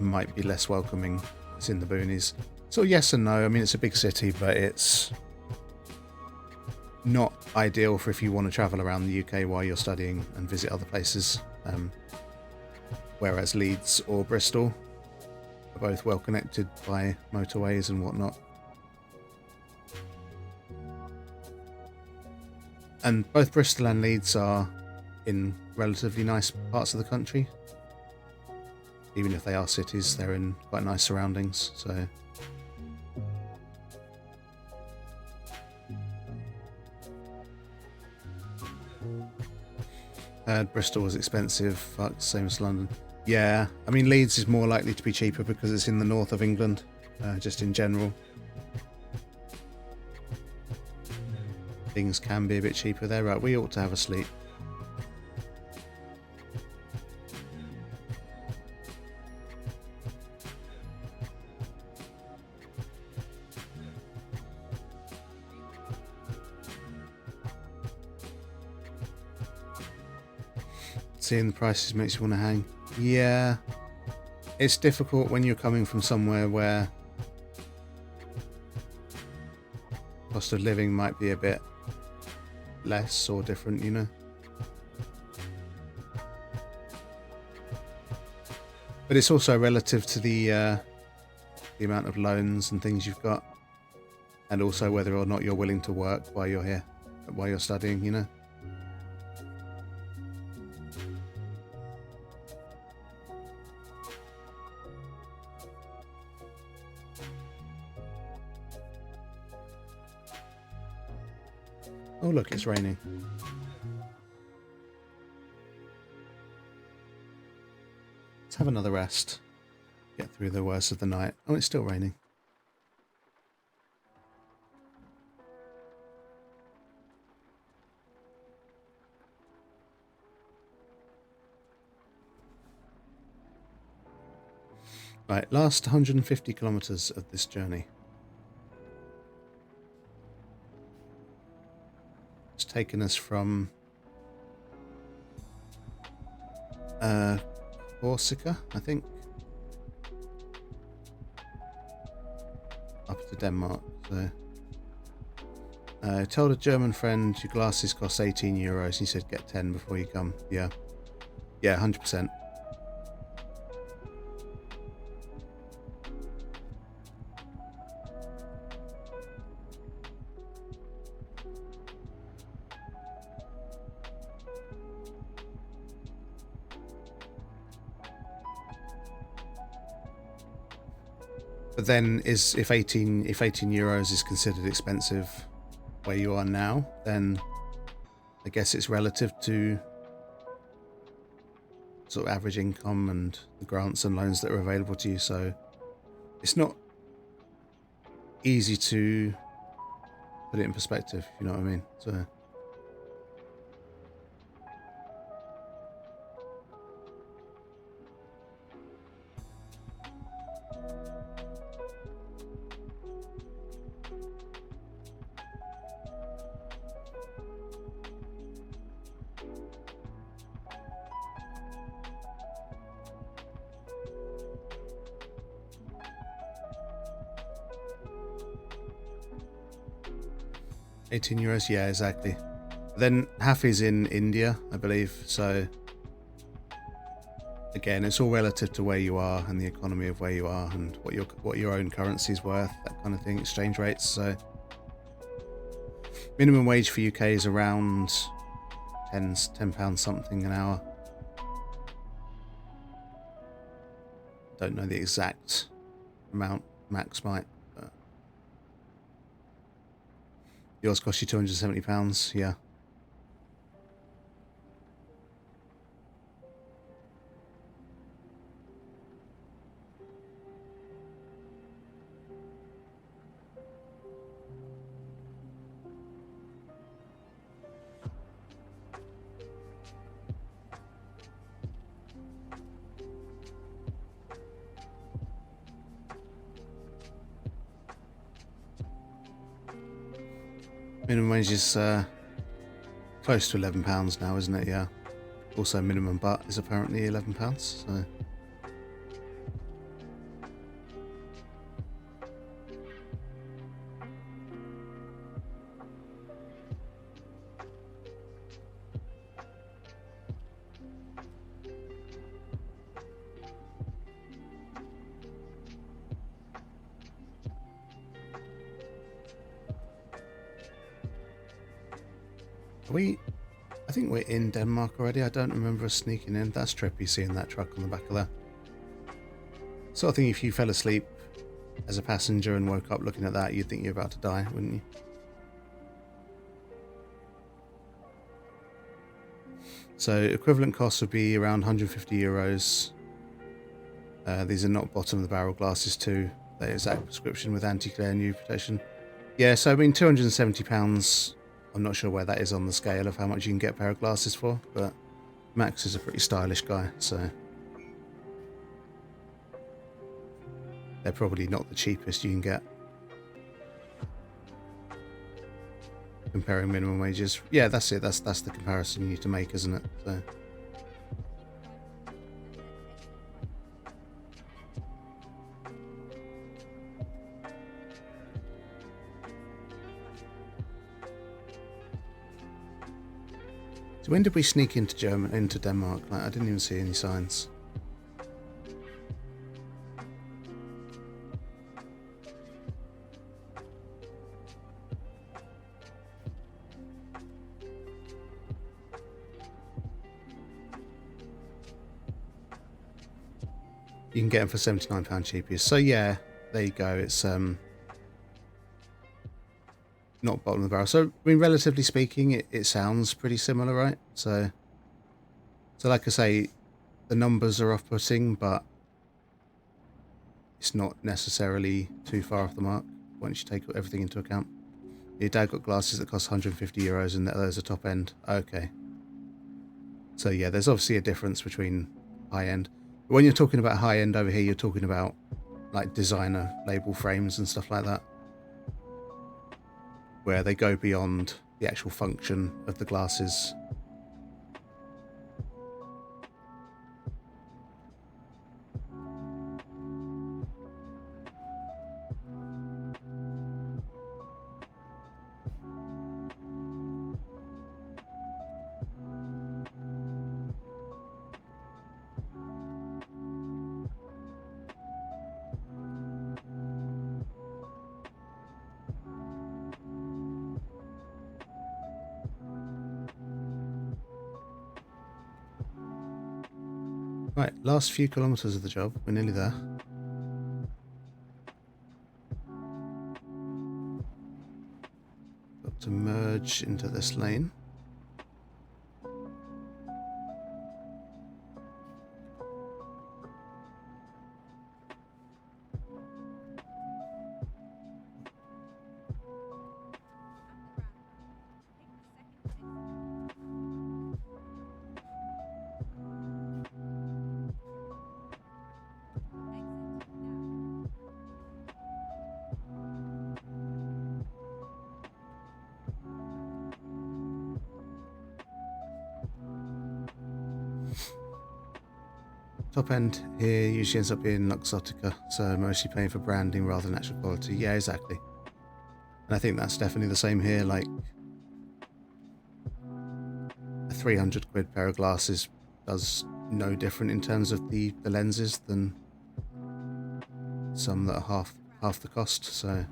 Might be less welcoming. It's in the boonies. So yes and no. I mean, it's a big city, but it's not ideal for if you want to travel around the UK while you're studying and visit other places. Whereas Leeds or Bristol are both well connected by motorways and whatnot. And both Bristol and Leeds are in relatively nice parts of the country. Even if they are cities, they're in quite nice surroundings, so... Bristol was expensive, fuck, same as London. Yeah, I mean Leeds is more likely to be cheaper because it's in the north of England, just in general. Things can be a bit cheaper there. Right, we ought to have a sleep. Seeing the prices makes you want to hang. Yeah, it's difficult when you're coming from somewhere where cost of living might be a bit less or different, you know. But it's also relative to the amount of loans and things you've got, and also whether or not you're willing to work while you're here, while you're studying, you know. Oh look, it's raining. Let's have another rest. Get through the worst of the night. Oh, it's still raining. Right, last 150 kilometers of this journey. It's taken us from Corsica, I think, up to Denmark. So told a German friend your glasses cost 18 euros and he said get 10 before you come. Yeah, 100%. But then if 18 euros is considered expensive where you are now, then I guess it's relative to sort of average income and the grants and loans that are available to you. So it's not easy to put it in perspective, if you know what I mean. So €18, yeah, exactly. Then half is in India, I believe. So again, it's all relative to where you are and the economy of where you are and what your own currency is worth, that kind of thing, exchange rates. So minimum wage for UK is around £10 something an hour. Don't know the exact amount. Max might. Yours cost you £270, yeah. Minimum wage is close to £11 now, isn't it? Yeah. Also, minimum butt is apparently £11. So. I think we're in Denmark already. I don't remember us sneaking in. That's trippy seeing that truck on the back of there. Sort of thing, if you fell asleep as a passenger and woke up looking at that, you'd think you're about to die, wouldn't you? So equivalent cost would be around €150. These are not bottom of the barrel glasses too. The exact prescription with anti-glare new protection. Yeah, so I mean £270. I'm not sure where that is on the scale of how much you can get a pair of glasses for, but Max is a pretty stylish guy, so they're probably not the cheapest you can get. Comparing minimum wages. Yeah, that's it. That's the comparison you need to make, isn't it? So. So when did we sneak into Denmark? Like, I didn't even see any signs. You can get them for £79 cheapest. So yeah, there you go. It's not bottom of the barrel. So I mean, relatively speaking, it sounds pretty similar, right? So like I say, the numbers are off-putting, but it's not necessarily too far off the mark once you take everything into account. Your dad got glasses that cost €150 and those are top end. Okay. So yeah, there's obviously a difference between high end. When you're talking about high end over here, you're talking about like designer label frames and stuff like that, where they go beyond the actual function of the glasses. Right, last few kilometers of the job. We're nearly there. Got to merge into this lane. Top end here usually ends up being Luxottica, so mostly paying for branding rather than actual quality. Yeah, exactly. And I think that's definitely the same here. Like a 300 quid pair of glasses does no different in terms of the lenses than some that are half the cost. So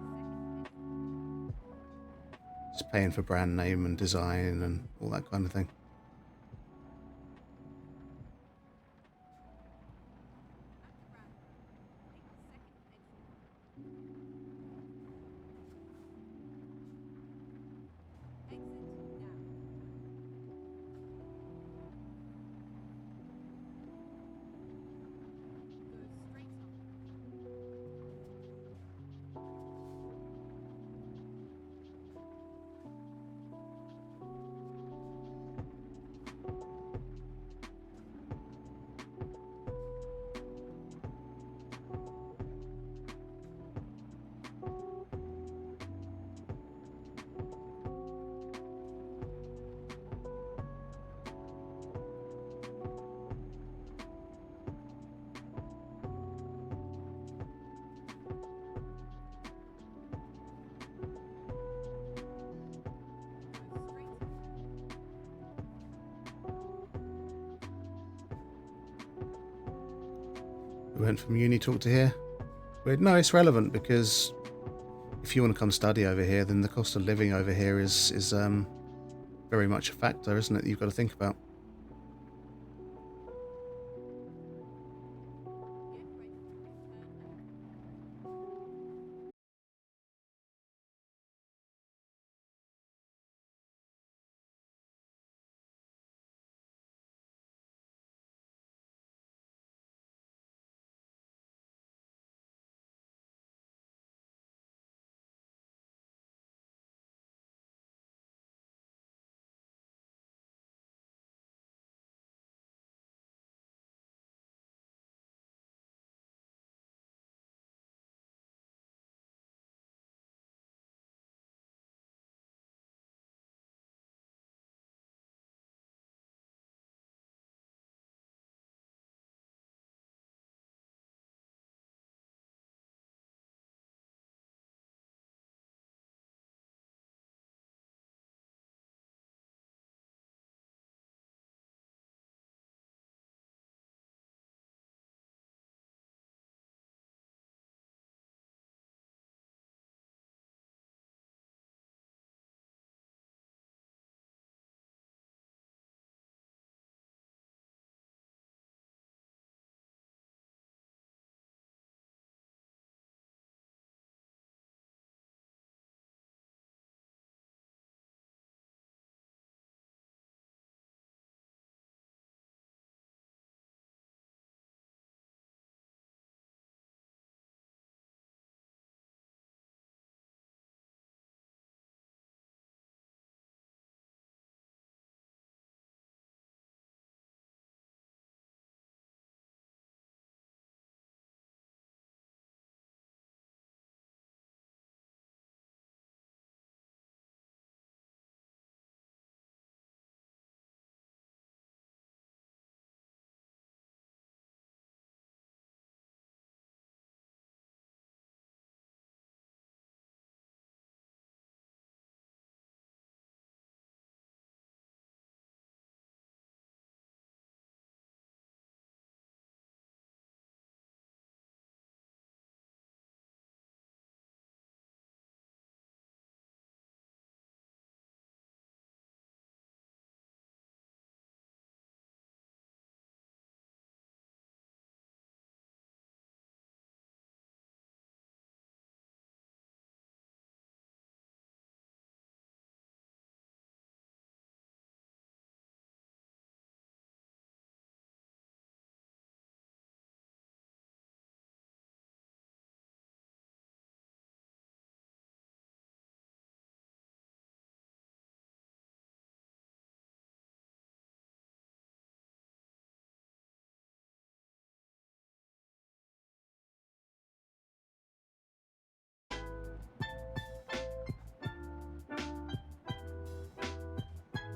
just paying for brand name and design and all that kind of thing. We went from uni talk to here. But no, it's relevant because if you want to come study over here, then the cost of living over here is very much a factor, isn't it? That you've got to think about.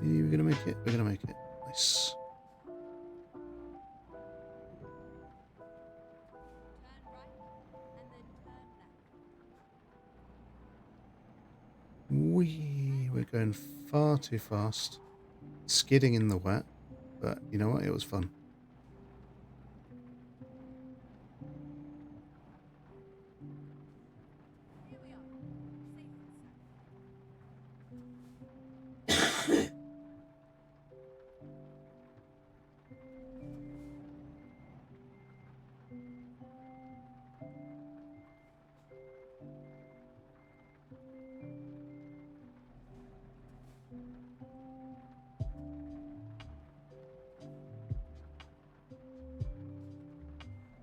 We're gonna make it. We're gonna make it. Nice.
Turn right and then turn left.
We're going far too fast. Skidding in the wet. But you know what? It was fun.
Here we are. Safe and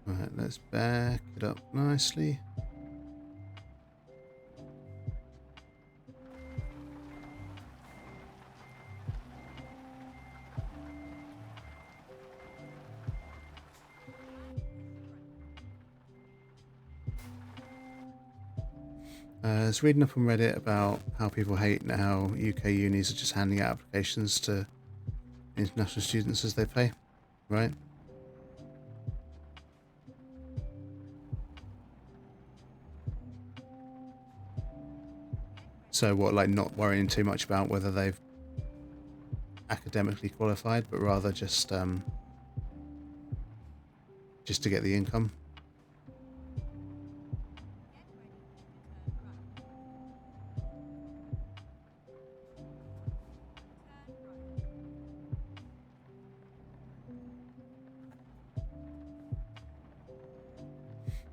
Right, let's back it up nicely. I was reading up on Reddit about how people hate how UK unis are just handing out applications to international students as they pay, right? So what, like not worrying too much about whether they've academically qualified, but rather just to get the income.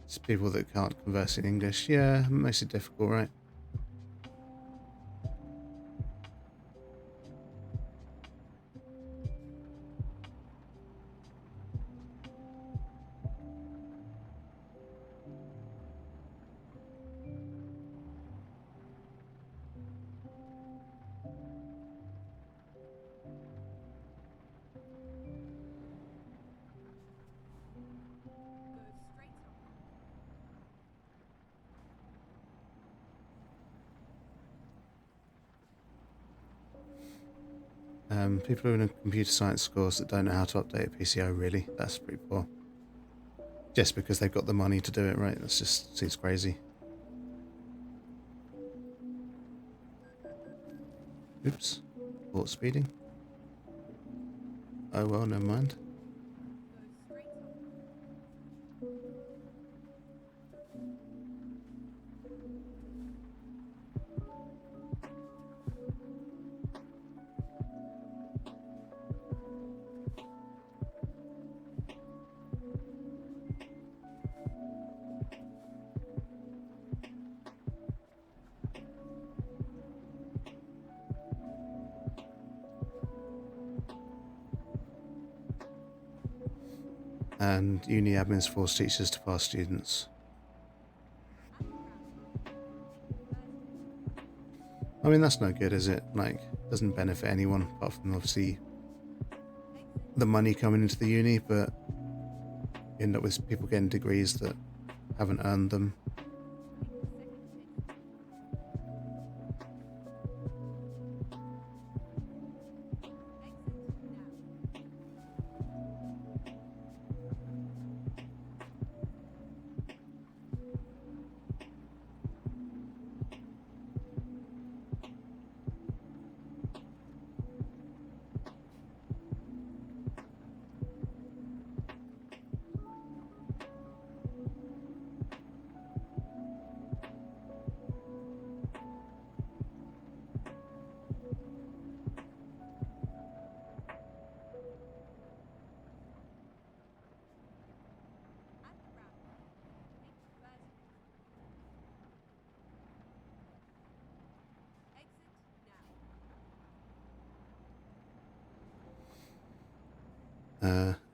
It's people that can't converse in English. Yeah, makes it difficult, right? People who are in computer science course that don't know how to update a PCO, really, that's pretty poor. Just because they've got the money to do it, right? That's just seems crazy. Oops, port speeding. Oh well, never mind. And uni admins force teachers to pass students. I mean, that's no good, is it? Like, doesn't benefit anyone apart from obviously the money coming into the uni, but you end up with people getting degrees that haven't earned them.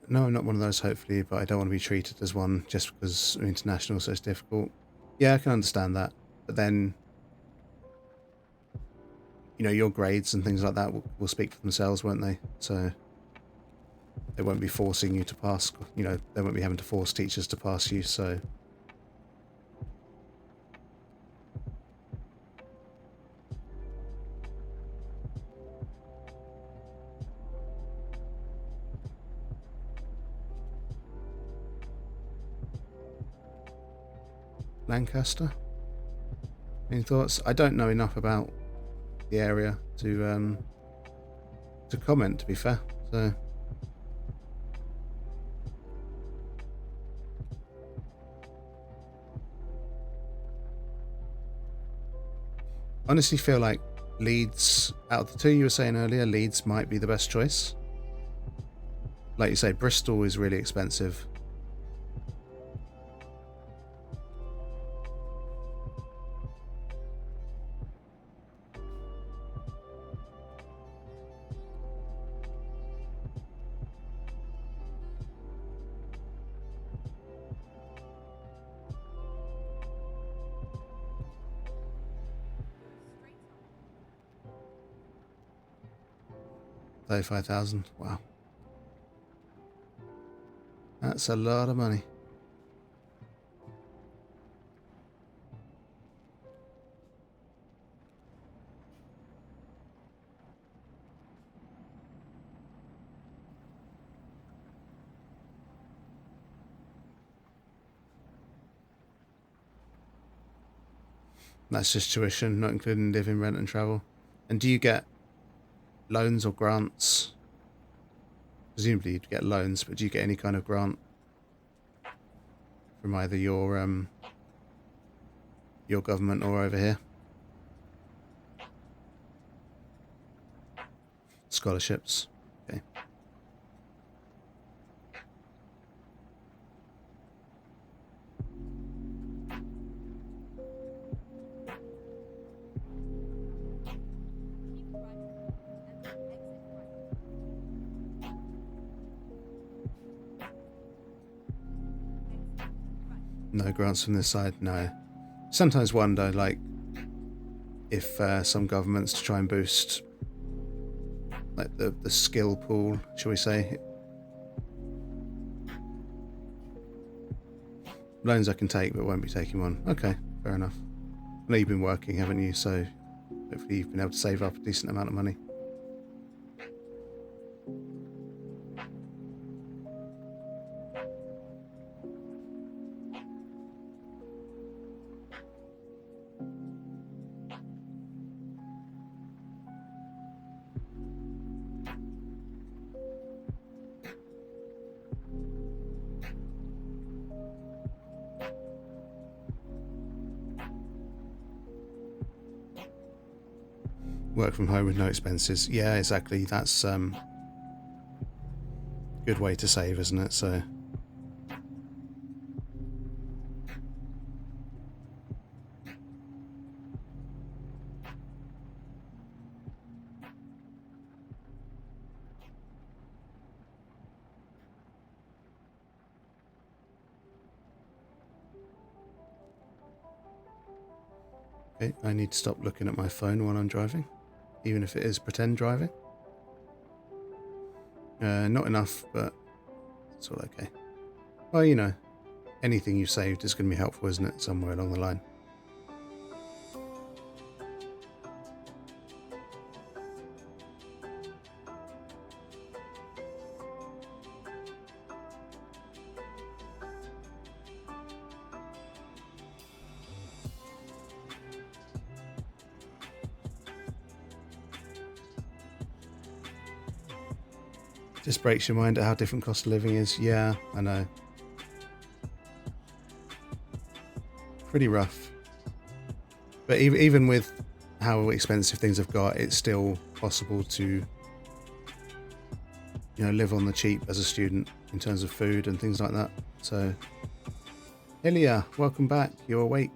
No, I'm not one of those, hopefully, but I don't want to be treated as one just because I'm international, so it's difficult. Yeah, I can understand that. But then, you know, your grades and things like that will speak for themselves, won't they? So they won't be forcing you to pass, you know, they won't be having to force teachers to pass you, so... Lancaster. Any thoughts? I don't know enough about the area to comment, to be fair. So honestly feel like Leeds, out of the two you were saying earlier, Leeds might be the best choice. Like you say, Bristol is really expensive. $35,000. Wow. That's a lot of money. That's just tuition, not including living, rent and travel. And do you get loans or grants? Presumably you'd get loans, but do you get any kind of grant from either your government or over here? Scholarships. Okay.
Keep right, and then exit right.
No grants from this side, no. Sometimes wonder, like, if some governments, to try and boost, like, the skill pool, shall we say. Loans I can take, but won't be taking one. Okay, fair enough. I know you've been working, haven't you? So hopefully you've been able to save up a decent amount of money. Work from home with no expenses. Yeah, exactly. That's good way to save, isn't it? So okay, I need to stop looking at my phone while I'm driving, even if it is pretend driving. Not enough, but it's all okay. Well, you know, anything you saved is going to be helpful, isn't it, somewhere along the line. Just breaks your mind at how different cost of living is. Yeah, I know. Pretty rough. But even with how expensive things have got, it's still possible to, you know, live on the cheap as a student in terms of food and things like that. So, Ilya, welcome back. You're awake.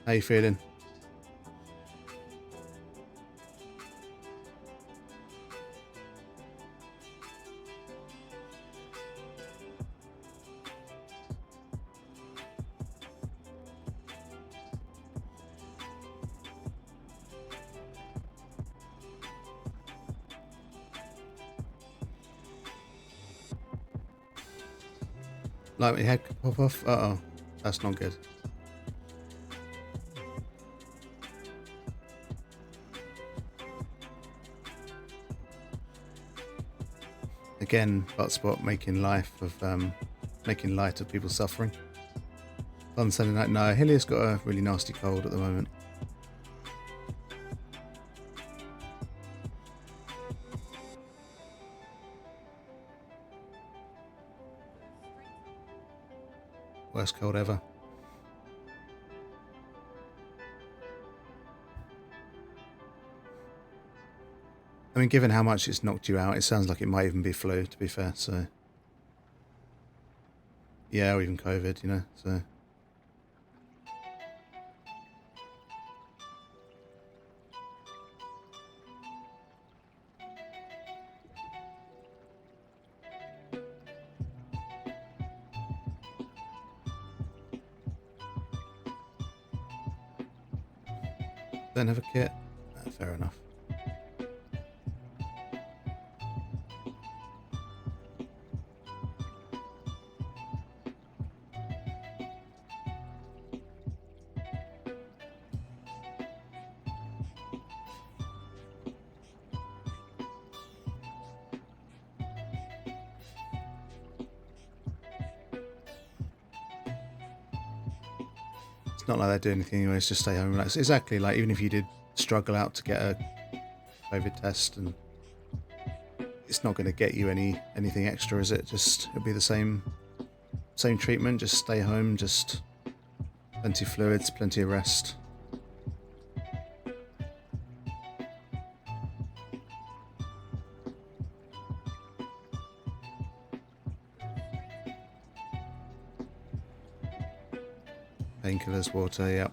How you feeling? Like my head could pop off. Uh-oh. That's not good. Again, Buttspot making light of people's suffering. On Sunday night, no, Hilliard's got a really nasty cold at the moment. Worst cold ever. I mean, given how much it's knocked you out, it sounds like it might even be flu, to be fair, so... Yeah, or even COVID, you know, so... Don't have a kit? Fair enough. It's not like they do anything anyway, it's just stay home and relax. Exactly, like even if you did struggle out to get a COVID test, and it's not going to get you anything extra, is it? Just it'll be the same treatment, just stay home, just plenty of fluids, plenty of rest. Painkillers, water, yep.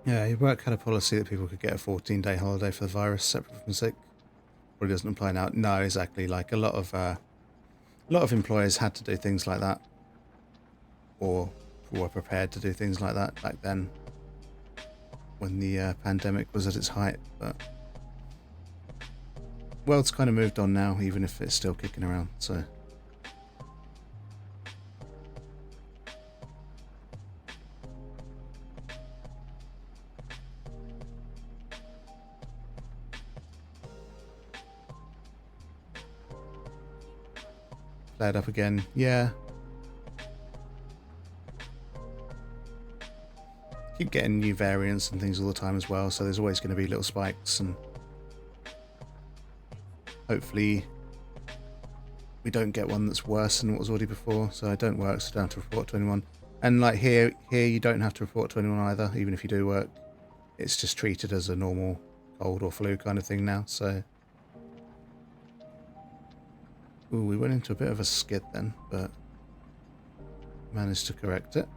Yeah, your work had a policy that people could get a 14-day holiday for the virus separate from sick. Probably doesn't apply now. No, exactly. Like a lot of employers had to do things like that, or were prepared to do things like that back then, when the pandemic was at its height. But world's kind of moved on now, even if it's still kicking around. So. Flared up again, yeah. Keep getting new variants and things all the time as well, so there's always going to be little spikes, and hopefully we don't get one that's worse than what was already before. So I don't work, so I don't have to report to anyone. And like here you don't have to report to anyone either, even if you do work. It's just treated as a normal cold or flu kind of thing now, so... Ooh, we went into a bit of a skid then, but managed to correct it.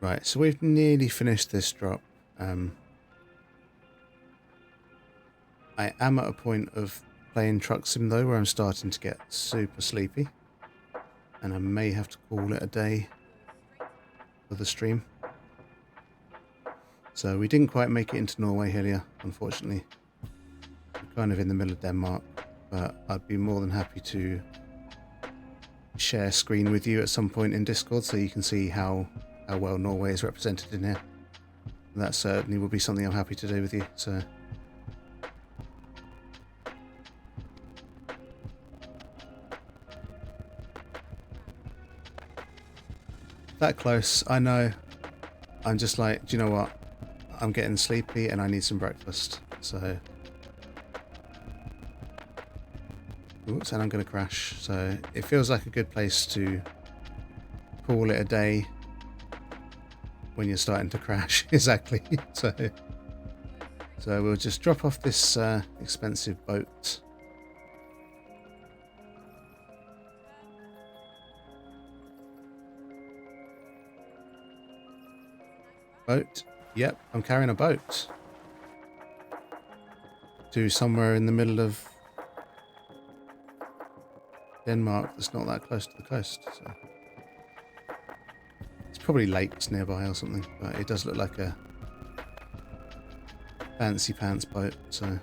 Right, so we've nearly finished this drop. I am at a point of playing Truck Sim though, where I'm starting to get super sleepy. And I may have to call it a day for the stream. So we didn't quite make it into Norway, Hillia, unfortunately. We're kind of in the middle of Denmark, but I'd be more than happy to share screen with you at some point in Discord so you can see how well Norway is represented in here. That certainly would be something I'm happy to do with you. So that close, I know. I'm just like, do you know what? I'm getting sleepy and I need some breakfast. So, oops, and I'm going to crash. So it feels like a good place to call it a day when you're starting to crash. Exactly. So we'll just drop off this expensive boat. Boat. Yep, I'm carrying a boat to somewhere in the middle of Denmark that's not that close to the coast. So it's probably lakes nearby or something, but it does look like a fancy pants boat. So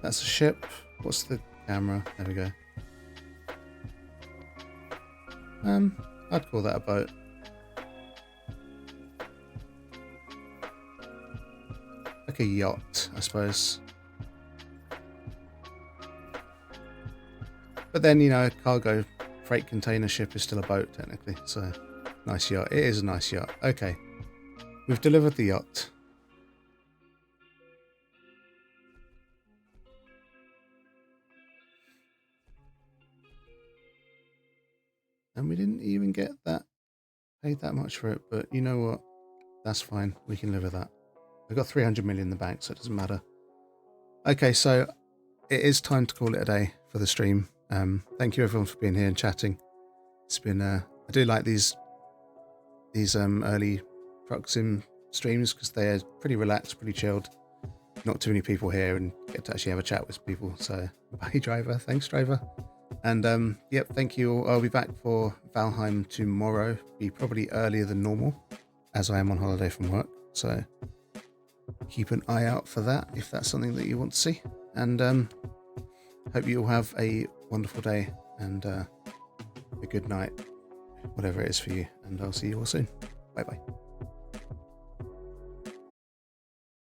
that's a ship. What's the camera? There we go. I'd call that a boat. Like a yacht, I suppose. But then, you know, a cargo freight container ship is still a boat, technically. So, nice yacht. It is a nice yacht. Okay. We've delivered the yacht. And we didn't even get that paid that much for it, but you know what? That's fine. We can live with that. I've got 300 million in the bank, so it doesn't matter. Okay, so it is time to call it a day for the stream. Thank you everyone for being here and chatting. It's been I do like these early Truck Sim streams because they're pretty relaxed, pretty chilled. Not too many people here and get to actually have a chat with people. So bye Driver, thanks Driver. And yep, thank you all. I'll be back for Valheim tomorrow, be probably earlier than normal as I am on holiday from work, so keep an eye out for that if that's something that you want to see. And hope you all have a wonderful day and a good night, whatever it is for you, and I'll see you all soon. Bye bye.